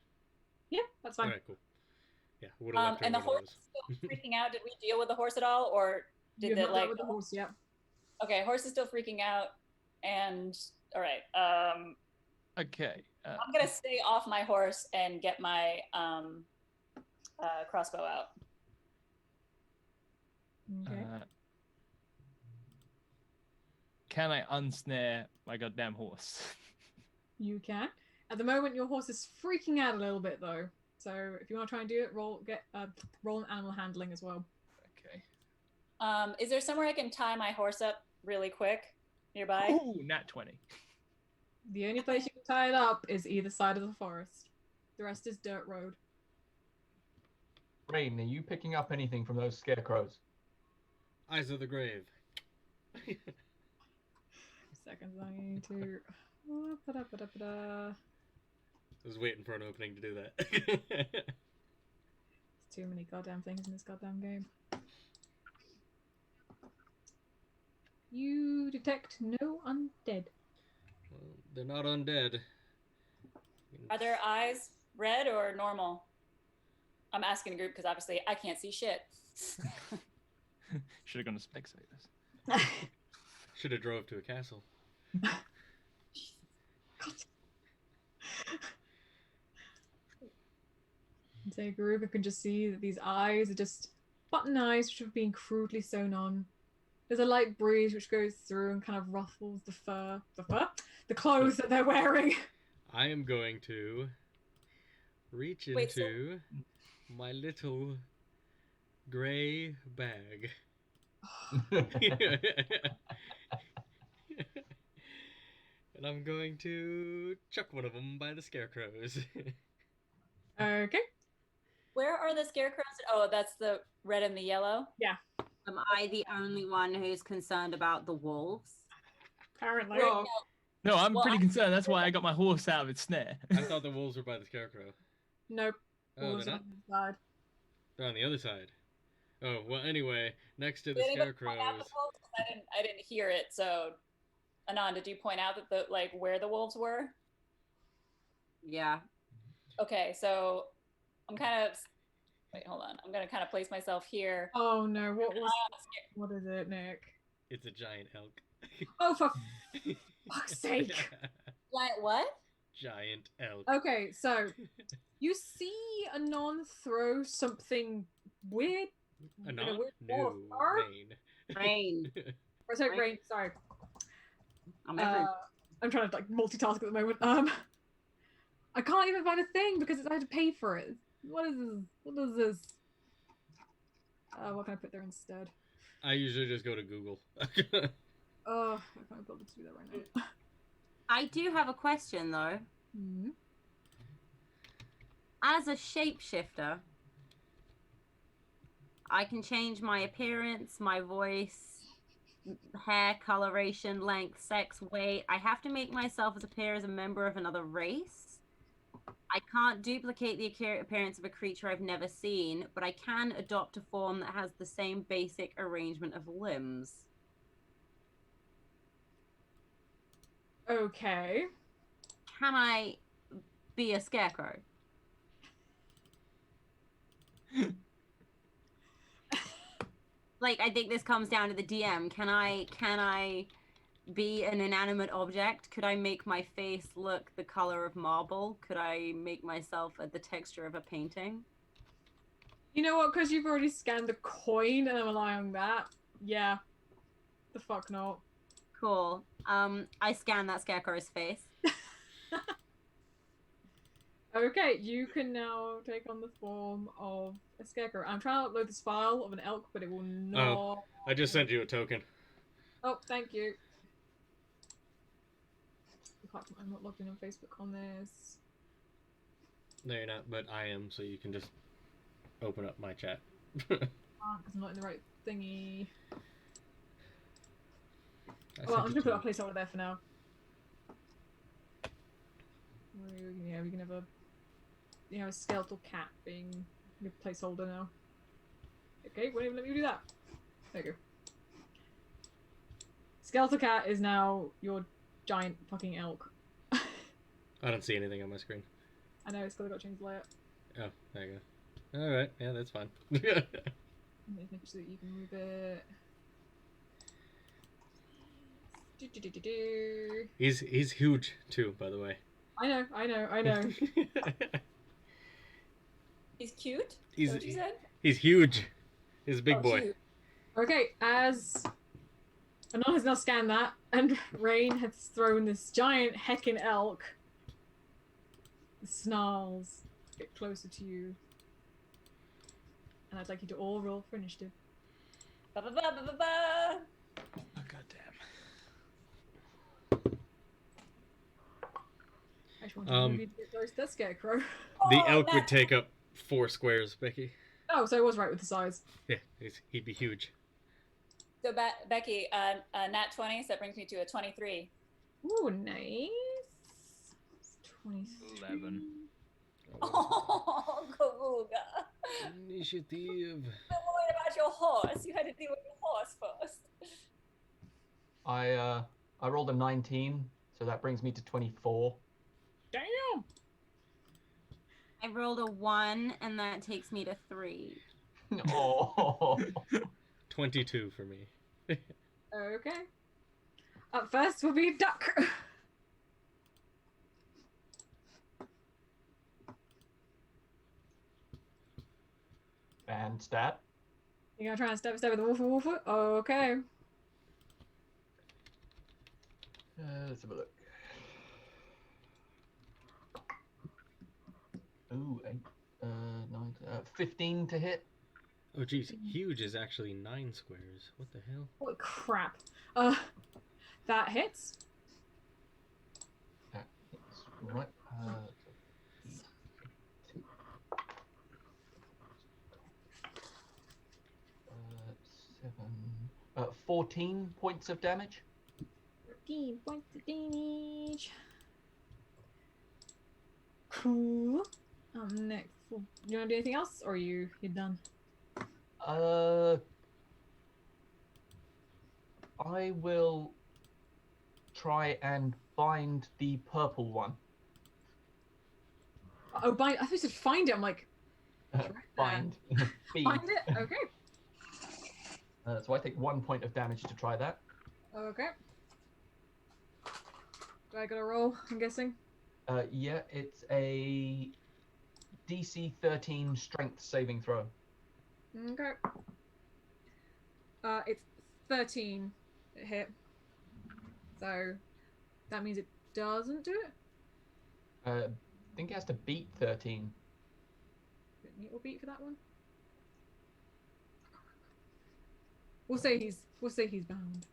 Yeah, that's fine. Alright, cool. Yeah, would have left her And the one horse of is still freaking out. Did we deal with the horse at all, or You did have the not dealt with the horse yet. Okay, horse is still freaking out, and all right. Okay. I'm gonna stay off my horse and get my crossbow out. Okay. Can I unsnare my goddamn horse? You can. At the moment, your horse is freaking out a little bit, though. So if you want to try and do it, roll an animal handling as well. Okay. Is there somewhere I can tie my horse up really quick nearby? Ooh, nat 20. The only place you can tie it up is either side of the forest. The rest is dirt road. Rayne, are you picking up anything from those scarecrows? Eyes of the grave. Seconds, I need to. There's I was waiting for an opening to do that. too many goddamn things in this goddamn game. You detect no undead. Well, they're not undead. Are their eyes red or normal? I'm asking the group because obviously I can't see shit. Should have gone to Specsavers. Should have drove to a castle. So Garuga can just see that these eyes are just button eyes which have been crudely sewn on. There's a light breeze which goes through and kind of ruffles the clothes that they're wearing. I am going to reach Wait, so- into my little gray bag. And I'm going to chuck one of them by the scarecrows. Okay. Where are the scarecrows? Oh, that's the red and the yellow. Am I the only one who's concerned about the wolves? Apparently. Where- No, I'm Well, pretty concerned. That's why I got my horse out of its snare. I thought the wolves were by the scarecrow. Nope. Oh, Wolves they're on not? the side. They're on the other side. Oh, well, anyway, next to the Did anybody point scarecrows. out the wolves? I didn't hear it. So, Anon, did you point out that where the wolves were? Yeah. Okay, so I'm kind of wait. Hold on. I'm gonna kind of place myself here. Oh no, what was Eye on the scare- what is it, Nick? It's a giant elk. Oh for fuck's sake. Giant what? Giant elk. Okay, so you see Anon throw something weird. Anon? a weird ball of No, fur? Rayne. Rain. Or sorry, Rain, sorry. I'm every... I'm trying to like multitask at the moment. I can't even find a thing because I had to pay for it. What is this? What is this? What can I put there instead? I usually just go to Google. Oh, I can't bother to do that right now. I do have a question though. Hmm. As a shapeshifter, I can change my appearance, my voice, hair coloration, length, sex, weight. I have to make myself appear as a member of another race. I can't duplicate the appearance of a creature I've never seen, but I can adopt a form that has the same basic arrangement of limbs. Okay. Can I be a scarecrow? Like, I think this comes down to the DM. Can I be an inanimate object? Could I make my face look the color of marble? Could I make myself the texture of a painting? You know what? Because you've already scanned the coin and I'm relying on that. Yeah. The fuck not. Cool. I scan that scarecrow's face. Okay, you can now take on the form of a scarecrow. I'm trying to upload this file of an elk, but it will not. I just sent you a token. Oh, thank you. I'm not logged in on Facebook on this. No, you're not, but I am, so you can just open up my chat. Because I'm not in the right thingy. Well, I'm just gonna put a placeholder there for now. Yeah, we can have a skeletal cat being your placeholder now. Okay, won't even let me do that. There you go. Skeletal cat is now your giant fucking elk. I don't see anything on my screen. I know, it's got to change the layout. Oh, there you go. Alright, yeah, that's fine. Make sure that you can move it. He's huge too, by the way. I know. He's cute? He's, Is that what you said? he's huge. He's a big boy. Cute. Okay, as Anon has now scanned that, and Rayne has thrown this giant heckin' elk. The snarls get closer to you. And I'd like you to all roll for initiative. Ba ba ba ba ba ba. Oh, goddamn. I just want to move you to get close to that scarecrow. The Oh, elk that- would take up 4 squares, Becky. Oh, so I was right with the size. Yeah, he'd be huge. So Becky, nat 20, so that brings me to a 23. Ooh, nice. 23. 11. Oh, Garuga. Initiative. Don't worry about your horse. You had to deal with your horse first. I rolled a 19, so that brings me to 24. Damn! I rolled a 1, and that takes me to 3. Oh. 22 for me. Okay. Up first will be Duck. And stat. You're gonna try and step with the wolf. Okay. Let's have a look. Ooh, 8, 9, 15 to hit. Oh geez, huge is actually 9 squares. What the hell? Holy crap. That hits. That hits. Right. 14 points of damage. 14 points of damage. Cool. Next, you wanna do anything else, or you're done? I will try and bind the purple one. Oh, bind. I thought you said find it. I'm like, Bind. Feed. find it. Okay. So I take 1 point of damage to try that. Okay. Do I gotta roll? I'm guessing. Yeah, it's a DC 13 strength saving throw. Okay. It's 13 hit. So that means it doesn't do it. I think it has to beat 13. It will beat for that one. We'll say he's bound.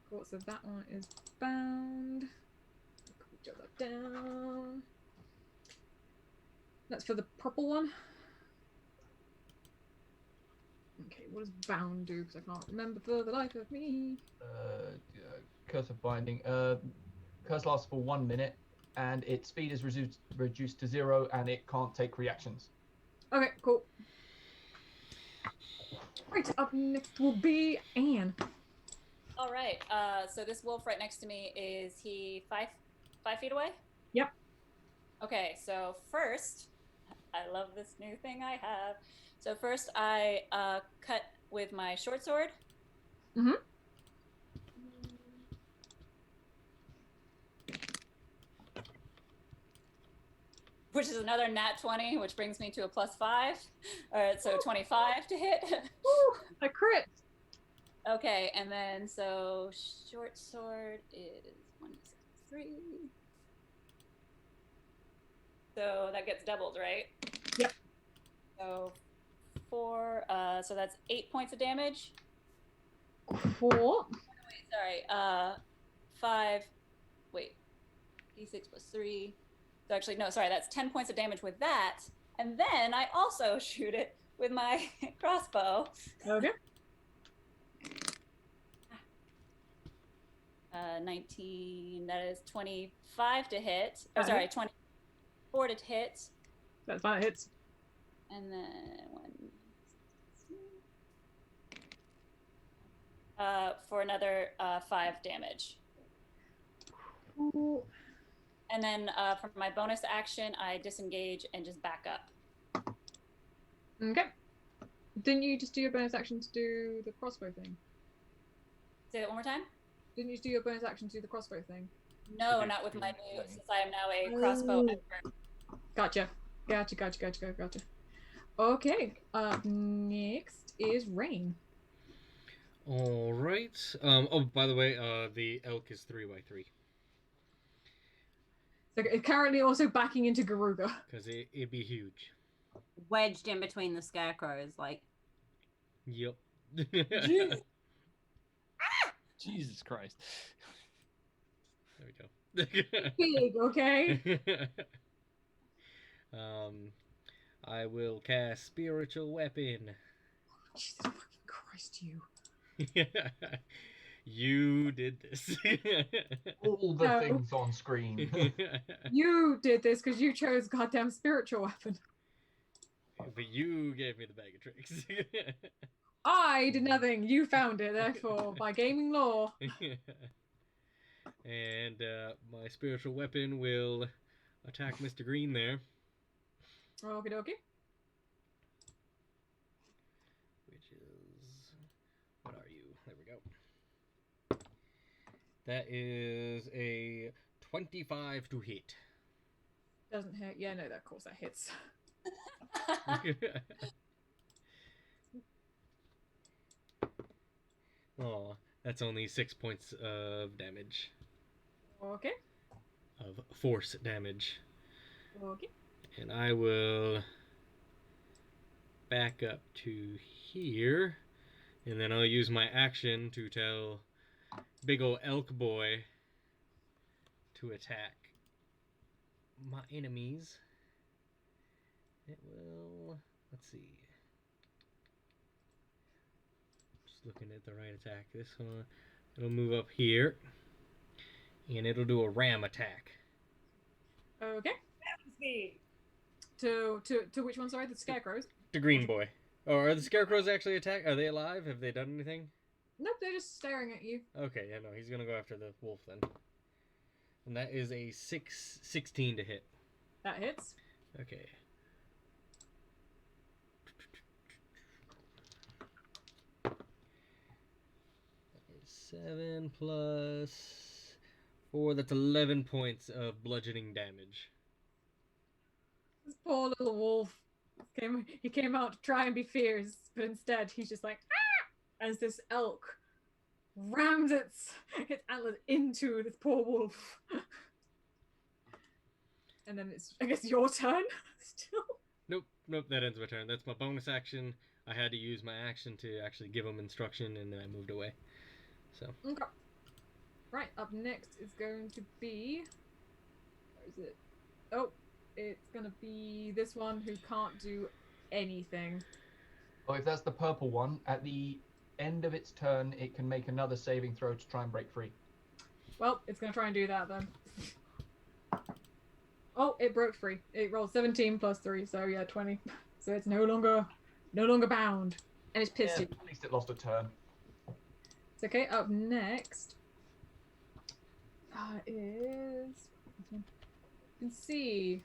Cool, so that one is bound. Jot that down. That's for the purple one. Okay, what does bound do? Because I can't remember for the life of me. Curse of binding. Curse lasts for 1 minute, and its speed is reduced to 0, and it can't take reactions. Okay, cool. Right, up next will be Anne. All right. So this wolf right next to me, is he 5 feet away? Yep. Okay. So first, I love this new thing I have. So first, I cut with my short sword. Mhm. Which is another nat 20, which brings me to a +5. All right, so 25 to hit. Woo, a crit. Okay, and then so short sword is 1, 3. So that gets doubled, right? Yep. So 4. So that's 8 points of damage. Cool. Wait, sorry. 5. Wait, d6 plus 3. So actually, no, sorry, that's 10 points of damage with that. And then I also shoot it with my crossbow. Okay. 19, that is 25 to hit. Oh, sorry, 24 to hit. That's fine, it hits. And then for another 5 damage. Ooh. And then for my bonus action, I disengage and just back up. Okay. Didn't you just do your bonus action to do the crossbow thing? Say that one more time? Didn't you just do your bonus action to do the crossbow thing? No, not with my new, since I am now a crossbow expert. Gotcha. Gotcha. Okay. Next is Rayne. All right. Oh, by the way, the elk is 3x3 So it's currently also backing into Garuga. because it'd be huge. Wedged in between the scarecrows, like. Yep. Jesus Christ. There we go. Big, okay? I will cast Spiritual Weapon. Jesus fucking Christ, you. You did this. All the things on screen. You did this because you chose goddamn spiritual weapon. But you gave me the bag of tricks. I did nothing. You found it, therefore, by gaming law. And my spiritual weapon will attack Mr. Green there. Okie dokie. Which is... What are you? There we go. That is a 25 to hit. Doesn't hit. Yeah, no, of course that hits. Oh, that's only 6 points of damage. Okay. Of force damage. Okay. And I will back up to here. And then I'll use my action to tell big ol' elk boy to attack my enemies. It will... Let's see. Just looking at the right attack. This one, it'll move up here. And it'll do a ram attack. Okay. To which one, sorry? The scarecrows? The green boy. Oh, are the scarecrows actually attack? Are they alive? Have they done anything? Nope, they're just staring at you. Okay, yeah, no, he's gonna go after the wolf then. And that is a 16 to hit. That hits. Okay. That is 7 plus 4. That's 11 points of bludgeoning damage. This poor little wolf. He came out to try and be fierce, but instead he's just like, ah! As this elk rams its antlers into this poor wolf. And then it's, I guess, your turn still. Nope, that ends my turn. That's my bonus action. I had to use my action to actually give him instruction, and then I moved away. So. Okay. Right, up next is going to be... Where is it? Oh, it's going to be this one who can't do anything. Oh, if that's the purple one, at the end of its turn, it can make another saving throw to try and break free. Well, it's going to try and do that then. Oh, it broke free. It rolled 17 plus 3, so yeah, 20. So it's no longer bound. And it's pissed. Yeah, at least it lost a turn. It's okay. Up next is... You can see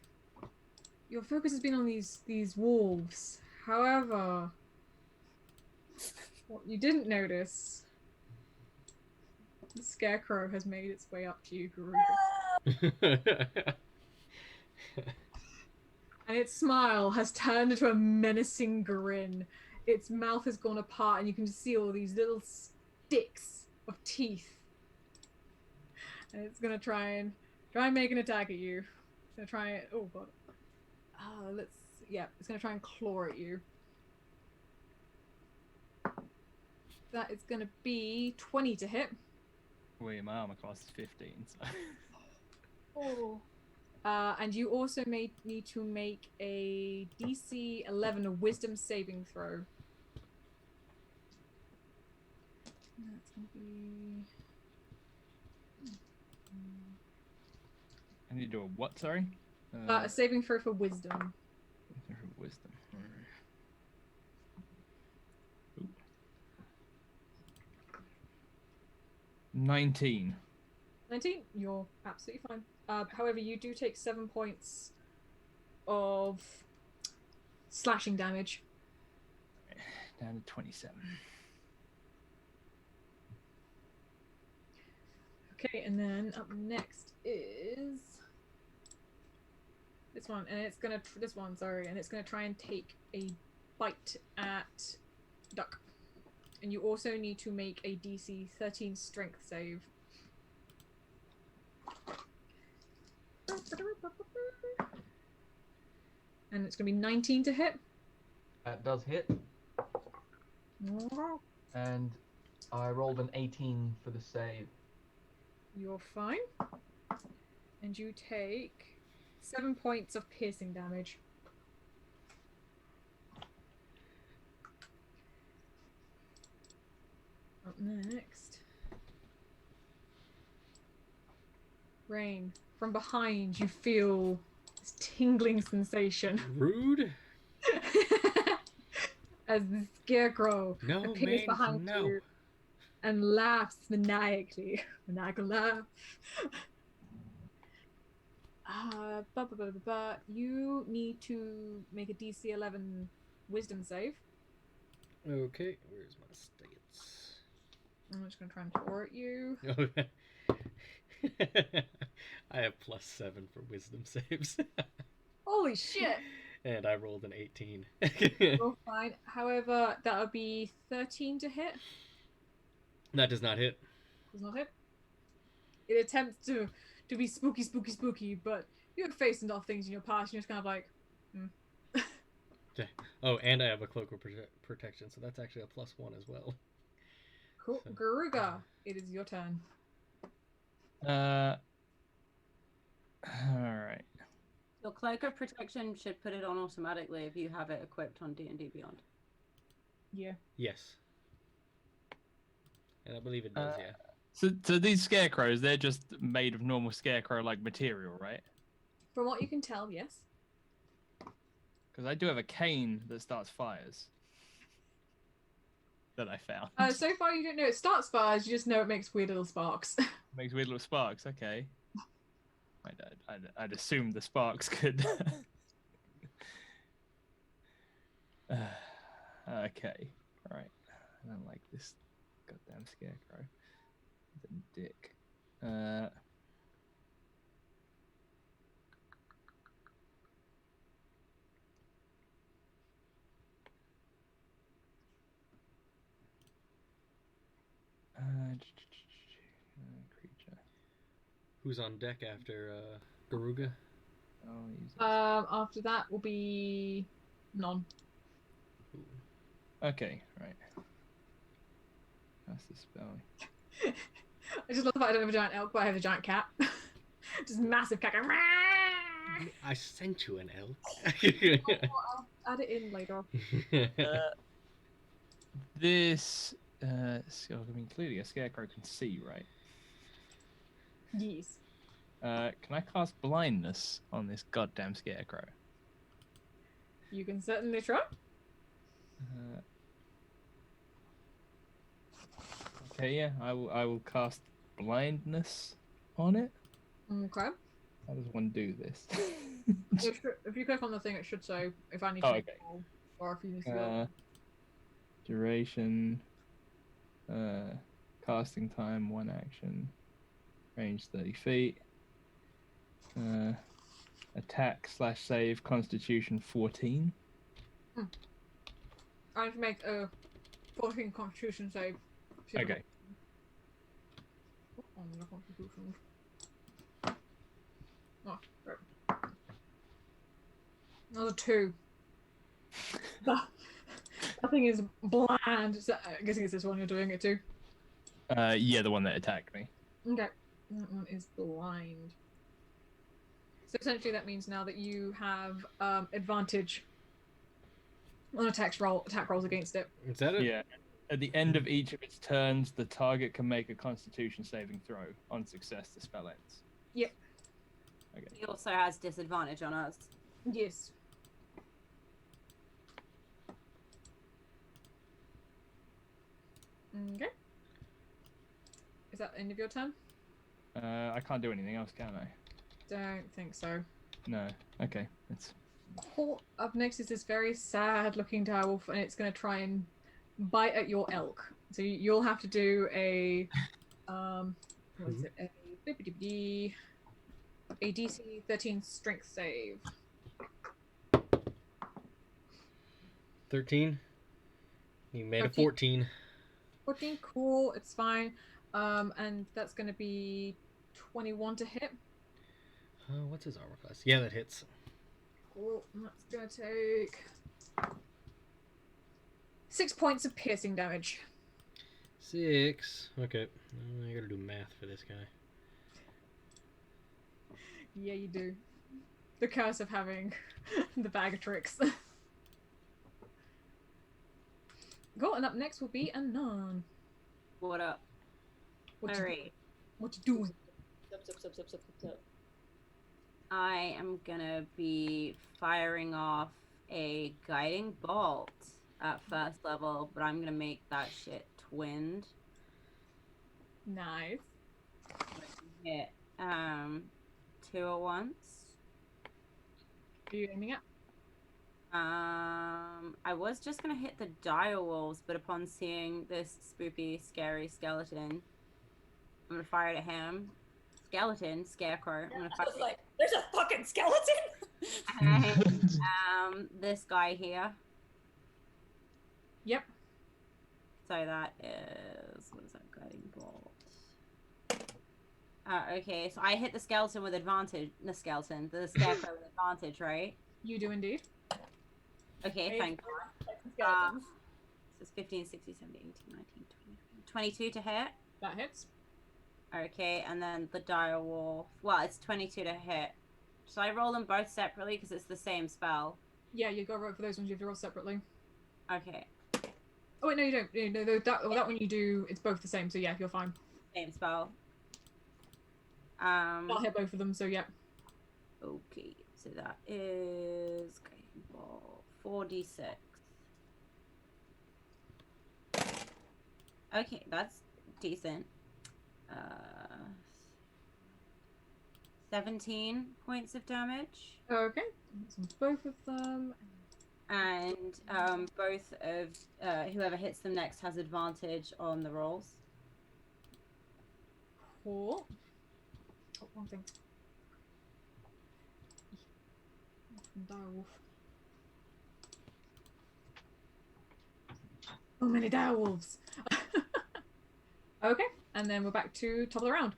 your focus has been on these wolves. However, what you didn't notice, the scarecrow has made its way up to you, Garuga. And its smile has turned into a menacing grin. Its mouth has gone apart, and you can see all these little sticks of teeth. And it's gonna try and make an attack at you. It's gonna try it. Oh god. It's gonna try and claw at you. That is gonna be 20 to hit. Well, yeah, my armor class is 15, so. Oh. And you also need to make a DC 11 a Wisdom saving throw. That's gonna be. I need to do a what? Sorry. A saving throw for Wisdom. Wisdom. Alright. Ooh. 19. 19, you're absolutely fine. However, you do take 7 points of slashing damage. Down to 27. Okay, and then up next is this one, and it's gonna and it's gonna try and take a bite at Duck. And you also need to make a DC 13 Strength save. And it's gonna be 19 to hit. That does hit. And I rolled an 18 for the save. You're fine. And you take 7 points of piercing damage. Up next. Rayne, from behind you feel this tingling sensation Rude? as the scarecrow No, appears man, behind no. you and laughs maniacally. Maniacal laugh. You need to make a DC 11 Wisdom save. Okay, where's my stats? I'm just gonna try and throw at you. I have +7 for wisdom saves. Holy shit! And I rolled an 18. You're fine. However, that would be 13 to hit. That does not hit. Does not hit. It attempts to be spooky, but you have faced enough things in your past, and you're just kind of like, Okay. Oh, and I have a cloak of protection, so that's actually a +1 as well. Cool. So, Garuga, it is your turn. Alright. Your cloak of protection should put it on automatically if you have it equipped on D&D Beyond. Yeah. Yes. And I believe it does, yeah. So these scarecrows, they're just made of normal scarecrow-like material, right? From what you can tell, yes. Because I do have a cane that starts fires. That I found. So far, you don't know it starts fires. You just know it makes weird little sparks. Makes weird little sparks. Okay. I'd assume the sparks could. Okay. All right. I don't like this goddamn scarecrow. He's a dick. Creature. Who's on deck after Garuga? Oh, he's After that will be Anon. okay, right. That's the spell. I just love the fact I don't have a giant elk, but I have a giant cat. Just massive cat going. I sent you an elk. I'll add it in later. This, I mean, clearly a scarecrow can see, right? Yes. Can I cast blindness on this goddamn scarecrow? You can certainly try. Okay, yeah, I will cast blindness on it. Okay. How does one do this? If you click on the thing, it should say if I need to Oh, make okay. a roll, or if you need to go. Duration, casting time, 1 action, range 30 feet, attack / save, constitution 14. I have to make a 14 Constitution save. Okay. On the Constitution. Oh, right. Another 2. that thing is bland. So, I'm guessing it's this one you're doing it to. Yeah, the one that attacked me. Okay. That one is blind. So essentially that means now that you have advantage on attack rolls against it. Is that it? Yeah. At the end of each of its turns, the target can make a Constitution saving throw. On success, the spell ends. Yep. Okay. He also has disadvantage on us. Yes. Okay. Is that the end of your turn? I can't do anything else, can I? Don't think so. No. Okay. It's Up next is this very sad looking direwolf, and it's going to try and bite at your elk. So you'll have to do a what is it? A DC 13 strength save. 13. You made a 13. 14. 14, cool, it's fine. And that's going to be 21 to hit. What's his armor class? Yeah, that hits. Cool, that's going to take 6 points of piercing damage. 6. Okay. I gotta do math for this guy. Yeah, you do. The curse of having the bag of tricks. Cool, and up next will be Anon. What up? What Alright. What you doing? Sup. I am gonna be firing off a guiding bolt at first level, but I'm gonna make that shit twinned. Nice. Hit 2 at once. Are you aiming at? I was just gonna hit the dire wolves, but upon seeing this spoopy, scary skeleton, I'm gonna fire it at him. Skeleton, scarecrow. I'm gonna I fire was like, there's a fucking skeleton. this guy here. Yep. So that is, what is that guiding bolt? Okay, so I hit the skeleton with advantage. The scarecrow with advantage, right? You do indeed. Okay, thank you. Skeletons. So it's 15, 16, 17, 18, 19, 20, 22 to hit. That hits. Okay, and then the dire wolf. Well, it's 22 to hit. Should I roll them both separately because it's the same spell? Yeah, you go roll for those ones. You have to roll separately. Okay, Oh wait, no, you don't. No, that one you do. It's both the same. So yeah, you're fine. same spell. I'll hit both of them. So yeah. Okay, so that is guiding bolt 4d6. Okay, that's decent. 17 points of damage. Okay. So both of them. And both of whoever hits them next has advantage on the rolls. Cool. Oh, one thing. Direwolf. So many direwolves. Okay, and then we're back to top of the round,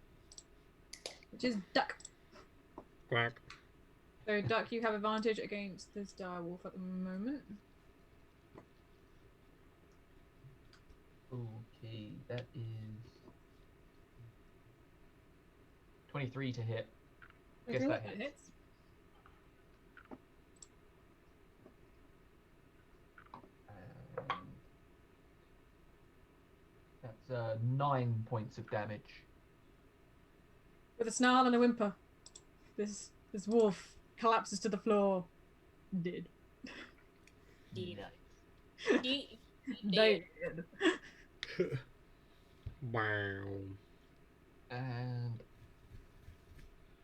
which is Duck. Quack. So Duck, you have advantage against this direwolf at the moment. Okay, that is 23 to hit. Guess Okay, that that hits. hits. That's 9 points of damage. With a snarl and a whimper, this wolf collapses to the floor, dead. He Dead. Wow. And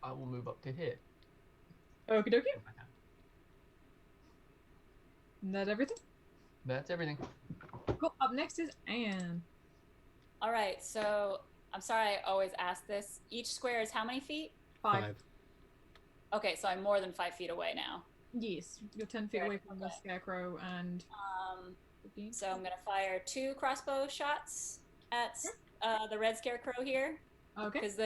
I will move up to hit. Okie dokie. Is that everything? That's everything. Cool. Up next is Anne. All right, so I'm sorry I always ask this. Each square is how many feet? 5. Okay, so I'm more than 5 feet away now. Yes, you're 10 feet Right, away from the okay. scarecrow and. So I'm gonna fire 2 crossbow shots at the red scarecrow here, Okay. because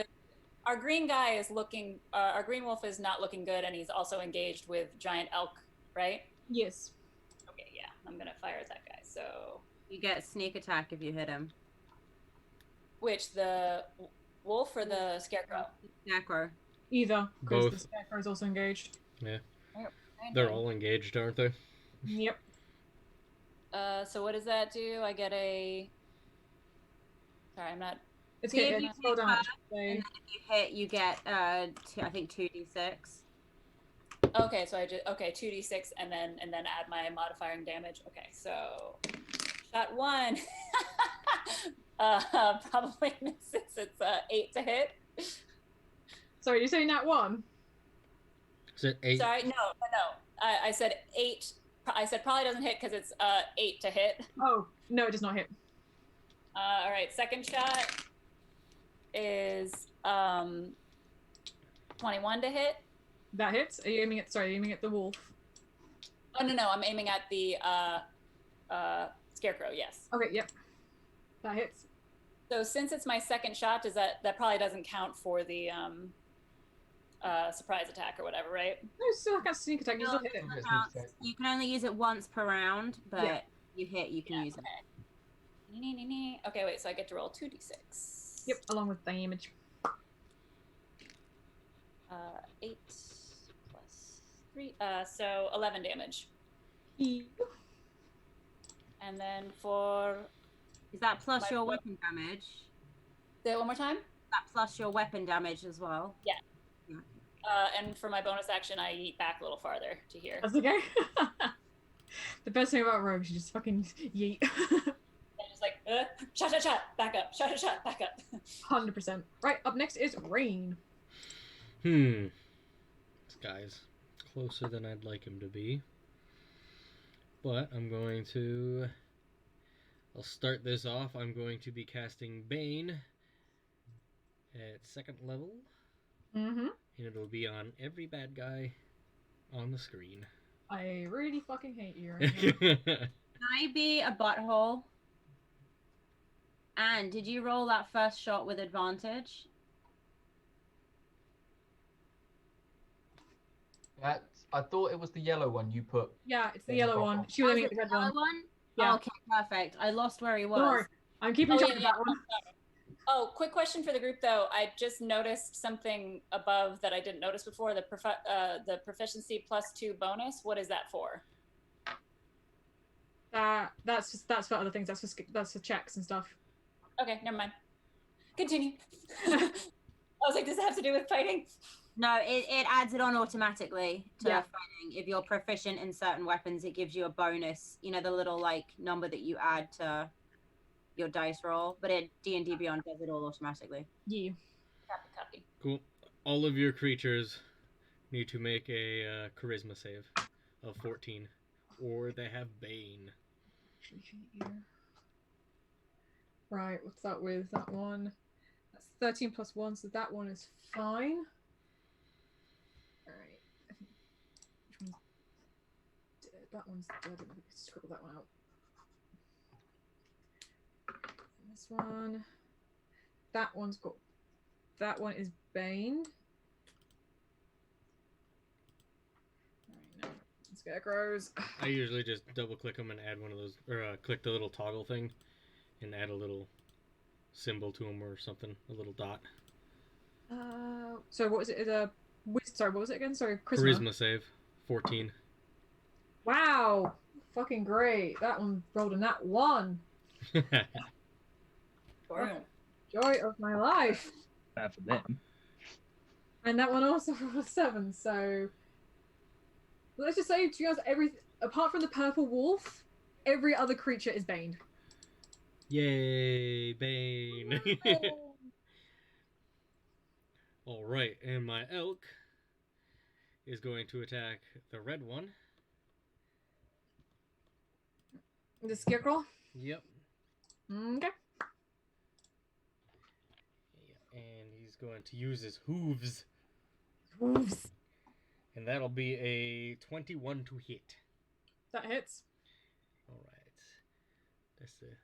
our green guy is looking. Our green wolf is not looking good, and he's also engaged with giant elk, right? Yes. Okay, yeah, I'm gonna fire at that guy. So You get sneak attack if you hit him. which the wolf or the scarecrow? Scarecrow. Either, because the Both. scarecrow is also engaged. They're all engaged, aren't they? Yep. So what does that do? I get a. Sorry, I'm not. It's See okay. if you Roll hit damage. And then if you hit, you get I think 2d6. Okay, so I just 2d6 and then add my modifying damage. Okay, so shot 1. Probably misses. It's 8 to hit. Sorry, you're saying that one? Is it 8? Sorry, no. I said 8. I said probably doesn't hit because it's 8 to hit. Oh, no, it does not hit. All right, second shot is 21 to hit. That hits. Are you aiming at? Sorry, are you aiming at the wolf? Oh no, I'm aiming at the scarecrow. Yes. Okay, yep. That hits. So since it's my second shot, does that probably doesn't count for the surprise attack or whatever, right? No, still got sneak attack. You still hit it. Yes, Counts. yes. You can only use it once per round, but Yeah. you hit, you can use it. Okay, wait. So I get to roll 2d6. Yep, along with damage. 8 plus 3. So 11 damage. And then for Is that plus My your foot- weapon damage? say it one more time. Is that plus your weapon damage as well? And for my bonus action, I yeet back a little farther to here. That's okay. The best thing about rogues, you just fucking yeet. And just like, shot, back up, shot, back up. 100%. Right, up next is Rayne. This guy's closer than I'd like him to be. But I'm going to... I'll start this off. I'm going to be casting Bane at 2nd level. Mm-hmm. And it'll be on every bad guy on the screen. I really fucking hate you right now. Can I be a butthole? And did you roll that first shot with advantage? I thought it was the yellow one you put. Yeah, it's the Yeah, yellow no one. problem. She was Oh, aiming is at the it red one. one? Yeah. Oh, okay, perfect. I lost where he was. Don't worry. I'm keeping track of yeah. that one. Oh, quick question for the group though. I just noticed something above that I didn't notice before. The proficiency +2 bonus. What is that for? That's for other things. That's for checks and stuff. Okay, never mind. Continue. I was like, does it have to do with fighting? No, it adds it on automatically to Yeah. fighting. If you're proficient in certain weapons, it gives you a bonus. You know, the little like number that you add to your dice roll. But D&D Beyond does it all automatically. Yeah. Copy. Cool. All of your creatures need to make a charisma save of 14. Or they have Bane. Right, what's that with? That one. That's 13 plus 1, so that one is fine. Alright. Which one's dead? That one's dead. Let me scribble that one out. And this one. That one's got. That one is Bane. Alright, now. Scarecrows. I usually just double click them and add one of those, or click the little toggle thing and add a little symbol to them or something, a little dot. So what was it? Sorry, what was it again? Sorry, Charisma save, 14. Wow, fucking great. That one rolled a nat 1. Joy of my life. Bad for them. And that one also rolled a 7. So let's just say, to be honest, apart from the purple wolf, every other creature is baned. Yay, Bane. Alright, and my elk is going to attack the red one. The scarecrow. Yep. Okay. And he's going to use his hooves. Wolves. And that'll be a 21 to hit. That hits. Alright.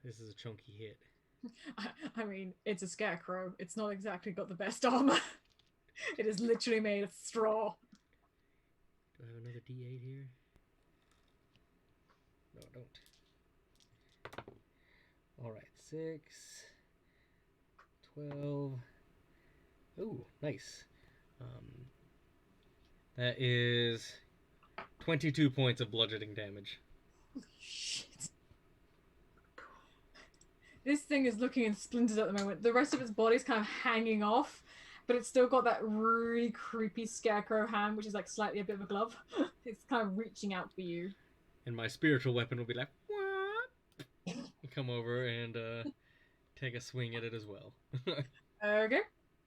This is a chunky hit. I mean, it's a scarecrow. It's not exactly got the best armor. It is literally made of straw. Do I have another D8 here? No, I don't. Alright, 6, 12, Ooh, nice. That is 22 points of bludgeoning damage. Holy shit. This thing is looking in splinters at the moment. The rest of its body's kind of hanging off, but it's still got that really creepy scarecrow hand, which is like slightly a bit of a glove. It's kind of reaching out for you. And my spiritual weapon will be like, what? Come over and take a swing at it as well. Okay.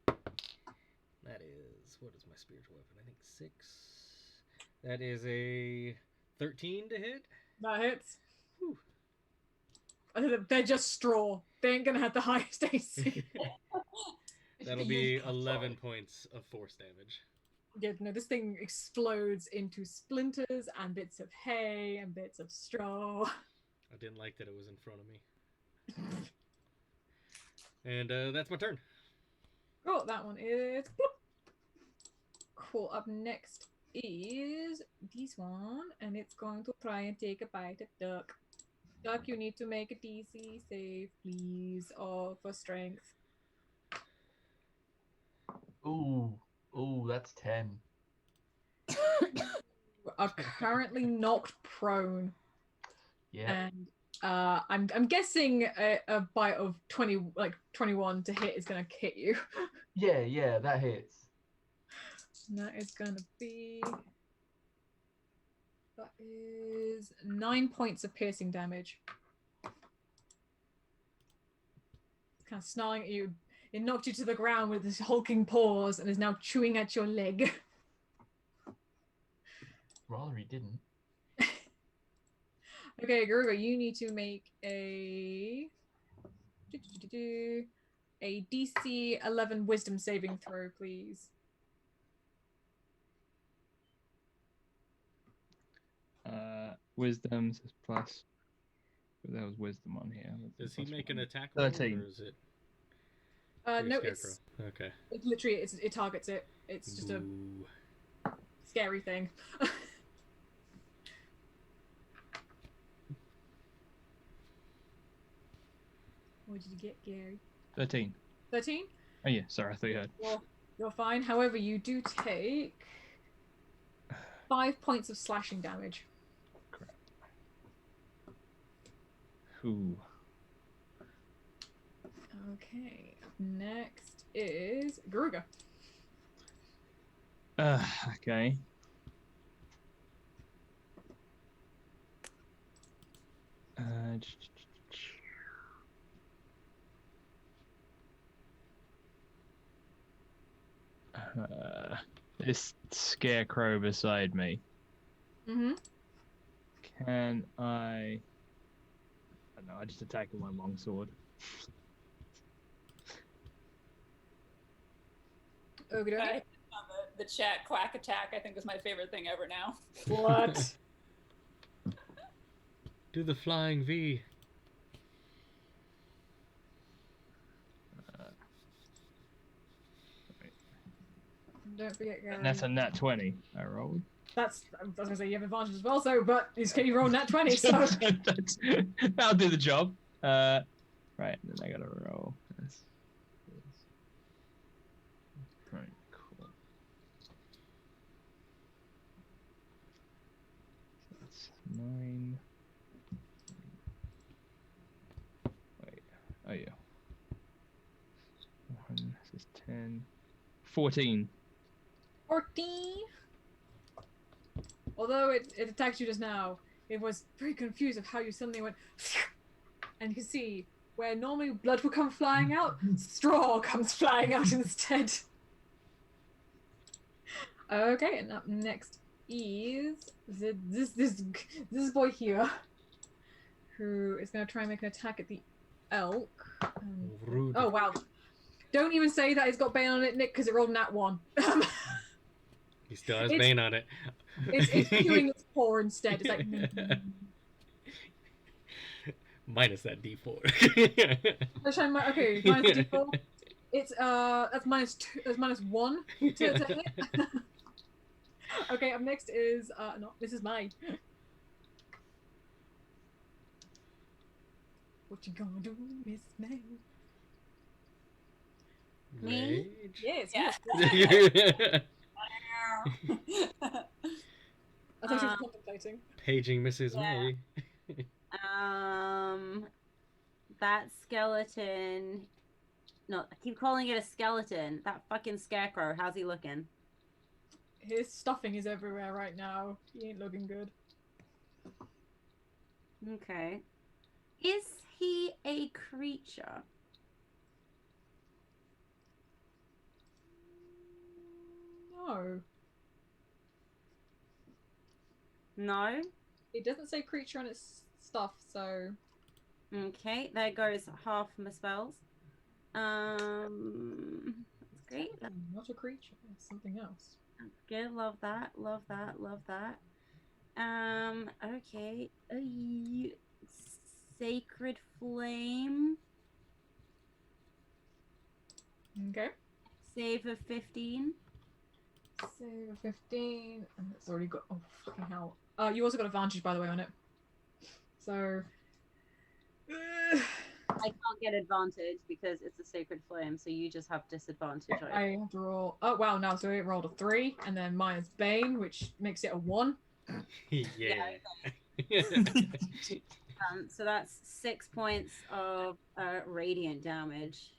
That is, what is my spiritual weapon? I think 6. That is a 13 to hit. That hits. Whew. They're just straw. They ain't gonna have the highest AC. That'll be 11 points of force damage. Yeah, no, this thing explodes into splinters and bits of hay and bits of straw. I didn't like that it was in front of me. And that's my turn. Cool, that one is... Cool, up next is this one, and it's going to try and take a bite at Duck. Duck, you need to make a DC save, please, for strength. Ooh, that's 10. You are currently knocked prone, Yeah. and I'm guessing a bite of 21 to hit is gonna hit you. Yeah, that hits. And that is gonna be... That is 9 points of piercing damage. It's kind of snarling at you. It knocked you to the ground with his hulking paws and is now chewing at your leg. Rather he didn't. Okay, Garuga, you need to make a DC 11 Wisdom saving throw, please. Wisdom says plus. But there was wisdom on here. Does he make an attack roll, 13. or is it? No, Scarecrow? it's Okay. literally it targets it. It's just a Boo. scary thing. What did you get, Gary? 13. 13? Oh yeah, sorry, I thought you heard. Well, you're fine. However, you do take 5 points of slashing damage. Correct. Ooh. Okay. Next is Garuga. Okay. This scarecrow beside me. Mm-hmm. Can I don't know, I just attack with my longsword. Okay. The chat quack attack, I think, is my favorite thing ever now. What? Do the flying V. Don't forget, Gary. And that's a nat 20 I rolled. That's, I was going to say you have advantage as well, so, but you roll nat 20, so. That'll do the job. Right, then I gotta roll. Right, cool. So that's 9. Wait, oh yeah. 1, this is 10. 14. 14. Although it attacked you just now, it was very confused of how you suddenly went, and you can see where normally blood would come flying out, straw comes flying out instead. Okay, and up next is this boy here, who is going to try and make an attack at the elk. Rude. Oh wow! Don't even say that it's got Bane on it, Nick, because it rolled nat 1. He still has Bane on it. It's doing its paw instead. It's like minus that D4. okay, minus D4. It's that's minus 2. That's minus 1 to hit. Okay, up next is no, this is mine. What you gonna do, Miss May? Me? Rage? Yes. Yeah. I thought she was Um, contemplating. Paging Mrs. Yeah. May. That skeleton. No, I keep calling it a skeleton. That fucking scarecrow. How's he looking? His stuffing is everywhere right now. He ain't looking good. Okay. Is he a creature? No. No. It doesn't say creature on its stuff, so Okay, there goes half my spells. That's great. That's not a creature. It's something else. good. Love that. Love that. Love that. Okay. Sacred flame. Okay. Save of 15. Save a 15, and it's already got. Oh fucking hell! You also got advantage, by the way, on it. So. I can't get advantage because it's a sacred flame, so you just have disadvantage. Yeah, I have to roll. Oh wow! No, so it rolled a 3, and then minus Bane, which makes it a 1. Yeah. So that's 6 points of radiant damage.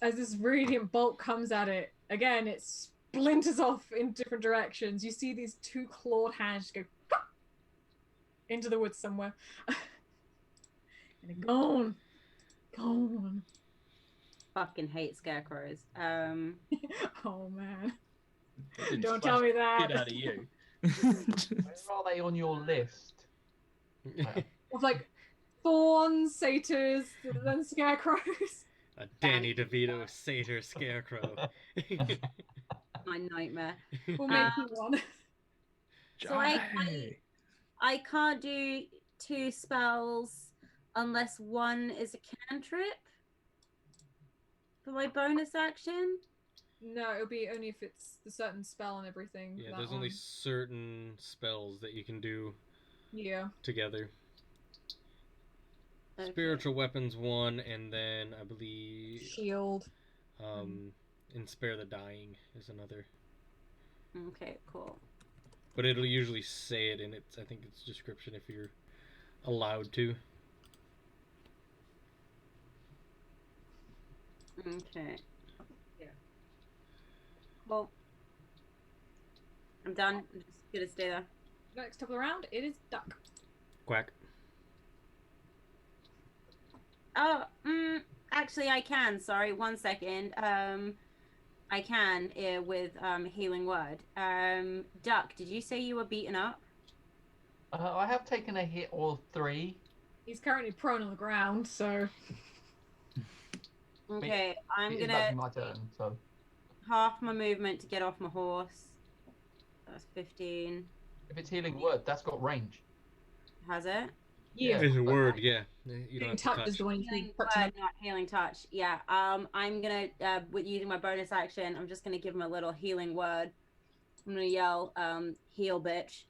As this radiant bolt comes at it, again, it splinters off in different directions. You see these 2 clawed hands go into the woods somewhere. And they're gone. Gone. Fucking hate scarecrows. Oh man. They didn't Don't splash tell me the that. shit out of you. Where are they on your list? Of like thorns, satyrs, then scarecrows. A Danny DeVito satyr scarecrow. My nightmare. We'll make you one. So I can't do 2 spells unless one is a cantrip for my bonus action. No, it'll be only if it's the certain spell and everything. Yeah, that there's only one. certain spells that you can do Yeah. together. Okay. Spiritual weapons 1, and then I believe Shield. and Spare the Dying is another. Okay, cool. But it'll usually say it in its, I think its description if you're allowed to. Okay. Yeah. Well, I'm done. I'm just gonna stay there. Next top of the round, it is duck. Quack. Oh, actually, I can. Sorry, 1 second. I can with healing word. Duck, did you say you were beaten up? I have taken a hit or 3. He's currently prone on the ground, so Okay, I'm It is gonna actually my turn, so. half my movement to get off my horse. That's 15. If it's healing word, that's got range. Has it? yeah. It's a word, yeah. You don't Healing have to touch touch. is the one you Healing can touch. word, not healing touch. Yeah. I'm gonna with using my bonus action, I'm just gonna give him a little healing word. I'm gonna yell, heal bitch,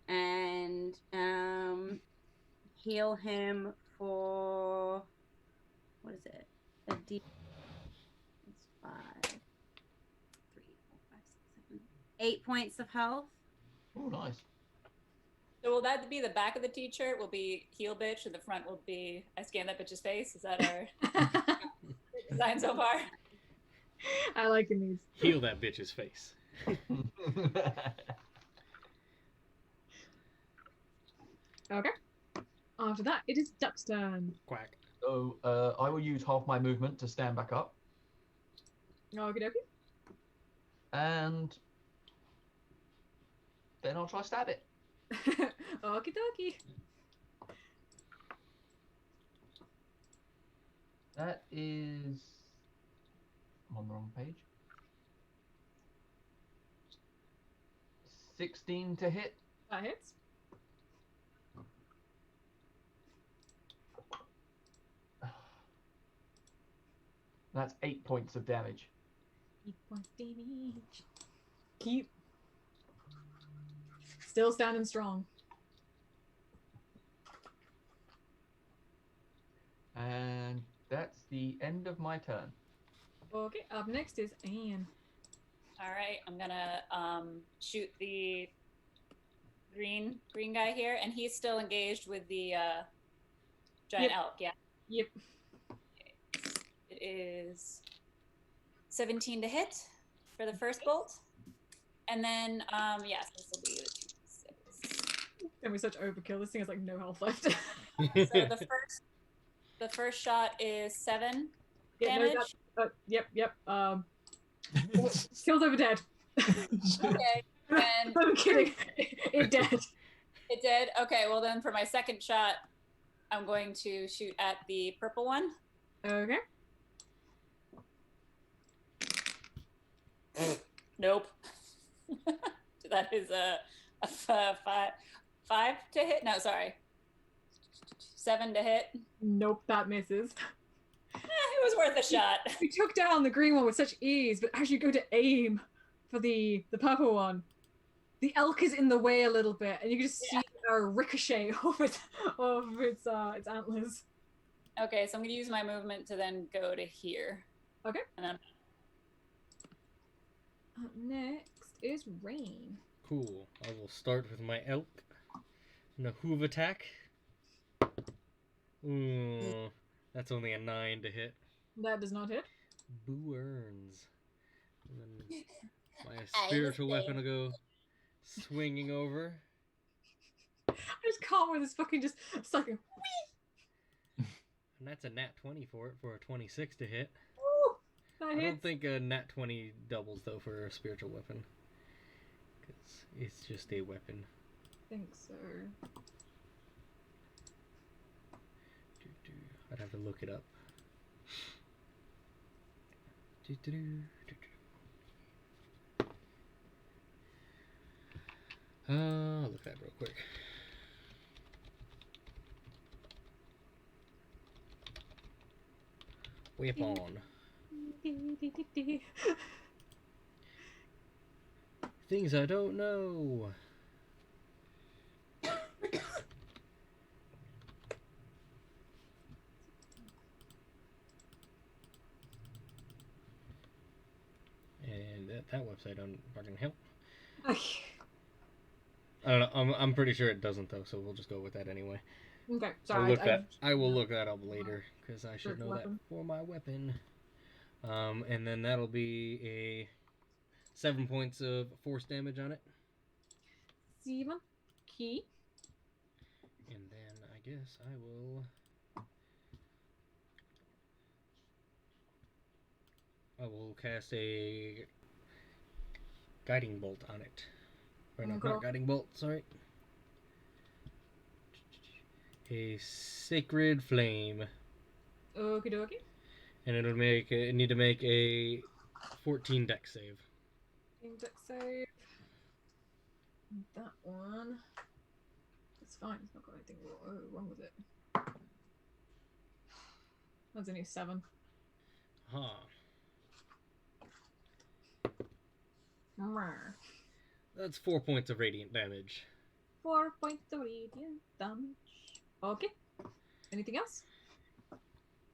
and heal him for what is it? A D. It's 5, 3, 4, 5, 6, 7, 8 points of health. Oh, nice. So will that be the back of the t-shirt? Will be heel bitch, and the front will be I scanned that bitch's face. Is that our design so far? I like these. Heal that bitch's face. Okay. After that, it is Duck's turn. Quack. So I will use half my movement to stand back up, Okie dokie. and then I'll try stab it. Okie dokie. That is I'm on the wrong page. 16 to hit. That hits. That's 8 points of damage. 8 points damage. Keep. Still standing strong. And that's the end of my turn. Okay, up next is Anne. All right, I'm gonna shoot the green guy here, and he's still engaged with the giant Yep. elk. Yeah, Yep. it is 17 to hit for the first bolt, and then yes, this will be the 2d6. And we're such overkill. This thing has like no health left. So the first shot is 7 Yeah, no, damage. yep. Kills over dead. Okay, and I'm kidding. It dead. it did. Okay, well then for my second shot, I'm going to shoot at the purple one. Okay. Nope. That is a five to hit. No, sorry, 7 to hit. Nope, that misses. It was worth a shot. We took down the green one with such ease, but as you go to aim for the purple one, the elk is in the way a little bit, and you can just see a ricochet off its antlers. Okay, so I'm gonna use my movement to then go to here. Okay. And then Up next is Rayne. Cool. I will start with my elk. And a hoof attack. Ooh, that's only a 9 to hit. That does not hit. Boo earns. And then my spiritual weapon will go swinging over. I just can't with this fucking just sucking. And that's a nat 20 for it, for a 26 to hit. Ooh, that I hits. don't think a nat 20 doubles, though, for a spiritual weapon. Because it's just a weapon. I think so. I'd have to look it up. I'll look that up real quick. Weapon. Things I don't know. And that website don't fucking help. I don't know. I'm pretty sure it doesn't though, so we'll just go with that anyway. Okay, sorry. I will look that up later because I should know weapon. that for my weapon. And then that'll be a 7 points of force damage on it. 7 key. And then I guess I will cast a guiding bolt on it. Or no, not guiding bolt, sorry. A sacred flame. Okie dokie. And it need to make a 14 dex save. Dex save. That one. It's fine. It's not got anything wrong with it. That's only 7. Huh. That's 4 points of radiant damage. 4 points of radiant damage. Okay. Anything else?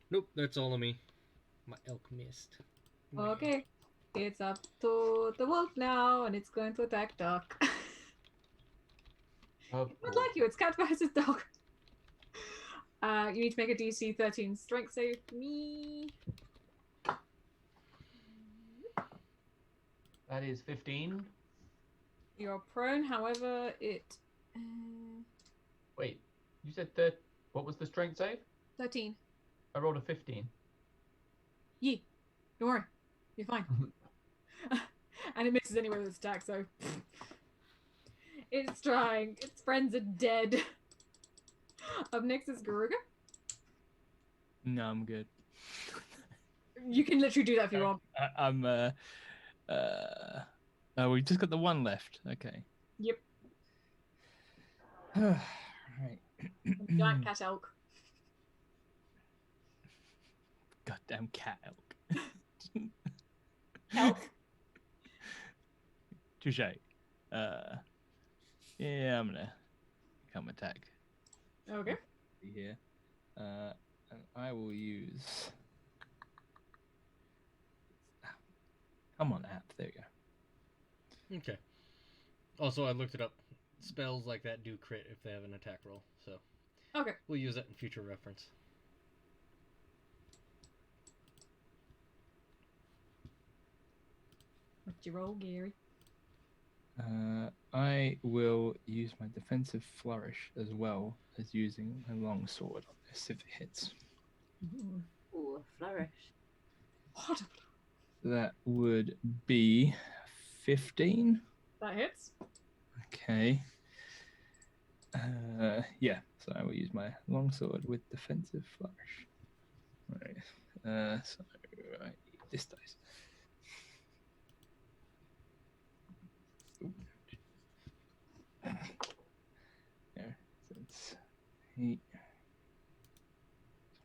Nope, that's all of me. My elk missed. Okay. It's up to the wolf now, and it's going to attack Doc. Of I'd like you. It's cat versus dog. You need to make a DC 13 strength save for me. That is 15. You're prone, however, it. Wait, you said that. What was the strength save? 13. I rolled a 15. Yee. Don't worry. You're fine. And it misses anyway with its attack, so. It's trying. Its friends are dead. Up next is Garuga. No, I'm good. You can literally do that if you want. Oh, we've just got the one left. Okay. Yep. Right. Giant cat elk. Goddamn cat elk. Elk. Touche. Yeah, I'm gonna come attack. Okay. Here. And I will use I'm on app. There you go. Okay. Also, I looked it up. Spells like that do crit if they have an attack roll, so Okay. we'll use that in future reference. What'd you roll, Gary? I will use my defensive flourish as well as using my longsword on this if it hits. Ooh, flourish. What? That would be 15. That hits. Okay. Yeah, so I will use my longsword with defensive flourish. Right. So I need this dice. There. So it's 8.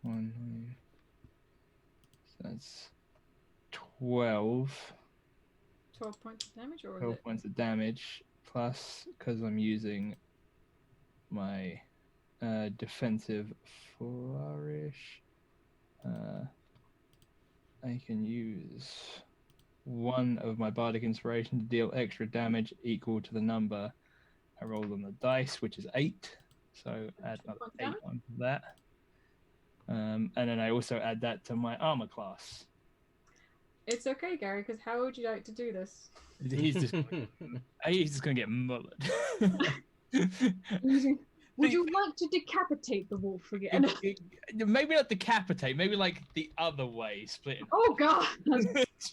1, 9. So that's 12. 12 points of damage, or is 12 it? points of damage, plus, because I'm using my defensive flourish, I can use 1 of my bardic inspiration to deal extra damage equal to the number I rolled on the dice, which is 8. So add another 8 onto that. And then I also add that to my armor class. It's okay, Gary, because how would you like to do this? He's just gonna get mullered. Would you like to decapitate the wolf again? Maybe not decapitate, maybe like the other way, split in. Oh god!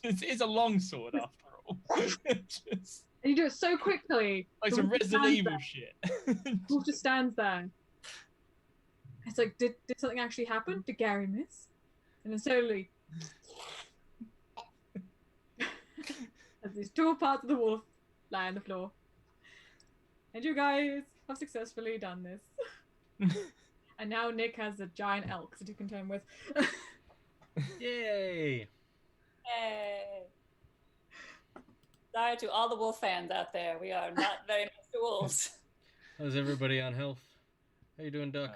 It's a longsword after all. Just, And you do it so quickly. like the some wolf Resident stands Evil there. shit. The wolf just stands there. It's like, did something actually happen? Did Gary miss? And then slowly, as these 2 parts of the wolf lie on the floor. And you guys have successfully done this. And now Nick has a giant elk that he can turn with. Yay! Yay. Sorry to all the wolf fans out there. We are not very nice to wolves. How's everybody on health? How you doing, Duck?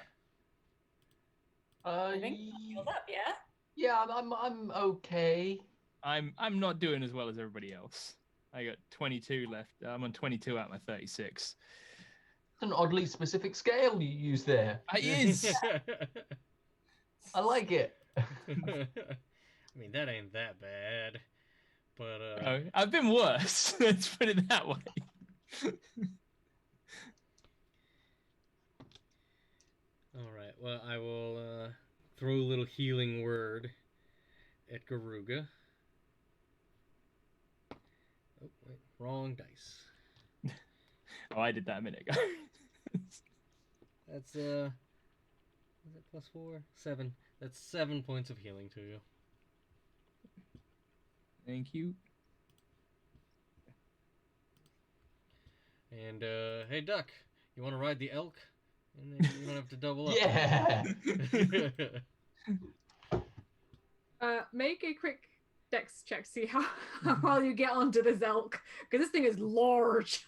I think healed up, yeah? Yeah, I'm okay. I'm not doing as well as everybody else. I got 22 left. I'm on 22 out of my 36. It's an oddly specific scale you use there. It is. I like it. I mean, that ain't that bad. But No, I've been worse. Let's put it that way. all right. Well, I will throw a little healing word at Garuga. Oh wait, wrong dice. Oh, I did that a minute ago. That's is it +4? 7. That's 7 points of healing to you. Thank you. And hey, Duck, you want to ride the elk? And then you don't have to double up. Yeah. Make a quick dex check, see how well you get onto this elk, because this thing is large.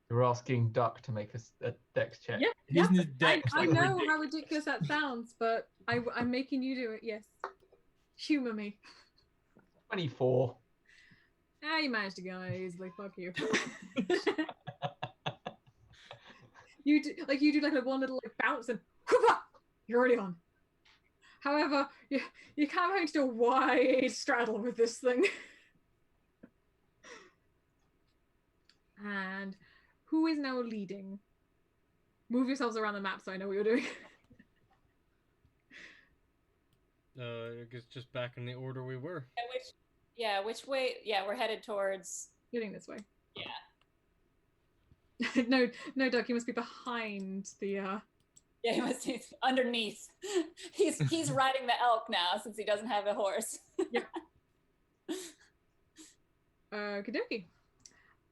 You're asking Duck to make a dex check. Yeah, Isn't his dex I like know ridiculous? how ridiculous that sounds, but I'm making you do it. Yes, humor me. 24. You managed to go easily. Fuck you. You do like one little like bounce and whoop, you're already on. However, you kind of having to do a wide straddle with this thing. And who is now leading? Move yourselves around the map so I know what you're doing. I guess just back in the order we were. Which way? Yeah, we're headed towards. Getting this way. Yeah. no, Doug, you must be behind the. Yeah, he must be underneath. He's riding the elk now since he doesn't have a horse. Yep. Kadoki.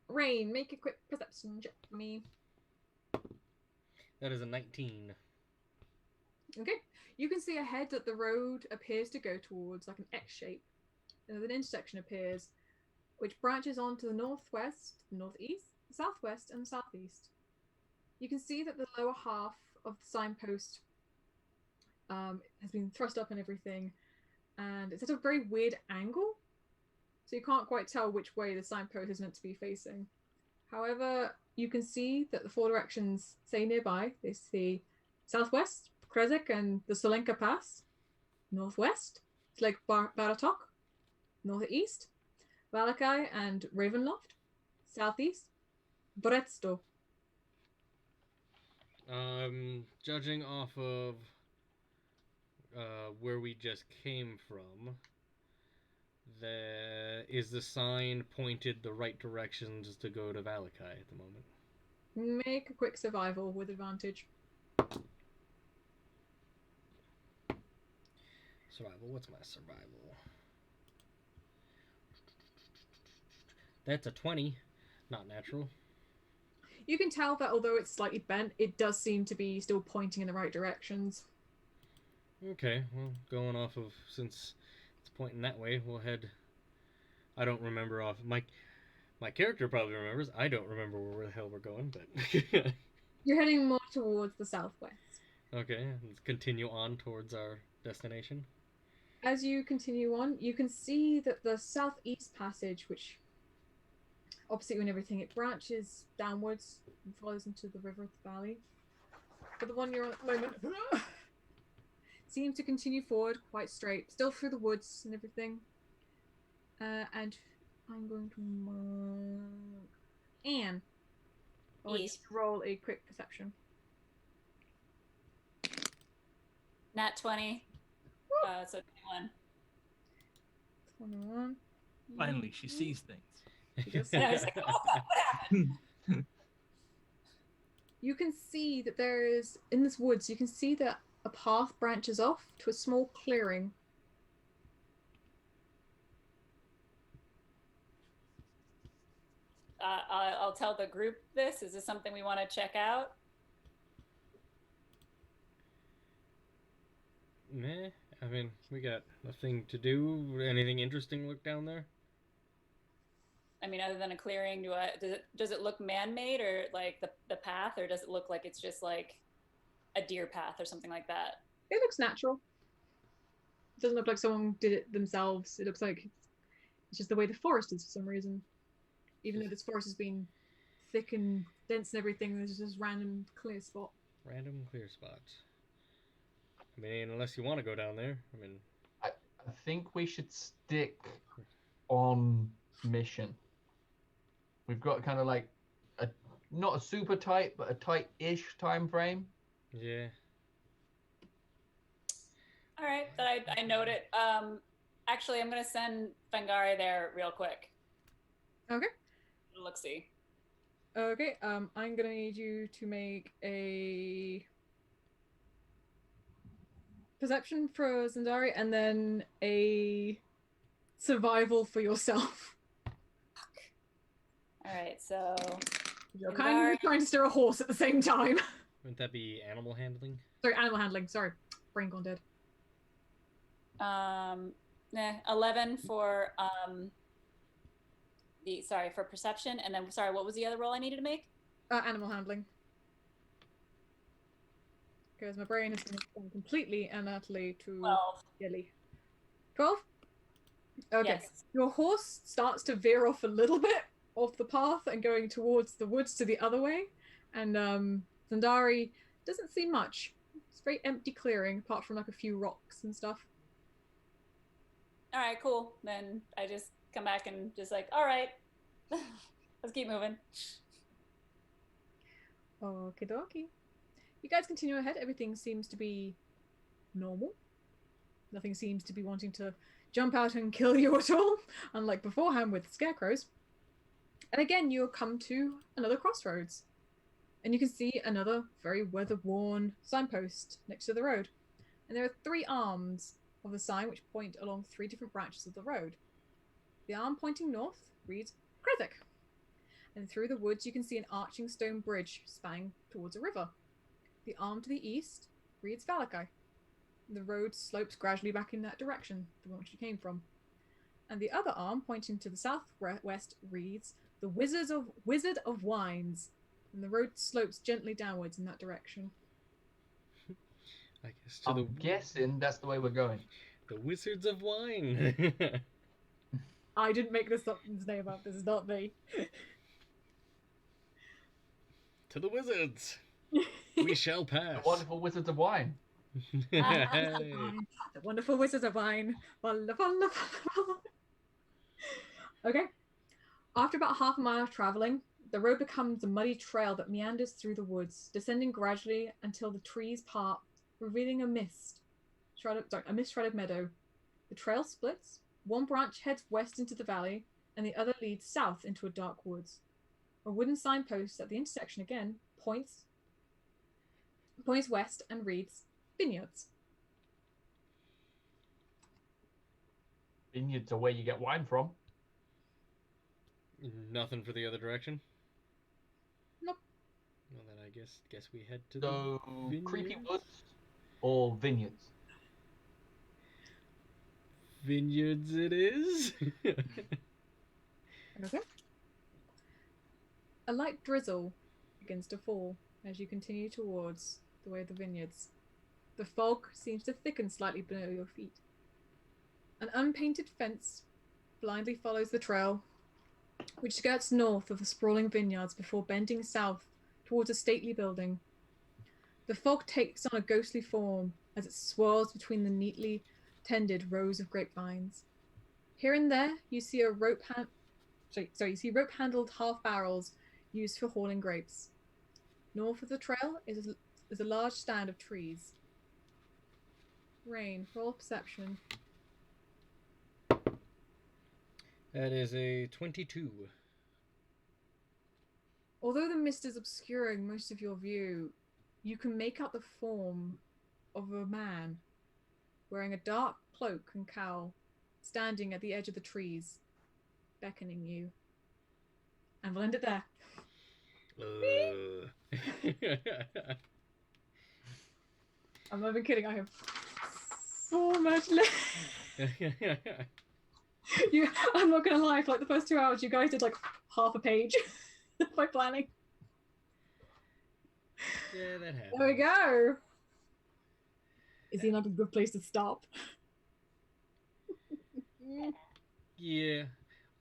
Rayne, make a quick perception check for me. That is a 19. Okay. You can see ahead that the road appears to go towards like an X shape. And an intersection appears, which branches on to the northwest, northeast, southwest, and southeast. You can see that the lower half of the signpost has been thrust up and everything, and it's at a very weird angle, so you can't quite tell which way the signpost is meant to be facing. However, you can see that the four directions say nearby. They see southwest, Krezek and the Solenka Pass. Northwest, it's Lake Baratok. Northeast, Valakai and Ravenloft. Southeast, Bretsto. Judging off of where we just came from, is the sign pointed the right directions to go to Valakai at the moment? Make a quick survival with advantage. Survival, what's my survival? That's a 20. Not natural. You can tell that although it's slightly bent, it does seem to be still pointing in the right directions. Okay, well, going off of, since it's pointing that way, we'll head... I don't remember off... My character probably remembers. I don't remember where the hell we're going, but... You're heading more towards the southwest. Okay, let's continue on towards our destination. As you continue on, you can see that the southeast passage, which opposite you and everything, it branches downwards and flows into the river, the valley. But the one you're on at the moment seems to continue forward quite straight, still through the woods and everything. And I'm going to mark Anne. I want you to roll a quick perception. Nat 20. So 21. 21. Finally, she sees things. She does And I was like, oh, what happened? You can see that there is, in this woods, you can see that a path branches off to a small clearing. I'll tell the group this. Is this something we want to check out? Meh. I mean, we got nothing to do. Anything interesting look down there? I mean, other than a clearing, does it look man-made or like the path, or does it look like it's just like a deer path or something like that? It looks natural. It doesn't look like someone did it themselves. It looks like it's just the way the forest is for some reason. Even though this forest has been thick and dense and everything, there's just this random clear spot. Random clear spot. I mean, unless you want to go down there. I mean, I think we should stick on mission. We've got kind of like not a super tight, but a tight-ish time frame. yeah. All right, I note it. Actually, I'm gonna send Fangari there real quick. Okay. Look, see. Okay, I'm gonna need you to make a perception for Zandari and then a survival for yourself. All right, so You're kind of trying to steer a horse at the same time. Wouldn't that be animal handling? Sorry, animal handling. Sorry, brain gone dead. 11 for for perception, and then sorry, what was the other roll I needed to make? Animal handling. Because my brain has gone completely and utterly to 12. jelly. 12? Okay. Yes. Your horse starts to veer off a little bit off the path and going towards the woods to the other way. And Zandari doesn't see much. It's a very empty clearing, apart from like a few rocks and stuff. All right, cool. Then I just come back and just like, all right, let's keep moving. Okie dokie. You guys continue ahead. Everything seems to be normal. Nothing seems to be wanting to jump out and kill you at all, unlike beforehand with the scarecrows. And again, you'll come to another crossroads. And you can see another very weather-worn signpost next to the road. And there are 3 arms of the sign which point along 3 different branches of the road. The arm pointing north reads Krezek. And through the woods you can see an arching stone bridge spanning towards a river. The arm to the east reads Valakai. The road slopes gradually back in that direction, the one which you came from. And the other arm pointing to the southwest reads the Wizard of Wines. And the road slopes gently downwards in that direction. I guess I'm guessing that's the way we're going. The Wizards of Wine. I didn't make this name up. This is not me. To the wizards. We shall pass. The wonderful Wizards of Wine. Hey. The wonderful Wizards of Wine. Okay. After about half a mile of traveling, the road becomes a muddy trail that meanders through the woods, descending gradually until the trees part, revealing a mist-shrouded meadow. The trail splits. One branch heads west into the valley, and the other leads south into a dark woods. A wooden signpost at the intersection again points west and reads Vineyards. Vineyards are where you get wine from. Nothing for the other direction? Nope. Well, then I guess we head to So, the creepy vineyards. woods or vineyards? Vineyards it is. Okay. A light drizzle begins to fall as you continue towards the way of the vineyards. The fog seems to thicken slightly below your feet. An unpainted fence blindly follows the trail, which skirts north of the sprawling vineyards before bending south towards a stately building. The fog takes on a ghostly form as it swirls between the neatly tended rows of grapevines. Here and there, you see rope-handled half barrels used for hauling grapes. North of the trail is a large stand of trees. Rayne, roll perception. That is a 22. Although the mist is obscuring most of your view, you can make out the form of a man wearing a dark cloak and cowl, standing at the edge of the trees, beckoning you. And we'll end it there. I'm not even kidding, I have so much left. I'm not gonna lie, for like the first 2 hours, you guys did like half a page by planning. Yeah, that happened. There we go. Is he not a good place to stop? Yeah,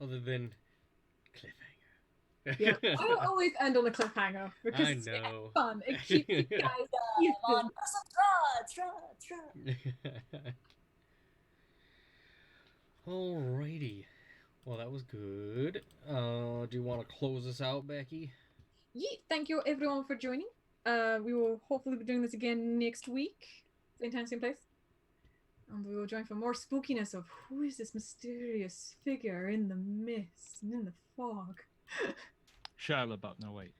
other than cliffhanger. Yeah, I always end on a cliffhanger because I it's know. fun. It keeps you guys On interested. Strahd. Alrighty. Well, that was good. Do you want to close us out, Becky? Yeah, thank you everyone for joining. We will hopefully be doing this again next week. Same time, same place. And we will join for more spookiness of who is this mysterious figure in the mist and in the fog. Shia LaBeouf, no wait.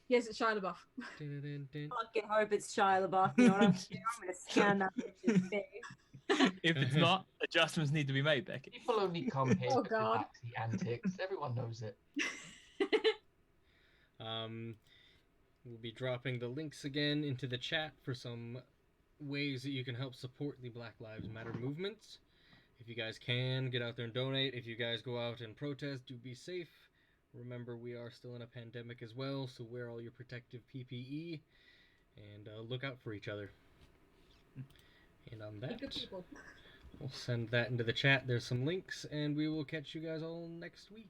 Yes, it's Shia LaBeouf. Fucking hope it's Shia LaBeouf. You know what I'm doing? I'm gonna scan that bitch's face. If it's not, adjustments need to be made, Becky. People only come here Oh, for God. the antics. Everyone knows it. We'll be dropping the links again into the chat for some ways that you can help support the Black Lives Matter movements. If you guys can, get out there and donate. If you guys go out and protest, do be safe. Remember, we are still in a pandemic as well, so wear all your protective PPE and look out for each other. And on that, Good people. we'll send that into the chat. There's some links, and we will catch you guys all next week.